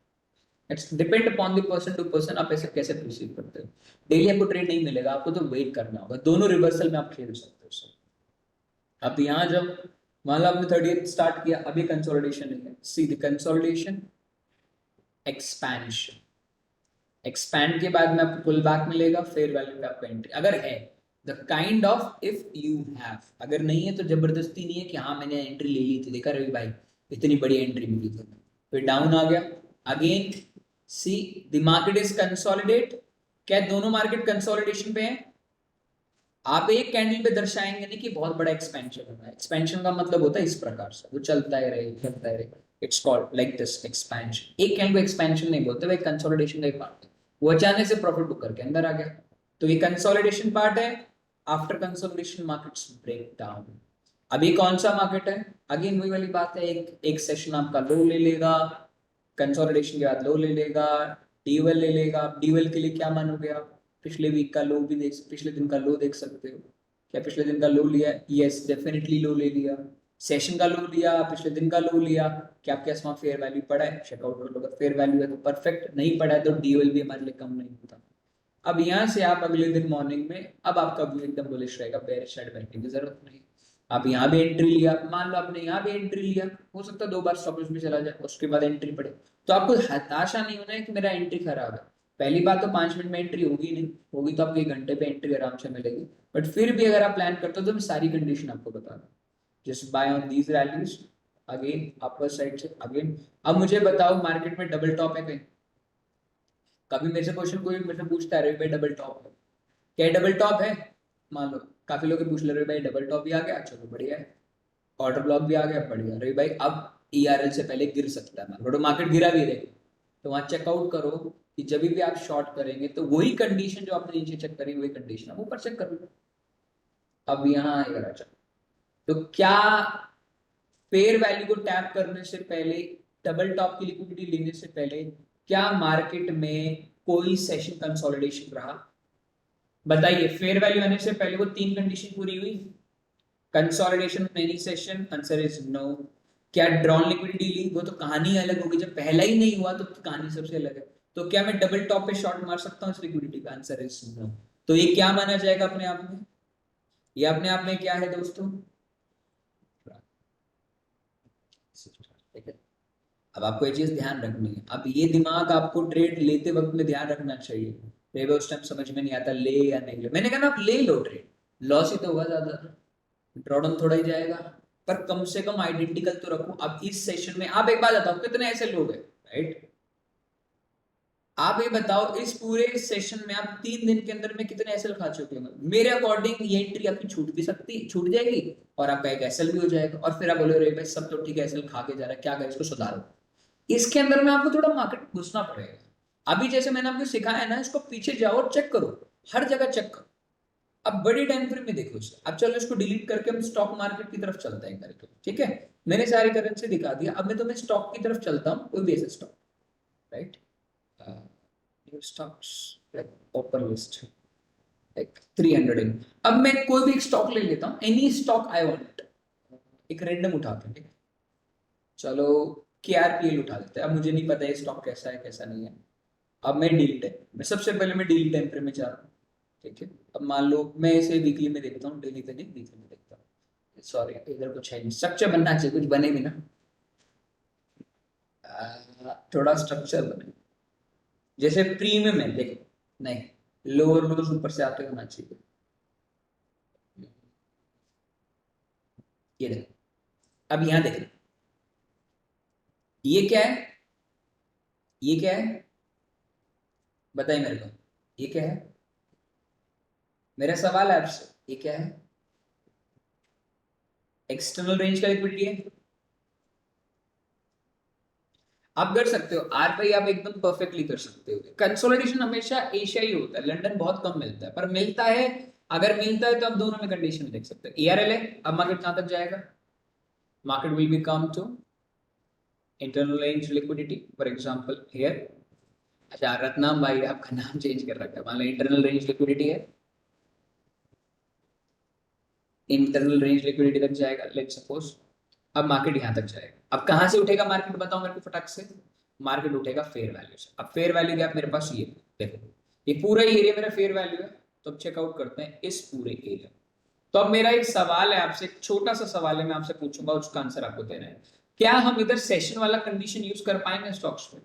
It's depend upon the person to person, आप ऐसे कैसे प्रोसीड करते हो। डेली आपको ट्रेड नहीं मिलेगा, आपको तो वेट करना होगा, दोनों रिवर्सल में आप खेल सकते हो सर। अब यहाँ जब मान लो आपने 30th स्टार्ट किया, अभी कंसोलिडेशन है, see the consolidation, expansion, expand के बाद में आपको पुल बैक मिलेगा, फेयर वैल्यू पे आपका एंट्री अगर है, the kind of, if you have, अगर नहीं है तो जबरदस्ती नहीं है कि हाँ मैंने एंट्री ले ली थी, देखा रवि भाई इतनी बड़ी एंट्री मिली थी, फिर डाउन आ गया। Again see the market is consolidate, क्या दोनों मार्केट कंसोलिडेशन पे हैं? आप एक कैंडल पे दर्शाएंगे नहीं कि बहुत बड़ा एक्सपेंशन होगा, एक्सपेंशन का मतलब होता है इस प्रकार से, वो चलता ही रहे, चलता ही रहे, it's called like this expansion. एक कैंडल को एक्सपेंशन नहीं बोलते, वो एक कंसोलिडेशन का एक पार्ट है, वो अचानक से प्रॉफिट बुक करके अंदर आ गया, तो ये कंसोलिडेशन पार्ट है। After consolidation markets break down. अभी कौन सा मार्केट है? अगेन वही वाली बात है, एक एक सेशन आपका लो ले लेगा, कंसोलिडेशन के बाद लो ले लेगा, डीवेल ले लेगा। डीवेल के लिए क्या मानोगे आप? पिछले वीक का लो भी देख, पिछले दिन का लो देख सकते हो। क्या पिछले दिन का लो लिया? यस, डेफिनेटली लो ले लिया। सेशन का लो लिया, पिछले दिन का लो लिया, क्या आपके पास वहाँ फेयर वैल्यू पड़ा है? चेकआउट कर लो, अगर फेयर वैल्यू है तो परफेक्ट, नहीं पड़ा है तो डीवेल भी हमारे लिए कम नहीं होता। अब यहाँ से आप अगले दिन मॉर्निंग में, अब आपका व्यू एकदम बुलिश रहेगा, बेयरिश साइड बैठने की जरूरत नहीं। आप यहाँ भी एंट्री लिया, मान लो आपने यहाँ भी एंट्री लिया, हो सकता है 2 बार स्टॉप लॉस भी चला जाए, उसके बाद एंट्री पड़े, तो आपको हताशा नहीं होना है कि मेरा एंट्री खराब है। पहली बात तो 5 मिनट में एंट्री होगी नहीं, होगी तो आपको 1 घंटे पे एंट्री आराम से मिलेगी। बट फिर भी अगर आप प्लान करते हो तो मैं सारी कंडीशन आपको बता दूँ, just by on these values, again upper side से अगेन। अब मुझे बताओ, मार्केट में डबल टॉप है कहीं? कभी मेरे से क्वेश्चन कोई मेरे से पूछता है भाई डबल टॉप है क्या? डबल टॉप है, मान लो काफी लोग पूछ ले रहे भाई डबल टॉप भी आ गया, चलो बढ़िया है, ऑर्डर ब्लॉक भी आ गया, बढ़िया रही भाई। अब ERL से पहले गिर सकता है, मान लो मार्केट गिरा भी रहे तो वहां चेकआउट करो कि जब भी आप शॉर्ट करेंगे तो वही कंडीशन जो आपने नीचे चेक करी वही कंडीशन आप ऊपर चेक करोगे। अब यहाँ आएगा तो क्या फेयर वैल्यू को टैप करने से पहले, डबल टॉप की लिक्विडिटी लेने से पहले, क्या मार्केट में कोई सेशन कंसोलिडेशन रहा? बताइए, फेयर वैल्यू आने से पहले वो तीन कंडीशन पूरी हुई? Consolidation of any session, answer is no. क्या ड्रॉन लिक्विडिटी ली? वो तो कहानी अलग होगी, जब पहला ही नहीं हुआ तो कहानी सबसे अलग है। तो क्या मैं डबल टॉप पे शॉर्ट मार सकता हूँ इस लिक्विडिटी का? Answer is no. तो ये क्या माना जाएगा अपने आप में? ये अपने आप में क्या है दोस्तों? ठीक है, अब आपको ये चीज ध्यान रखनी है। अब ये दिमाग आपको ट्रेड लेते वक्त में ध्यान रखना चाहिए। मेरे उस टाइम समझ में नहीं आता ले या नहीं ले, मैंने कहा ना आप ले लो ट्रेड, लॉस ही तो होगा ज्यादा, ड्रॉडाउन थोड़ा ही जाएगा, पर कम से कम आइडेंटिकल तो रखो। अब इस सेशन में आप एक बात बताओ, कितने ऐसे लोग हैं, राइट? आप ये बताओ इस पूरे सेशन में आप 3 दिन के अंदर में कितने एसएल खा चुके होंगे? मेरे अकॉर्डिंग ये एंट्री आपकी छूट जाएगी और आपका एक एसएल भी हो जाएगा, और फिर आप बोले रे भाई सब तो ठीक है, एसएल खा के जा रहा है, क्या करें इसको सुधारो। इसके अंदर में आपको थोड़ा मार्केट घुसना पड़ेगा। अभी जैसे मैंने आपको सिखाया है ना, इसको पीछे जाओ और चेक करो, हर जगह चेक करो। अब बड़ी टाइम फ्रेम में देखो इसे। अब चलो इसको डिलीट करके हम स्टॉक मार्केट की तरफ चलते हैं करके, ठीक है? मैंने सारी करेंसी दिखा दिया, अब मैं तुम्हें स्टॉक की तरफ चलता हूँ, कोई भी ऐसे stock, right? Stocks open list like 300 इन। अब मैं कोई भी एक स्टॉक ले लेता हूँ, एनी स्टॉक आई वांट, एक रैंडम उठाते हैं, ठीक है? चलो KRPL उठा लेते हैं। अब मुझे नहीं पता ये स्टॉक कैसा है कैसा नहीं है। अब मैं डील टाइम में, सबसे पहले मैं डील टाइम फ्रेम में जा रहा हूँ, ठीक है? अब मान लो मैं इसे वीकली में देखता हूँ, डेली तो नहीं, वीकली में देखता हूँ। सॉरी इधर कुछ है नहीं, स्ट्रक्चर बनना चाहिए, कुछ बने भी ना, थोड़ा स्ट्रक्चर बने। जैसे प्रीमियम है, देखो, नहीं, लोअर लोज ऊपर से आते होना चाहिए। ये देखो, अब यहां देखो, ये क्या है? ये क्या है? बताइए मेरे को, ये क्या है? मेरा सवाल है आपसे, ये क्या है? एक्सटर्नल रेंज का लिक्विडिटी है। आप कर सकते हो RPI, आप एकदम परफेक्टली कर सकते हो। कंसोलिडेशन हमेशा एशिया ही होता है, लंदन बहुत कम मिलता है, पर मिलता है। अगर मिलता है तो आप दोनों में कंडीशन देख सकते हैं। ERL है, अब मार्केट कहां तक जाएगा? Market will be come to internal range liquidity, for example here. अच्छा रत्नाम भाई, आपका नाम चेंज कर रखा है, मान लो इंटरनल रेंज लिक्विडिटी है, इंटरनल रेंज लिक्विडिटी तक जाएगा लेट्स सपोज। अब मार्केट यहां तक जाएगा, अब कहां से उठेगा मार्केट बताओ मेरे को फटाक से? मार्केट उठेगा फेयर वैल्यू से। अब फेयर वैल्यू गैप मेरे पास ये देखो, ये पूरा एरिया मेरा फेयर वैल्यू है। तो अब चेकआउट करते हैं इस पूरे एरिया। तो अब मेरा एक सवाल है आपसे, एक छोटा सा सवाल है, मैं आपसे पूछूंगा, उसका आंसर आपको देना है। क्या हम इधर सेशन वाला कंडीशन यूज कर पाएंगे स्टॉक्स में?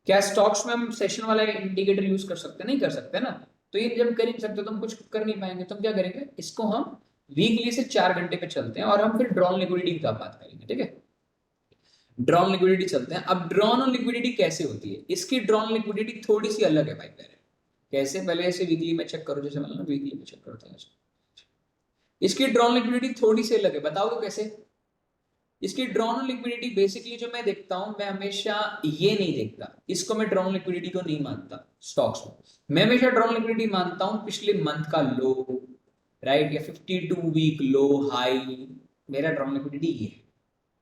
क्या स्टॉक्स में हम सेशन वाला इंडिकेटर यूज कर सकते हैं? नहीं कर सकते ना। तो ये जब कर ही नहीं सकते तो हम कुछ कर नहीं पाएंगे, तो हम क्या करेंगे, इसको हम वीकली से 4 घंटे पे चलते हैं और हम फिर ड्रॉन लिक्विडिटी की बात करेंगे, ठीक है? ड्रॉन लिक्विडिटी चलते हैं। अब ड्रॉन और लिक्विडिटी कैसे होती है? इसकी ड्रॉन लिक्विडिटी थोड़ी सी अलग है भाई। पहले कैसे, पहले ऐसे वीकली में चेक करो, जैसे मतलब वीकली में चेक करते हैं, इसकी ड्रॉन लिक्विडिटी थोड़ी सी अलग है, बताओ तो कैसे? इसकी ड्रॉन लिक्विडिटी बेसिकली जो मैं देखता हूं, मैं हमेशा ये नहीं देखता, इसको मैं ड्रॉन लिक्विडिटी को नहीं मानता स्टॉक्स में। मैं हमेशा ड्रॉन लिक्विडिटी मानता हूं पिछले मंथ का लो, राइट, या 52 वीक लो हाई, मेरा ड्रॉन लिक्विडिटी ये है,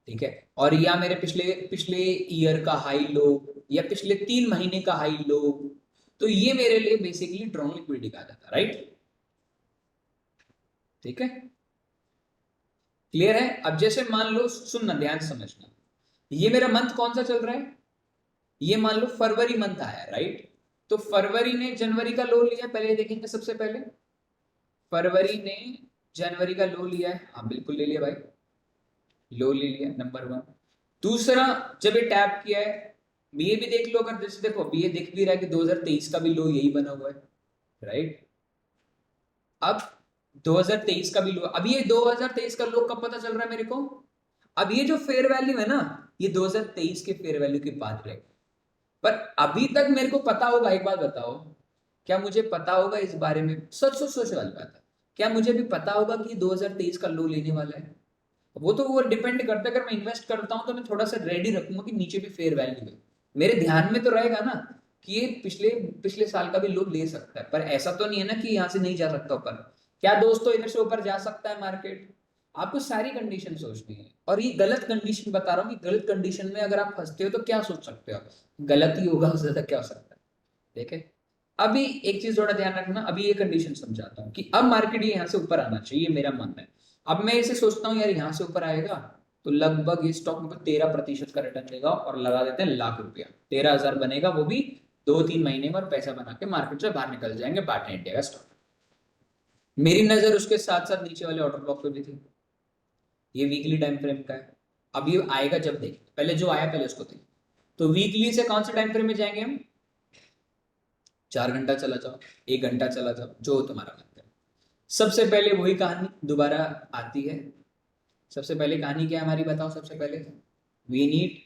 ठीक है? और या मेरे पिछले पिछले ईयर का हाई लो, या पिछले 3 महीने का हाई लो, तो ये मेरे लिए बेसिकली ड्रॉन लिक्विडिटी कहा जाता है, राइट? ठीक है, क्लियर है? अब जैसे मान लो, सुनना ध्यान से समझना, ये मेरा मंथ कौन सा चल रहा है? ये मान लो फरवरी मंथ आया, राइट? तो फरवरी ने जनवरी का लो लिया, पहले देखेंगे सबसे पहले। फरवरी ने जनवरी का लो लिया है, हाँ बिल्कुल ले लिया भाई, लो ले लिया, नंबर 1। दूसरा, जब ये टैप किया है, ये भी देख लो, अगर जैसे देखो ये दिख भी रहा है कि 2023 का भी लो यही बना हुआ है, राइट? अब 2023 का भी लो, अब ये 2023 का लो कब पता चल रहा है मेरे को? अब ये जो फेयर वैल्यू है ना, ये 2023 के फेयर वैल्यू के बाद रहेगा। पर अभी तक मेरे को पता होगा, एक बात बताओ, क्या मुझे पता होगा इस बारे में? सच सच सोच वाली बात है, क्या मुझे भी पता होगा कि 2023 का लो लेने वाला है? वो तो वो डिपेंड करता है, अगर मैं इन्वेस्ट करता हूँ तो मैं थोड़ा सा रेडी रखूंगा कि नीचे भी फेयर वैल्यू है, मेरे ध्यान में तो रहेगा ना कि ये पिछले पिछले साल का भी लो ले सकता है, पर ऐसा तो नहीं है ना कि यहाँ से नहीं जा सकता ऊपर। क्या दोस्तों इधर से ऊपर जा सकता है मार्केट? आपको सारी कंडीशन सोचनी है, और ये गलत कंडीशन बता रहा हूँ कि गलत कंडीशन में अगर आप फंसते हो तो क्या सोच सकते हो आप, गलत ही होगा, उससे ज्यादा क्या हो सकता है। ठीक है, अभी एक चीज थोड़ा ध्यान रखना, अभी ये कंडीशन समझाता हूँ कि अब मार्केट ये यहाँ से ऊपर आना चाहिए, मेरा मानना है। अब मैं इसे सोचता हूँ यार यहाँ से ऊपर आएगा तो लगभग ये स्टॉक में 13% का रिटर्न देगा, और लगा देते हैं ₹1,00,000, 13,000 बनेगा, वो भी 2-3 महीने में, और पैसा बना के मार्केट से बाहर निकल जाएंगे बाटा इंडिया का स्टॉक। मेरी नजर उसके साथ साथ नीचे वाले ऑर्डर ब्लॉक पे भी थी, ये वीकली टाइम फ्रेम का है। अब ये आएगा जब देख, पहले जो आया पहले उसको देख। तो वीकली से कौन से टाइम फ्रेम में जाएंगे हम? 4 घंटा चला जाओ, 1 घंटा चला जाओ, जो तुम्हारा मन करे। सबसे पहले वही कहानी दोबारा आती है। सबसे पहले कहानी क्या है हमारी, बताओ सबसे पहले। We need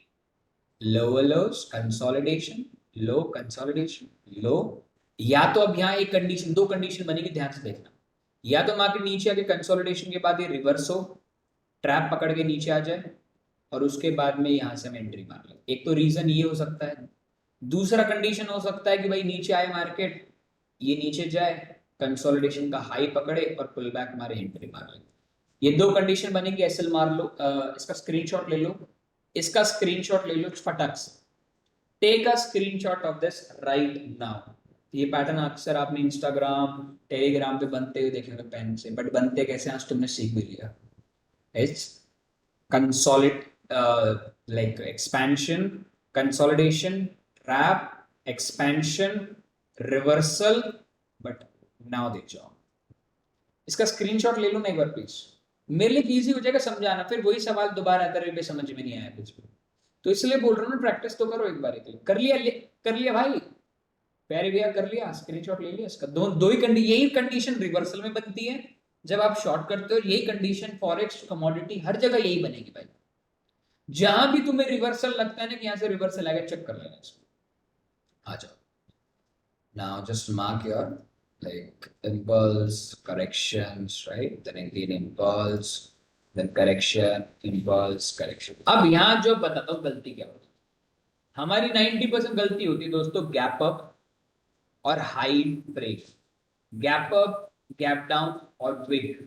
lower lows, consolidation, low, consolidation, low. या तो अब यहाँ एक कंडीशन, दो कंडीशन बनेगी, ध्यान से देखना। या तो मार्केट नीचे आके कंसोलिडेशन के बाद ये रिवर्स हो, ट्रैप पकड़ के नीचे आ जाए, और उसके बाद में यहां से हम एंट्री मार ले। एक तो रीजन ये हो सकता है। दूसरा कंडीशन हो सकता है कि भाई नीचे आए मार्केट, ये नीचे जाए, कंसोलिडेशन का हाई पकड़े और पुल बैक मारे, एंट्री मार ले। ये दो कंडीशन बनेगी, एसएल मार लो, इसका स्क्रीनशॉट ले लो, इसका स्क्रीनशॉट ले लो फटक से। Take a screenshot of this right now. ये पैटर्न अक्सर आपने इंस्टाग्राम टेलीग्राम पे बनते हुए देखे होंगे पेन से, बट बनते कैसे आज तुमने सीख भी लिया। It's consolid like expansion, consolidation, trap, expansion, reversal, but now देख जाओ। इसका स्क्रीनशॉट ले लो ना एक बार प्लीज, मेरे लिए इजी हो जाएगा समझाना, फिर वही सवाल दोबारा आता है समझ में नहीं आया कुछ भी। तो इसलिए बोल रहा हूँ ना, प्रैक्टिस तो करो एक बार के लिए। कर लिया, कर लिया भाई, प्यारे भैया कर लिया, स्क्रीनशॉट ले लिया इसका। दो ही यही कंडीशन रिवर्सल में बनती है जब आप शॉर्ट करते हो, यही कंडीशन फॉरेक्स कमोडिटी हर जगह यही बनेगी भाई। जहां भी तुम्हें रिवर्सल लगता है ना कि यहां से रिवर्सल आएगा, चेक कर लेना इसको। आ जाओ, now just mark your like impulse corrections, right? Then again impulse, then correction, impulse, correction. अब यहां जो बताता हूं गलती क्या होती है, हमारी 90% गलती होती है दोस्तों, गैप अप और high break, gap up, gap down और ब्रेक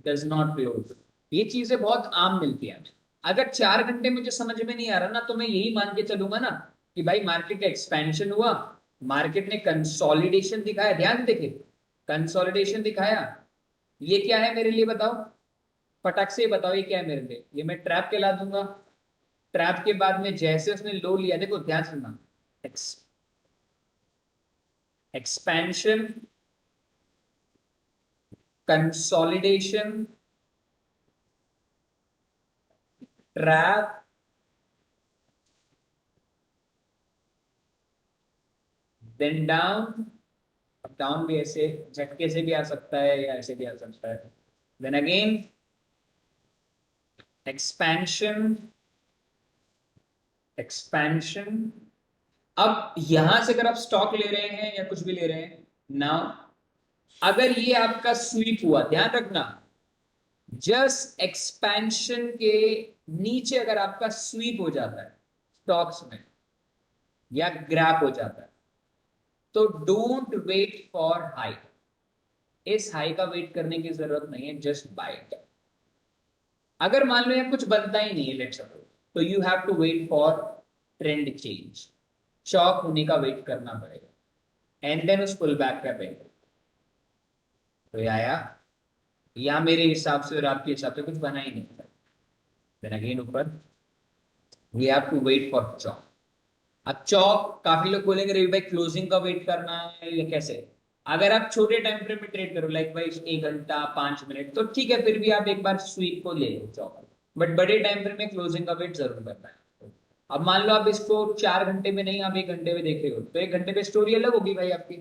डज नॉट पे। ये चीजें बहुत आम मिलती हैं। अगर 4 घंटे मुझे समझ में नहीं आ रहा ना, तो मैं यही मान के चलूंगा ना कि भाई मार्केट का एक्सपेंशन हुआ, मार्केट ने कंसोलिडेशन दिखाया, ध्यान से देखिए, कंसोलिडेशन दिखाया। ये क्या है मेरे लिए बताओ, फटाक से बताओ ये क्या है मेरे लिए। ये मैं ट्रैप के ला दूंगा, ट्रैप के बाद में जैसे उसने लो लिया, देखो ध्यान सुनना, expansion, consolidation, trap, then down. अब डाउन भी ऐसे झटके से भी आ सकता है या ऐसे भी आ सकता है, देन अगेन एक्सपेंशन, एक्सपेंशन। अब यहां से अगर आप स्टॉक ले रहे हैं या कुछ भी ले रहे हैं ना, अगर ये आपका स्वीप हुआ, ध्यान रखना, जस्ट एक्सपेंशन के नीचे अगर आपका स्वीप हो जाता है स्टॉक्स में या ग्रैप हो जाता है, तो डोंट वेट फॉर हाई। इस हाई का वेट करने की जरूरत नहीं है, जस्ट बाय इट। अगर मान लो यार कुछ बनता ही नहीं है लेट्स सपोज, तो you have to wait for trend change, shock होने का वेट करना पड़ेगा, एंड देन उस पुल बैक का वेट। तो या मेरे हिसाब से और आपके हिसाब से कुछ बना ही नहीं था, देन अगेन ऊपर we have to wait for CHoCH. अब चौक काफी लोग बोलेंगे रवि भाई क्लोजिंग का वेट करना है या कैसे। अगर आप छोटे टाइम फ्रेम में ट्रेड करो लाइक भाई 1 घंटा 5 मिनट, तो ठीक है, फिर भी आप एक बार स्वीप को ले लो चौक, बट बड़े टाइम फ्रेम में क्लोजिंग का वेट जरूर करना है। अब मान लो आप इसको 4 घंटे में नहीं, आप 1 घंटे में देख रहे हो, तो 1 घंटे में स्टोरी अलग होगी भाई आपकी।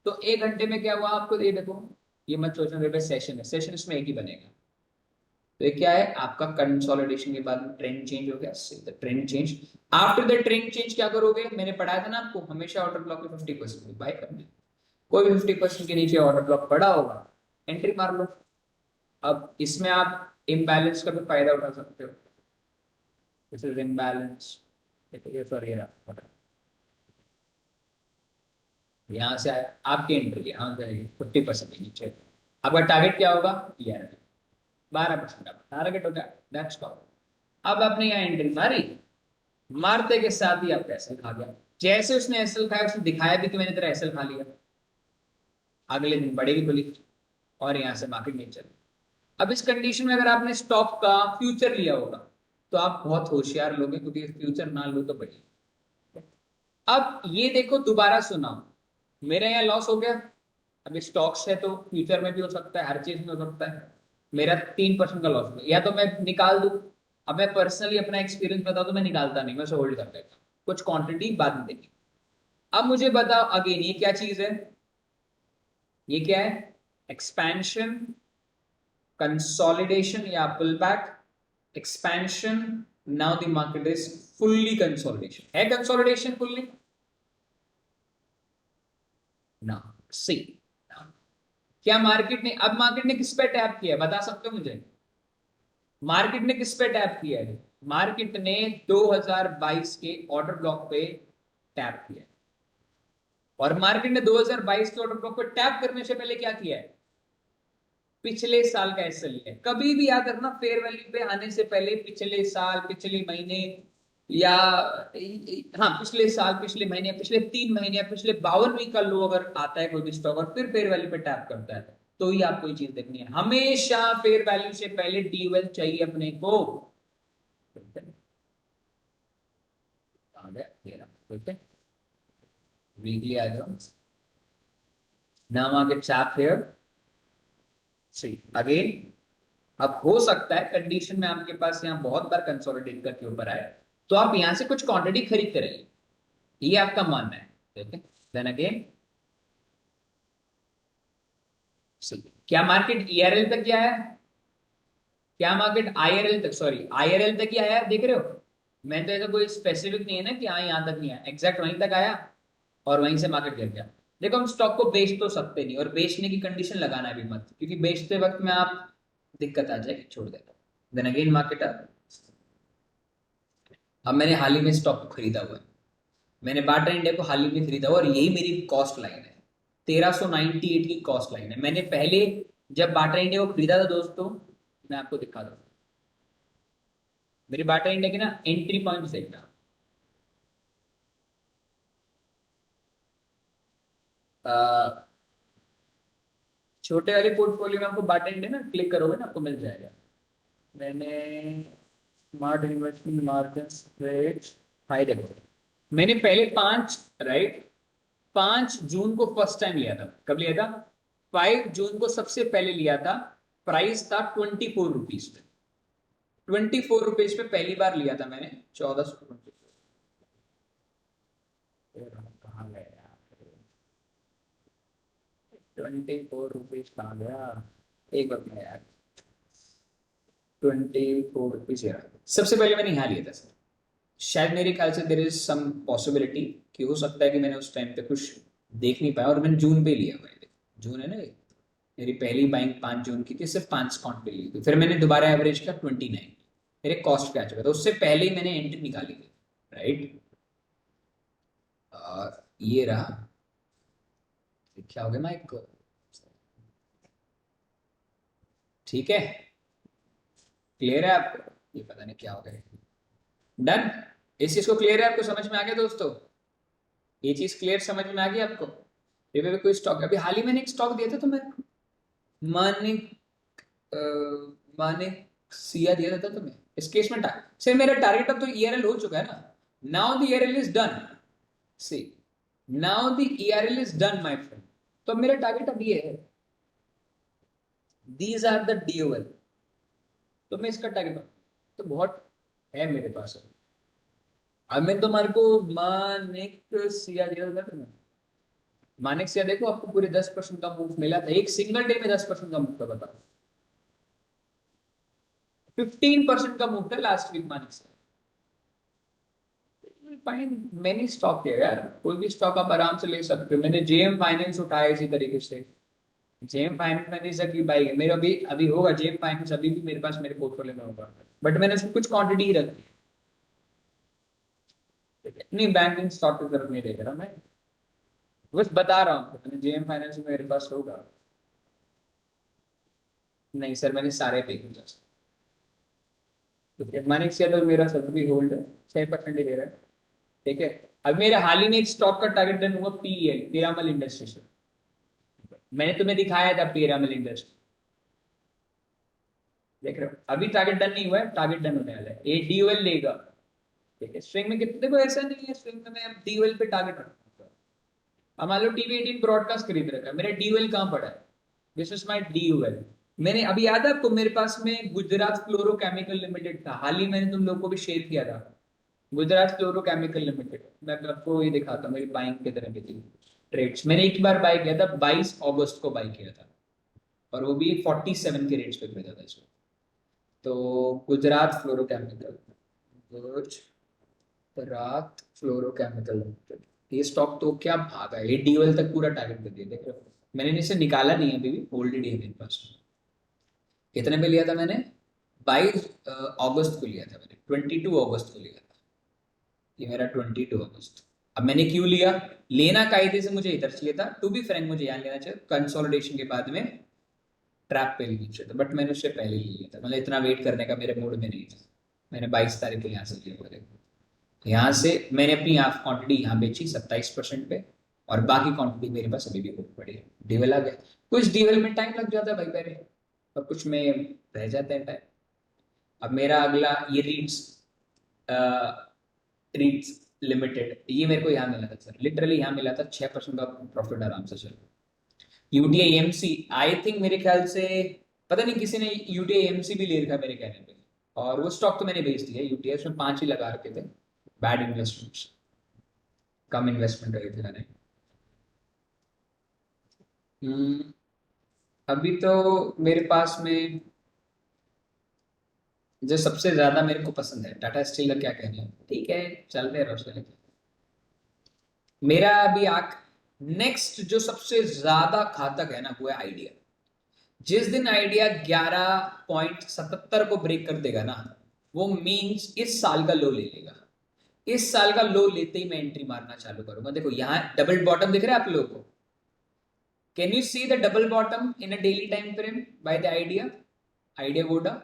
तो 1 घंटे में क्या हुआ आपको, ये देखो, ये मत सोचना सेशन है, सेशन इसमें एक ही बनेगा। तो ये क्या है आपका, कंसोलिडेशन के बाद ट्रेंड चेंज हो गया, trend change. After the trend change क्या करोगे, मैंने पढ़ाया था ना आपको, हमेशा ऑर्डर ब्लॉक में 50% बाय करना। कोई भी 50% के नीचे ऑर्डर ब्लॉक पड़ा होगा, एंट्री मार लो। अब इसमें आप इम्बैलेंस का भी फायदा उठा सकते हो। दिस इज इम्बैलेंस, सॉरी यहाँ से आया आपकी एंट्री, यहाँ जाएगी 50% नीचे। आपका टारगेट क्या होगा, यार 12% का टारगेट हो गया, दैट्स ऑल। अब आपने यहाँ एंट्री मारी, मारते के साथ ही आपका एसएल खा गया। जैसे उसने एसएल खाया, उसने दिखाया भी कि मैंने तेरा एसएल खा लिया, अगले दिन बढ़ेगी खुली और यहाँ से मार्केट नहीं चली। अब इस कंडीशन में अगर आपने स्टॉक का फ्यूचर लिया होगा तो आप बहुत होशियार लोगे, क्योंकि फ्यूचर ना लो तो बढ़िया। अब ये देखो, दोबारा सुनाओ, मेरा यहाँ लॉस हो गया। अभी स्टॉक्स है तो फ्यूचर में भी हो सकता है, हर चीज में हो सकता है। मेरा 3% का लॉस हो गया, या तो मैं निकाल दूं। अब मैं पर्सनली अपना एक्सपीरियंस बताऊं तो मैं निकालता नहीं, मैं उसे होल्ड कर लेता हूं, कुछ क्वांटिटी बाद में देखी। अब मुझे बताओ अगेन, ये क्या चीज है, ये क्या है, एक्सपेंशन, कंसोलिडेशन या pull back, expansion, now the market is fully consolidation. है कंसोलिडेशन फुल्ली ना, सी। क्या मार्केट ने, अब मार्केट ने किस पे टैप किया बता सकते हो मुझे, मार्केट ने किस पे टैप किया है, मार्केट ने 2022 के ऑर्डर ब्लॉक पे टैप किया है। और मार्केट ने 2022 के ऑर्डर ब्लॉक पे टैप करने से पहले क्या किया है, पिछले साल का एसएल लिया है। कभी भी याद रखना, फेयर वैल्यू पे आने से पहले पिछले साल, पिछले महीने, या हाँ पिछले साल, पिछले महीने, पिछले 3 महीने या पिछले 52 वीक का लो अगर आता है कोई भी स्टॉक और फिर फेयर वैल्यू पे टैप करता है, तो ही आपको ये चीज देखनी है। हमेशा फेयर वैल्यू से पहले डी वेल चाहिए अपने को। आ गया ये रहा, ठीक है। वीकली आ जाओ, now market chart here, see again. अब हो सकता है कंडीशन में आपके पास यहाँ बहुत बार कंसोलिडेट करके ऊपर आए, तो आप यहां से कुछ क्वांटिटी खरीदते रहिए, ये आपका मानना है, ठीक है। देन अगेन, क्या मार्केट ईआरएल तक गया है, क्या मार्केट आईआरएल तक, सॉरी आईआरएल तक ही आया है, देख रहे हो। मैं तो ऐसा कोई स्पेसिफिक नहीं है ना कि हाँ यहाँ तक नहीं आया, एग्जैक्ट वहीं तक आया और वहीं से मार्केट गिर गया। देखो हम स्टॉक को बेच तो सकते नहीं, और बेचने की कंडीशन लगाना भी मत, क्योंकि बेचते वक्त में आप दिक्कत आ जाएगी, छोड़ देता। देन अगेन मार्केट अब मैंने हाल ही में स्टॉक को खरीदा हुआ है, मैंने बाटा इंडिया को हाल ही में खरीदा हुआ, और यही मेरी कॉस्ट लाइन है, 1398 की कॉस्ट लाइन है। मैंने पहले जब बाटा इंडिया को खरीदा था दोस्तों, मैं आपको दिखा दूं, मेरी बाटा इंडिया की ना एंट्री पॉइंट देखना, छोटे वाले पोर्टफोलियो में आपको बाटा इंडिया ना क्लिक करोगे ना, आपको मिल जाएगा। मैंने smart investment margin rate, high देखो, मैंने पहले 5, राइट, 5 जून को फर्स्ट टाइम लिया था। कब लिया था, 5 जून को सबसे पहले लिया था। प्राइस था 24 रुपीज पे, 24 रुपीज पे पहली बार लिया था मैंने, 1400। कहाँ गया, 24 रुपीज कहाँ गया, एक बार में यार, 24 रुपीज यार, सबसे पहले मैंने यहाँ लिया था सर। शायद मेरे ख्याल से देर इज सम पॉसिबिलिटी कि हो सकता है कि मैंने उस टाइम पे कुछ देख नहीं पाया, और मैंने जून पे लिया हुआ है, जून है ना, मेरी पहली बाइंग 5 जून की थी, सिर्फ 5 काउंट पे ली थी। फिर मैंने दोबारा एवरेज किया 29, मेरे कॉस्ट पे आ चुका था, उससे पहले ही मैंने एंट्री निकाली थी, राइट। और ये रहा, क्या हो गया माइक को, ठीक है, क्लियर है आपको, ये पता नहीं क्या हो गया, डन। इस चीज को क्लियर है आपको, समझ में आ गया दोस्तों, ये चीज क्लियर समझ में आ गई आपको। ये भी कोई स्टॉक, अभी हाल ही मैंने एक स्टॉक दिया था तो मैं मानिक मानिक सिया दिया था तुम्हें, इस केस में से मेरा टारगेट अब तो ईआरएल हो चुका है ना, now the ERL is done, see now the ERL is done my friend. तो मेरा टारगेट अब ये है, दीज आर द डीओएल, तो मैं इसका टारगेट तो बहुत है मेरे पास। अब मैं तुम्हारे को मानिक सिया दिया था तुम्हें, मानिक सिया देखो, आपको पूरे 10% का मूव मिला था, एक सिंगल डे में 10% का मूव था, बताओ। 15% का मूव था लास्ट वीक मानिक से। मैंने स्टॉक किया यार, कोई भी स्टॉक आप आराम से ले सकते हो, मैंने जेएम फाइनेंस उठाया इसी तरीके से, जेम फाइनेंस मैंने की बाई है मेरा अभी अभी होगा जेम फाइनेंस अभी भी मेरे पास मेरे पोर्टफोलियो में होगा बट मैंने उसकी कुछ क्वांटिटी ही रखी है नहीं बैंकिंग स्टॉक की तरफ नहीं देख रहा मैं बस बता रहा हूँ मैंने जेम फाइनेंस में मेरे पास होगा नहीं सर मैंने सारे पे किया मैंने किया तो मेरा सब भी होल्ड है 6% ही दे रहा है ठीक है अब मेरे हाल ही में एक स्टॉक का टारगेट डन हुआ पीएल पीरामल इंडस्ट्रीज मैंने तुम्हें दिखाया था पीरामल इंडस्ट्री देख रहे हो अभी टारगेट डन नहीं हुआ है टारगेट डन होने वाला है ये डीओएल लेगा ठीक है स्विंग में कितने को ऐसा नहीं है स्विंग में मैं डीओएल पे टारगेट रखूंगा अब मान लो टीवी 18 ब्रॉडकास्ट खरीद रखा है मेरा डीओएल कहां पड़ा है दिस इज माय डीओएल मैंने अभी याद है आपको मेरे पास में गुजरात फ्लोरोकेमिकल लिमिटेड था हाल ही मैंने तुम लोगों को भी शेयर किया था गुजरात फ्लोरोकेमिकल लिमिटेड मैं आपको ये दिखाता हूँ मेरी बाइंग की तरह की थी ट्रेड्स मैंने एक बार बाय किया था 22 अगस्त को बाय किया था और वो भी 47 के रेट्स पे खरीदा था इसको तो Gujarat fluorochemical Gujarat fluorochemical limited ये स्टॉक तो क्या भागा है ये डीएल तक पूरा टारगेट कर दिया देख रहे हो मैंने इसे निकाला नहीं है अभी भी होल्डेड है मेरे पास कितने पे लिया था मैंने 22 अगस्त को लिया था मैंने 22 अगस्त को लिया था ये मेरा 22 अगस्त अब मैंने क्यों लिया लेना कायदे से मुझे इधर चाहिए था टू बी फ्रैंक मुझे यहाँ लेना चाहिए कंसोलिडेशन के बाद में ट्रैप पे लेना चाहिए था बट मैंने उससे पहले ले लिया था मतलब इतना वेट करने का मेरे मूड में नहीं था मैंने 22 तारीख को यहाँ से लिया था यहाँ से मैंने अपनी हाफ क्वांटिटी यहाँ बेची 27% पे और बाकी क्वांटिटी मेरे पास अभी भी बहुत पड़ी है डीवेल आ गया कुछ डीवेल में टाइम लग जाता है भाई पहले और कुछ में रह जाता है टाइम अब मेरा अगला ये रीड्स लिमिटेड ये मेरे को यहाँ मिला था सर लिटरली यहाँ मिला था 6% का प्रॉफिट आराम से चल यूटीआई एमसी आई थिंक मेरे ख्याल से पता नहीं किसी ने यूटीआई एमसी भी ले रखा मेरे कहने पे और वो स्टॉक तो मैंने बेच दिया यूटीआई उसमें 5 ही लगा रखे थे बैड इन्वेस्टमेंट्स कम इन्वेस्टमेंट रहे थे मैंने अभी तो मेरे पास में जो सबसे ज्यादा मेरे को पसंद है टाटा स्टील का क्या कहना है ठीक है चल रहे रहो उसके लेके मेरा अभी आख नेक्स्ट जो सबसे ज्यादा घातक है ना वो है आइडिया जिस दिन आइडिया 11.77 को ब्रेक कर देगा ना वो मींस इस साल का लो ले लेगा इस साल का लो लेते ही मैं एंट्री मारना चालू करूंगा देखो यहाँ डबल बॉटम दिख रहा है आप लोगों को can you see the double bottom in a daily time frame by the idea गोडा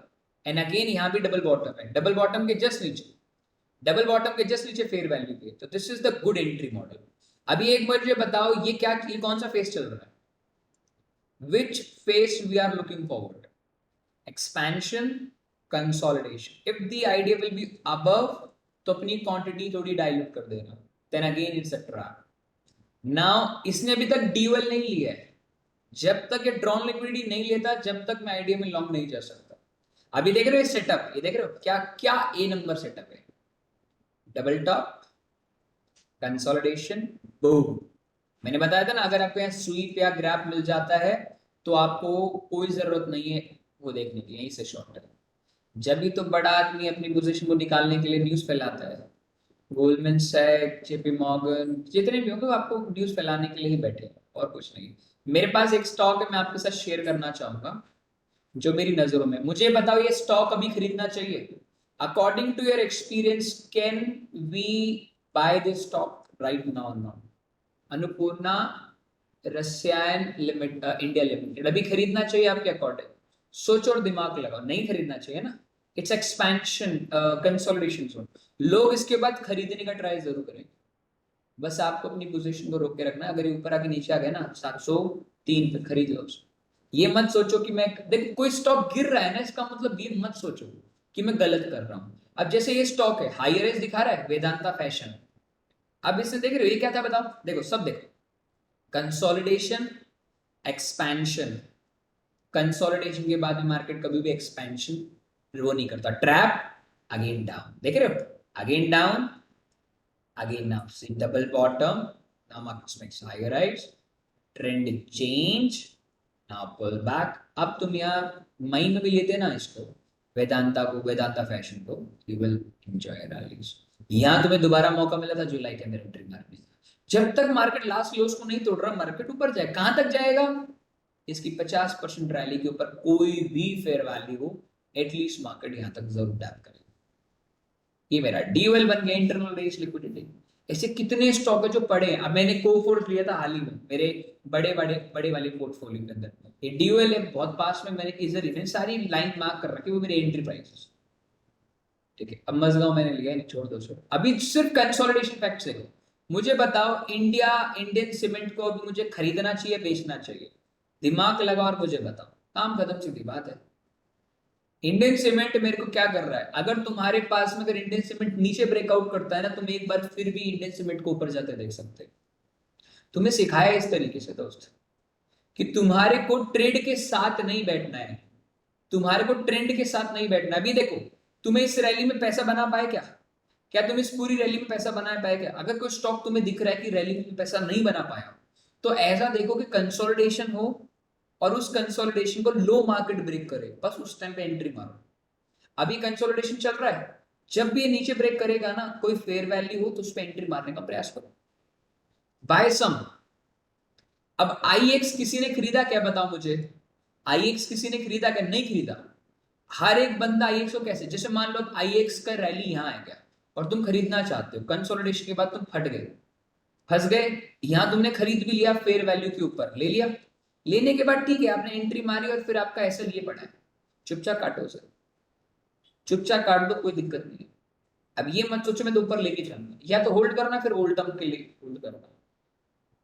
एंड अगेन यहाँ भी डबल बॉटम है डबल बॉटम के जस्ट नीचे डबल बॉटम के जस्ट नीचे फेयर वैल्यू पे तो this is the good entry model अभी एक बार मुझे बताओ ये कौन सा फेस चल रहा है which phase we are looking forward expansion consolidation if the idea will be above तो अपनी क्वांटिटी थोड़ी डाइल्यूट कर देना then again it's a trap now इसने अभी तक डीवेल नहीं लिया है जब तक ये ड्रॉन लिक्विडिटी नहीं लेता जब तक मैं आइडिया में लॉन्ग नहीं जा सकता अभी देख रहे हो सेटअप ये देख रहे हो क्या क्या ए नंबर सेटअप है डबल टॉप कंसोलिडेशन बूम मैंने बताया था ना अगर आपको यहाँ स्वीप या ग्रैप मिल जाता है तो आपको कोई जरूरत नहीं है वो देखने की यहीं से शॉर्ट है जब भी तो बड़ा आदमी अपनी पोजीशन को निकालने के लिए न्यूज फैलाता है गोल्डमैन सैक जेपी मॉर्गन जितने भी होंगे आपको न्यूज फैलाने के लिए ही बैठे हैं और कुछ नहीं मेरे पास एक स्टॉक है मैं आपके साथ शेयर करना चाहूंगा जो मेरी नजरों में मुझे बताओ ये स्टॉक अभी खरीदना चाहिए according to your experience can we buy this stock right now not Annapurna Rasayan India limited अभी खरीदना चाहिए आपके अकॉर्डिंग सोचो और दिमाग लगाओ नहीं खरीदना चाहिए ना इट्स एक्सपेंशन कंसोलिडेशन जोन लोग इसके बाद खरीदने का ट्राई जरूर करेंगे बस आपको अपनी पोजीशन को रोक के रखना अगर ये ऊपर आके नीचे आ गया ना 703 पे खरीद लो उसको ये मत सोचो कि मैं देख कोई स्टॉक गिर रहा है ना इसका मतलब ये मत सोचो कि मैं गलत कर रहा हूं अब जैसे ये स्टॉक है हाई रेंज दिखा रहा है वेदांता फैशन अब इसने देख रहे हो ये क्या था बताओ देखो सब देखो कंसोलिडेशन एक्सपेंशन कंसोलिडेशन के बाद में मार्केट कभी भी एक्सपेंशन वो नहीं करता ट्रैप अगेन डाउन देख रहे हो again down again now see double bottom now market makes higher rise trend change now pull back अब तुम यार मई में भी लेते ना इसको वेदांता फैशन को यू विल एंजॉय रैलीज यहां तुम्हें दोबारा मौका मिला था जुलाई के अंदर एंट्री मारने जब तक मार्केट लास्ट क्लोज को नहीं तोड़ रहा मार्केट ऊपर जाए कहां तक जाएगा इसकी 50% रैली के ऊपर कोई भी फेयर वैल्यू हो, एटलीस्ट मार्केट यहां तक जरूर डैप करेगा। ये मेरा डीओएल बन गया, इंटरनल रेस लिक्विडिटी। ऐसे कितने स्टॉक है जो पड़े हैं। अब मैंने कोफोर्स लिया था हाल ही में मेरे बड़े बड़े बड़े वाले पोर्टफोलियो के अंदर, ये डीओएल है बहुत पास में, मैंने इधर ही सारी लाइन मार्क कर रखी, वो मेरे एंट्री प्राइस। ठीक है, अब मजगांव मैंने लिया है, छोड़ दो छोड़। अभी सिर्फ कंसोलिडेशन फैक्ट से मुझे बताओ, इंडियन सीमेंट को अभी मुझे खरीदना चाहिए बेचना चाहिए? दिमाग लगाओ और मुझे बताओ, काम खत्म, सीधी बात है। इंडियन सीमेंट मेरे को क्या कर रहा है? अगर तुम्हारे पास में अगर इंडियन सीमेंट नीचे ब्रेकआउट करता है ना, तुम एक बार फिर भी इंडियन सीमेंट को ऊपर जाते देख सकते हो। तुम्हें सिखाया इस तरीके से दोस्त कि तुम्हारे को ट्रेड के साथ नहीं बैठना है, तुम्हारे को ट्रेंड के साथ नहीं बैठना। अभी देखो, तुम्हें इस रैली में पैसा बना पाए क्या? क्या तुम इस पूरी रैली में पैसा बना पाए क्या? अगर कोई स्टॉक तुम्हें दिख रहा है कि रैली में पैसा नहीं बना पाया, तो ऐसा देखो कि कंसोलिडेशन हो और उस कंसोलिडेशन को लो मार्केट ब्रेक करे, बस उस टाइम पे एंट्री मारो। अभी कंसोलिडेशन चल रहा है, जब भी ये नीचे ब्रेक करेगा ना, कोई फेयर वैल्यू हो तो उस पर एंट्री मारने का प्रयास करो, बाय सम। अब आईएक्स किसी ने खरीदा क्या, बताओ मुझे? आईएक्स किसी ने खरीदा क्या? नहीं खरीदा। हर एक बंदा आईएक्स को कैसे, जैसे मान लो आईएक्स का रैली यहां है क्या, और तुम खरीदना चाहते हो, कंसोलिडेशन के बाद तुम फट गए, फंस गए। यहां तुमने खरीद भी लिया, फेयर वैल्यू के ऊपर ले लिया, लेने के बाद ठीक है आपने एंट्री मारी और फिर आपका ऐसा लिए पड़ा है, चुपचाप काटो सर, चुपचाप काट दो, कोई दिक्कत नहीं है। अब ये मत सोचो मैं तो ऊपर लेके जाऊंगा, या तो होल्ड करना, फिर ओल्ड टर्म के लिए होल्ड करना।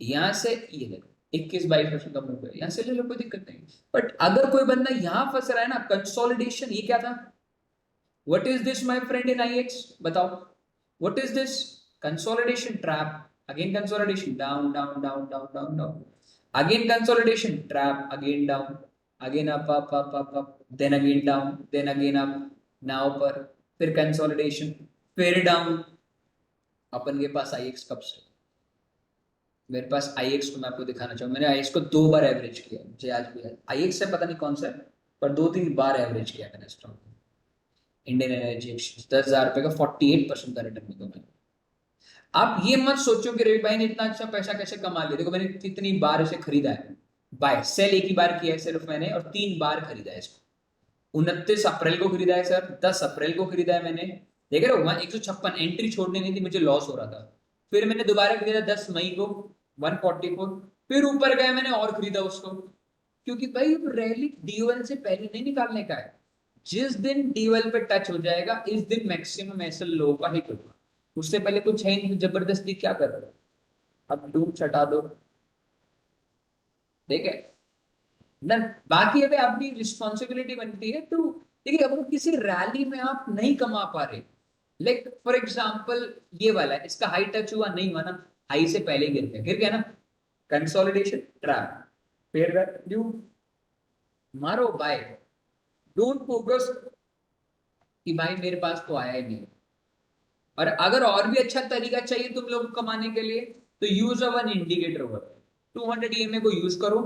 यहां से ये देखो 21-22% का मूव है, यहां से ले लो, कोई दिक्कत नहीं। बट अगर कोई बंदा यहां फंस रहा है ना, कंसोलिडेशन, ये क्या था? What is this my friend in IX, बताओ what is this? Consolidation trap, again consolidation, down down down down down down, again consolidation trap, again down, again up up up up up, then again down, then again up, now पर, फिर कंसोलिडेशन, फिर डाउन। अपन के पास आईएक्स कब से? मेरे पास आईएक्स को मैं आपको दिखाना चाहूँ, मैंने आईएक्स को 2 बार एवरेज किया, मुझे आज भी है आईएक्स से पता नहीं कौन सा है, पर 2-3 बार एवरेज किया मैंने स्टॉक। इंडियन एनर्जी एक्सचेंज, 10,000 रुपए का 48% का रिटर्न मिला मैंने। आप ये मत सोचो कि रवि भाई ने इतना अच्छा पैसा कैसे कमा लिया। देखो मैंने कितनी बार इसे खरीदा है, बाय सेल एक ही बार किया है सिर्फ मैंने, और 3 बार खरीदा है इसको। 29 अप्रैल को खरीदा है सर, 10 अप्रैल को खरीदा है मैंने, देख रहे हो, 156 एंट्री छोड़नी नहीं थी, मुझे लॉस हो रहा था। फिर मैंने दोबारा खरीदा 10 मई को 144, फिर ऊपर गया मैंने और खरीदा उसको, क्योंकि भाई रैली डीओएल से पहले नहीं निकालने का है। जिस दिन डीओएल पे टच हो जाएगा, इस दिन मैक्सिमम ऐसे लो का हिट होगा, उससे पहले कुछ है नहीं, जबरदस्ती क्या कर रहे हो? अब डूब छटा दो, ठीक है ना। बाकी अगर अपनी रिस्पॉन्सिबिलिटी बनती है तो देखिए, अगर किसी रैली में आप नहीं कमा पा रहे, लाइक फॉर एग्जांपल ये वाला है, इसका हाई टच हुआ नहीं हुआ ना, हाई से पहले गिर गया ना, कंसोलिडेशन ट्रैप, फेयर वैल्यू मारो बाय। डोंट फोकस कि भाई मेरे पास तो आया ही नहीं। और अगर और भी अच्छा तरीका चाहिए तुम लोग को कमाने के लिए, तो use a one indicator over 200 EMA को यूज करो।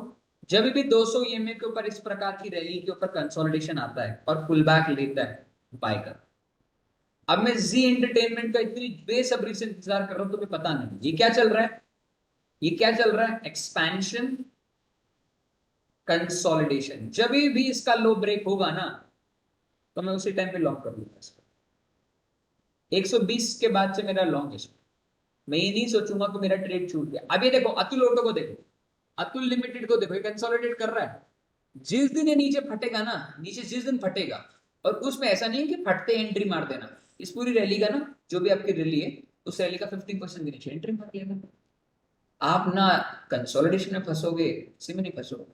जब भी 200 ईएमए के ऊपर इस प्रकार की रैली के ऊपर कंसोलिडेशन आता है और पुल बैक लेता है, बाय कर। अब मैं जी एंटरटेनमेंट का इतनी बेसब्री से इंतजार कर रहा हूं, तुम्हें पता नहीं ये क्या चल रहा है, ये क्या चल रहा है? Expansion, consolidation. जब भी इसका लो ब्रेक होगा ना, तो मैं उसी टाइम पे लॉक कर लूंगा इसको। 120 के बाद से मेरा लॉन्ग है, मैं ये नहीं सोचूंगा कि मेरा ट्रेड छूट गया। अब ये देखो अतुल ऑटो को देखो, अतुल लिमिटेड को देखो, ये कंसोलिडेट कर रहा है। जिस दिन ये नीचे फटेगा ना, नीचे जिस दिन फटेगा, और उसमें ऐसा नहीं है कि फटते एंट्री मार देना, इस पूरी रैली का ना, जो भी आपकी रैली है उस रैली का 50% के नीचे एंट्री मार लेना। आप ना कंसोलिडेशन में फंसोगे, इसी में नहीं फंसोगे।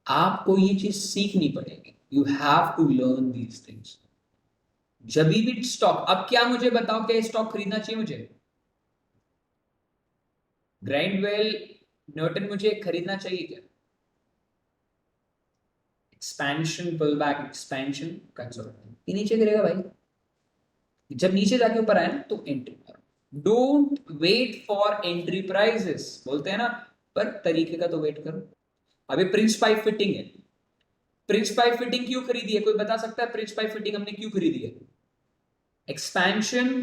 आपको ये चीज सीखनी पड़ेगी, you have to learn these things. जब भी स्टॉक, अब क्या मुझे बताओ, क्या स्टॉक खरीदना चाहिए मुझे? ग्राइंडवेल, न्यूटन मुझे खरीदना चाहिए क्या? Expansion, pull back, expansion, consolidation, ये नीचे गिरेगा भाई, जब नीचे जाके ऊपर आए ना तो एंट्री मारो। Don't wait for entry prices, बोलते हैं ना, पर तरीके का तो वेट करो। अभी प्रिंस पाइप फिटिंग है, प्रिंस पाइप फिटिंग क्यों खरीदी है, कोई बता सकता है? प्रिंस पाइप फिटिंग हमने क्यों खरीदी है? Expansion,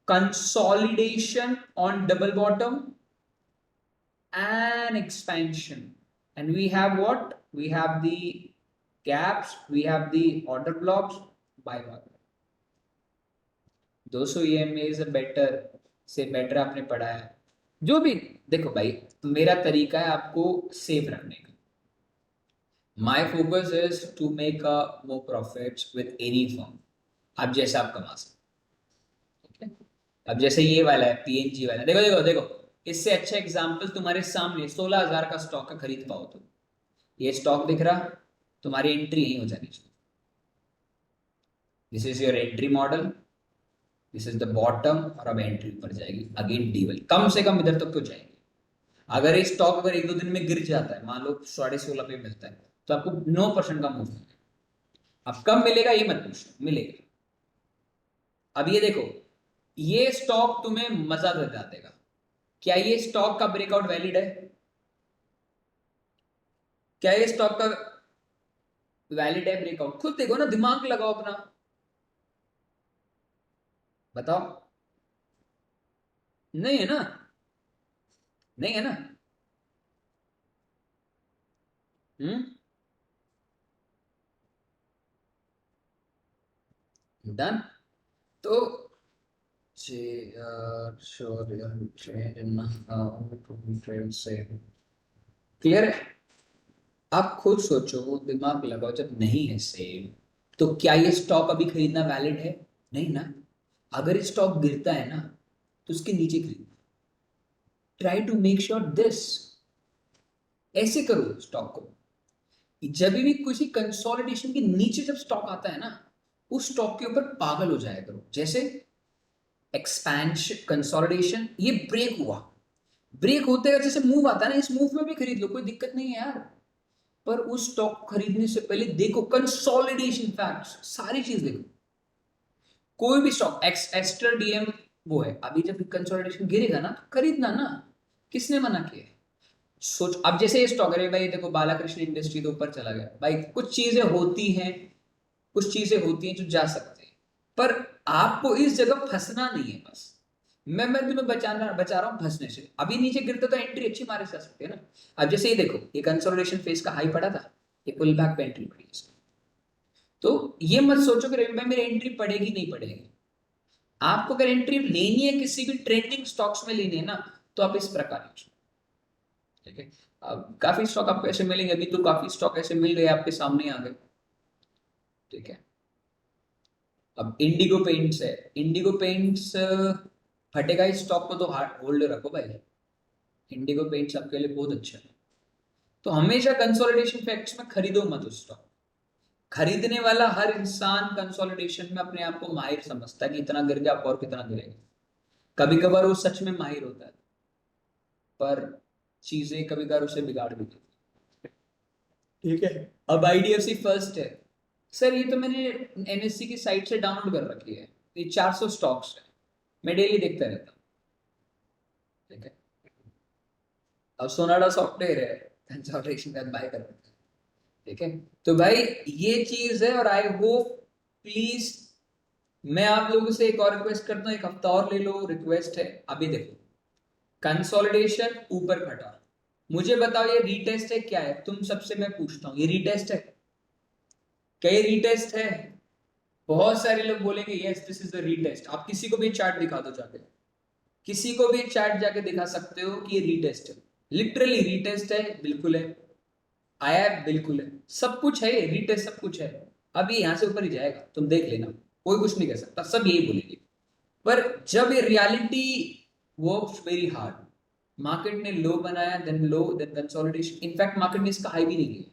consolidation on double bottom and expansion, and we have what? We have the gaps, we have the order blocks by one. 200 EMA is a better से बेटर आपने पढ़ा है जो भी। देखो भाई, मेरा तरीका है आपको सेफ रखने का। My focus is to make a more profits with any firm. अब जैसे आप कमा सकते, अब जैसे ये वाला है पीएनजी वाला, देखो देखो देखो, इससे अच्छा एग्जांपल तुम्हारे सामने 16,000 का स्टॉक का खरीद पाओ तुम, ये स्टॉक दिख रहा, तुम्हारी एंट्री यही हो जानी चाहिए। This is your entry model, this is the bottom, और अब एंट्री ऊपर जाएगी अगेन डीवल, कम से कम इधर तक तो जाएगी। अगर ये स्टॉक अगर 1-2 दिन में गिर जाता है, मान लो 16.5 पे मिलता है, तो आपको 9% का मूव मिलेगा। अब कब मिलेगा ये मत पूछो, मिलेगा। अब ये देखो, ये स्टॉक तुम्हें मजा दिला देगा। क्या ये स्टॉक का ब्रेकआउट वैलिड है? क्या ये स्टॉक का वैलिड है ब्रेकआउट? खुद देखो ना, दिमाग लगाओ अपना, बताओ। नहीं है ना, नहीं है ना। डन। तो क्लियर है? आप खुद सोचो, दिमाग लगाओ, जब नहीं है सेल, तो क्या ये स्टॉक अभी खरीदना वैलिड है? नहीं ना। अगर स्टॉक गिरता है ना, तो उसके नीचे खरीदो। Try to make sure this, ऐसे करो स्टॉक को। जब भी किसी कंसोलिडेशन के नीचे जब स्टॉक आता है ना, उस स्टॉक के ऊपर पागल हो जाया करो। जैसे एक्सपेंशन, कंसोलिडेशन, ये ब्रेक हुआ, ब्रेक होते हैं जैसे मूव आता है ना, इस मूव में भी खरीद लो, कोई दिक्कत नहीं है यार। पर उस स्टॉक खरीदने से पहले देखो कंसोलिडेशन फैक्ट्स, सारी चीज देखो। कोई भी स्टॉक एक्स्ट्रा डीएम वो है, अभी जब कंसोलिडेशन गिरेगा ना, तो खरीदना ना, किसने मना किया है? सोच, अब जैसे ये स्टॉक है भाई, देखो बालाकृष्ण इंडस्ट्री तो ऊपर चला गया भाई, कुछ चीजें होती हैं, कुछ चीजें होती हैं जो जा सकते हैं, पर आपको इस जगह फंसना नहीं है बस। मैं तुम्हें बचा रहा हूं फंसने से। अभी नीचे गिरता तो एंट्री अच्छी मारे जा सकती है ना। अब जैसे ये देखो, ये कंसोलिडेशन फेज का हाई पड़ा था, ये पुल बैक पे एंट्री पड़ी है। तो ये मत सोचो कि रवि भाई मेरी एंट्री पड़ेगी नहीं पड़ेगी। आपको अगर एंट्री लेनी है, किसी भी ट्रेंडिंग स्टॉक्स में लेनी है ना, तो आप इस प्रकार, ठीक है। अब काफी स्टॉक आपको ऐसे मिलेंगे, अभी तो काफी स्टॉक ऐसे मिल गए आपके सामने आ गए, ठीक है। अब इंडिगो पेंट्स है, इंडिगो पेंट्स फटेगा, इस स्टॉक को तो होल्ड रखो भाई। इंडिगो पेंट्स आपके लिए बहुत अच्छा है। तो हमेशा कंसोलिडेशन फैक्ट्स में खरीदो मत उस स्टॉक। खरीदने वाला हर इंसान कंसोलिडेशन में अपने आप को माहिर समझता है कि इतना गिर गया, और कितना गिरेगा। कभी कभार वो सच में माहिर होता है, पर चीजें कभी कभार उसे बिगाड़ भी देती है, ठीक है। अब आईडीएफसी फर्स्ट है, सर ये तो मैंने एनएससी की साइट से डाउनलोड कर रखी है, ये 400 स्टॉक्स है, मैं डेली देखता रहता हूँ, ठीक है। अब सोनाडा सॉफ्टवेयर है, कंसोलिडेशन का बाय कर रखा है, ठीक है। तो भाई ये चीज है, और आई होप, प्लीज, मैं आप लोगों से एक और रिक्वेस्ट करता हूँ, एक हफ्ता और ले लो, रिक्वेस्ट है। अभी देखो कंसोलिडेशन ऊपर फटा, मुझे बताओ ये रीटेस्ट है क्या है? तुम सबसे मैं पूछता हूँ, ये रीटेस्ट है क्या? ये रीटेस्ट है? बहुत सारे लोग बोलेंगे yes this is the retest. आप किसी को भी चार्ट दिखा दो जाके, किसी को भी चार्ट जाके दिखा सकते हो कि ये रीटेस्ट है, लिटरली रीटेस्ट है, बिल्कुल है, आया है, बिल्कुल है, सब कुछ है, रीटेस्ट सब कुछ है। अब ये यहां से ऊपर ही जाएगा, तुम देख लेना, कोई कुछ नहीं कह सकता, सब यही बोलेंगे। पर जब ये reality works very hard, market ने लो बनाया, then low, then consolidation, in fact market ने इसका हाई भी नहीं किया,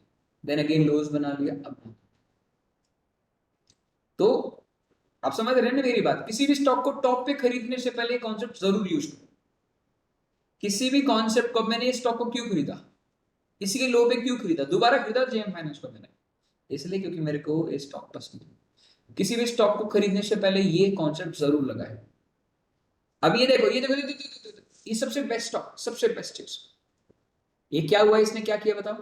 देन अगेन लोज बना लिया। अब तो आप समझ रहे हैं ना मेरी बात? किसी भी स्टॉक को टॉप पे खरीदने से पहले कॉन्सेप्ट जरूर यूज करो। किसी भी कॉन्सेप्ट को, मैंने इस स्टॉक को क्यों खरीदा, इसी के लो पे क्यों खरीदा, दोबारा खरीदा जेएम फाइनेंस को मैंने, इसलिए क्योंकि मेरे को ये स्टॉक पसंद है। किसी भी स्टॉक को खरीदने से पहले ये कॉन्सेप्ट जरूर लगाए। अब ये देखो, ये देखो, ये सबसे बेस्ट स्टॉक, सबसे बेस्ट चीज, ये क्या हुआ, इसने क्या किया बताओ?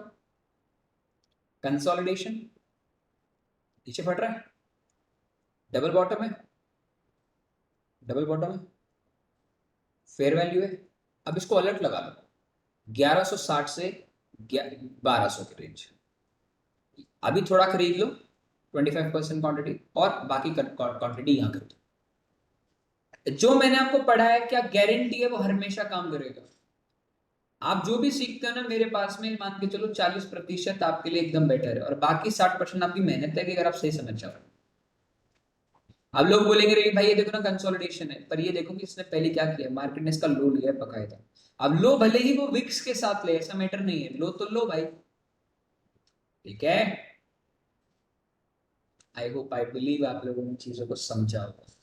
कंसोलिडेशन, नीचे फट रहा है, डबल बॉटम है, डबल बॉटम है, फेयर वैल्यू है। अब इसको अलर्ट लगा लो, 1160 से 1200 के रेंज। अभी थोड़ा खरीद लो 25% क्वांटिटी और बाकी क्वांटिटी यहाँ कर दो। जो मैंने आपको पढ़ा है क्या गारंटी है वो हमेशा काम करेगा। आप जो भी सीखते हो ना मेरे पास में, मान के चलो 40% आपके लिए एकदम बेटर है और बाकी 60% आपकी मेहनत है कि अगर आप सही समझ जाओ। अब लोग बोलेंगे रे भाई ये देखो ना कंसोलिडेशन है, पर ये देखो कि इसने पहले क्या किया, मार्केट ने इसका लो लिया है बकायदा। अब लो भले ही वो विक्स के साथ ले, ऐसा मैटर नहीं है, लो तो लो भाई, ठीक है। आई होप आई बिलीव आप लोगों ने चीजों को समझा होगा।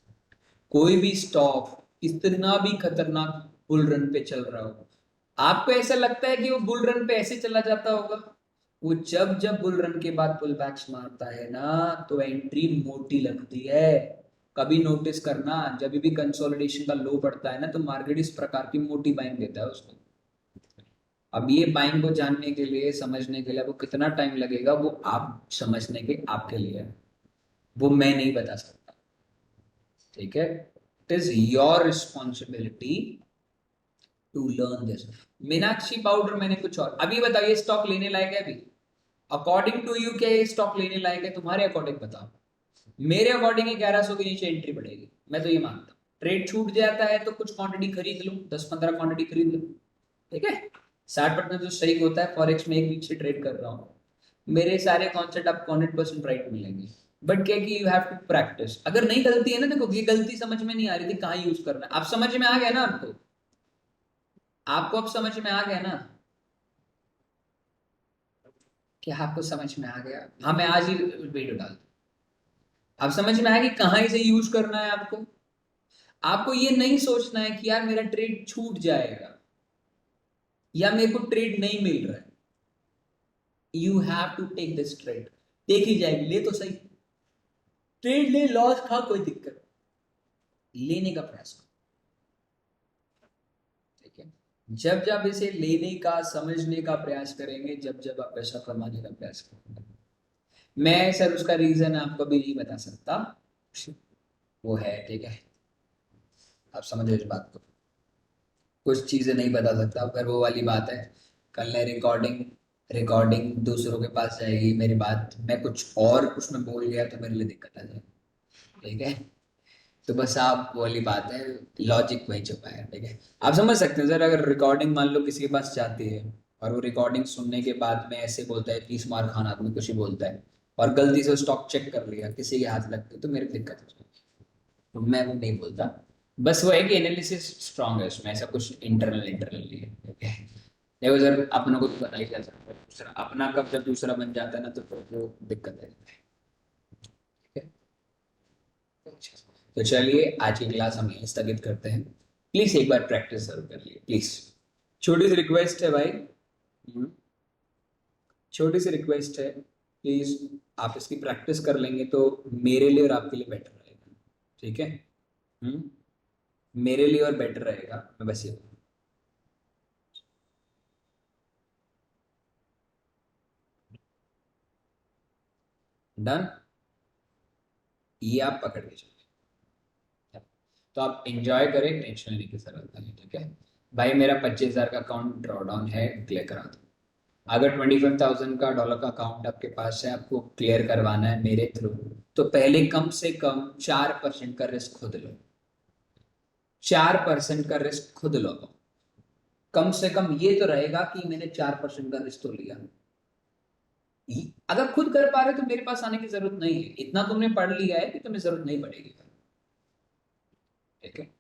कोई भी स्टॉक कितना भी खतरनाक बुल रन पे चल रहा हो, आपको ऐसा लगता है कि वो बुल रन पे ऐसे चला जाता होगा? वो जब जब बुल रन के बाद पुल बैक्स मारता है ना, तो एंट्री मोटी लगती है। कभी नोटिस करना, जब भी कंसोलिडेशन का लो पड़ता है ना, तो मार्केट इस प्रकार की मोटी बाइंग देता है उसको। अब ये बाइंग को जानने के लिए, समझने के लिए वो कितना टाइम लगेगा, वो आप समझने के आपके लिए है, वो मैं नहीं बता सकता, ठीक है। It is your responsibility to learn this. Meenakshi powder मैंने कुछ और, अभी बताइए स्टॉक लेने लायक है अभी? अकॉर्डिंग टू यू क्या ये स्टॉक लेने लायक है? तुम्हारे अकॉर्डिंग बताओ। मेरे अकॉर्डिंग 1100 के नीचे एंट्री बढ़ेगी, मैं तो ये मानता हूँ। ट्रेड छूट जाता है तो कुछ क्वांटिटी खरीद लो, 10-15 क्वांटिटी खरीद लो, ठीक है। 60% जो सही होता है, फॉरेक्स में एक वीक से ट्रेड कर रहा हूँ, मेरे सारे कॉन्सेप्ट आपको 100% राइट मिलेंगे। बट क्या कि यू हैव टू प्रैक्टिस। अगर नहीं गलती है ना, देखो ये गलती समझ में नहीं आ रही थी कहाँ यूज करना है, आप समझ में आ गया ना आपको? आपको अब समझ में आ गया ना? क्या आपको समझ में आ गया? हाँ, मैं आज ही वीडियो डाल, अब समझ में आया कि कहाँ इसे यूज करना है आपको। आपको ये नहीं सोचना है कि यार मेरा ट्रेड छूट जाएगा या मेरे को ट्रेड नहीं मिल रहा है। You have to take this trade, देखी जाएगी, ले तो सही, ट्रेड ले, लॉस खा, कोई दिक्कत, लेने का प्रयास करो, ठीक है। जब जब इसे लेने का, समझने का प्रयास करेंगे, जब जब आप पैसा कमाने का प्रयास करेंगे। मैं सर उसका रीजन आपको भी नहीं बता सकता, वो है, ठीक है। आप समझो इस बात को, कुछ चीजें नहीं बता सकता, पर वो वाली बात है, कल ने रिकॉर्डिंग रिकॉर्डिंग दूसरों के पास जाएगी, मेरी बात मैं कुछ और उसमें बोल गया तो मेरे लिए दिक्कत आ जाएगी, ठीक है। तो बस आप, वो वाली बात है, लॉजिक वही छुपा है, ठीक है। आप समझ सकते हैं सर, अगर रिकॉर्डिंग मान लो किसी के पास जाती है और वो रिकॉर्डिंग सुनने के बाद में ऐसे बोलता है, 30 मार खान आदमी कुछ ही बोलता है, और गलती से स्टॉक चेक कर लिया, किसी के हाथ लग गए, तो मेरी दिक्कत हो जाएगी, तो मैं वो नहीं बोलता। बस वो है कि एनालिसिस स्ट्रांग है उसमें, ऐसा कुछ इंटरनली है, ठीक है। देखो सर, अपनों को तो पता ही चल सकता है, दूसरा अपना कब जब दूसरा बन जाता है ना, तो फिर वो दिक्कत है, ठीक है। तो चलिए आज की क्लास हम यहीं स्थगित करते हैं। प्लीज एक बार प्रैक्टिस जरूर कर लिए प्लीज, छोटी सी रिक्वेस्ट है भाई। छोटी सी रिक्वेस्ट है, प्लीज आप इसकी प्रैक्टिस कर लेंगे तो मेरे लिए और आपके लिए बेटर रहेगा, ठीक है। हम्म मेरे लिए और बेटर रहेगा, मैं बस ये डन, ये आप पकड़ के चलिए, तो आप एंजॉय करें, टेंशन लेने की जरूरत नहीं, ठीक है। भाई मेरा 25,000 का अकाउंट ड्रॉ डाउन है, क्लियर करा दो। अगर 25,000 का डॉलर का अकाउंट आपके पास है, आपको क्लियर करवाना है मेरे थ्रू, तो पहले कम से कम 4% का रिस्क खुद लो, 4% का रिस्क खुद लो। कम से कम ये तो रहेगा कि मैंने 4% का रिस्क तो लिया। अगर खुद कर पा रहे तो मेरे पास आने की जरूरत नहीं है, इतना तुमने पढ़ लिया है कि तुम्हें जरूरत नहीं पड़ेगी, ठीक है।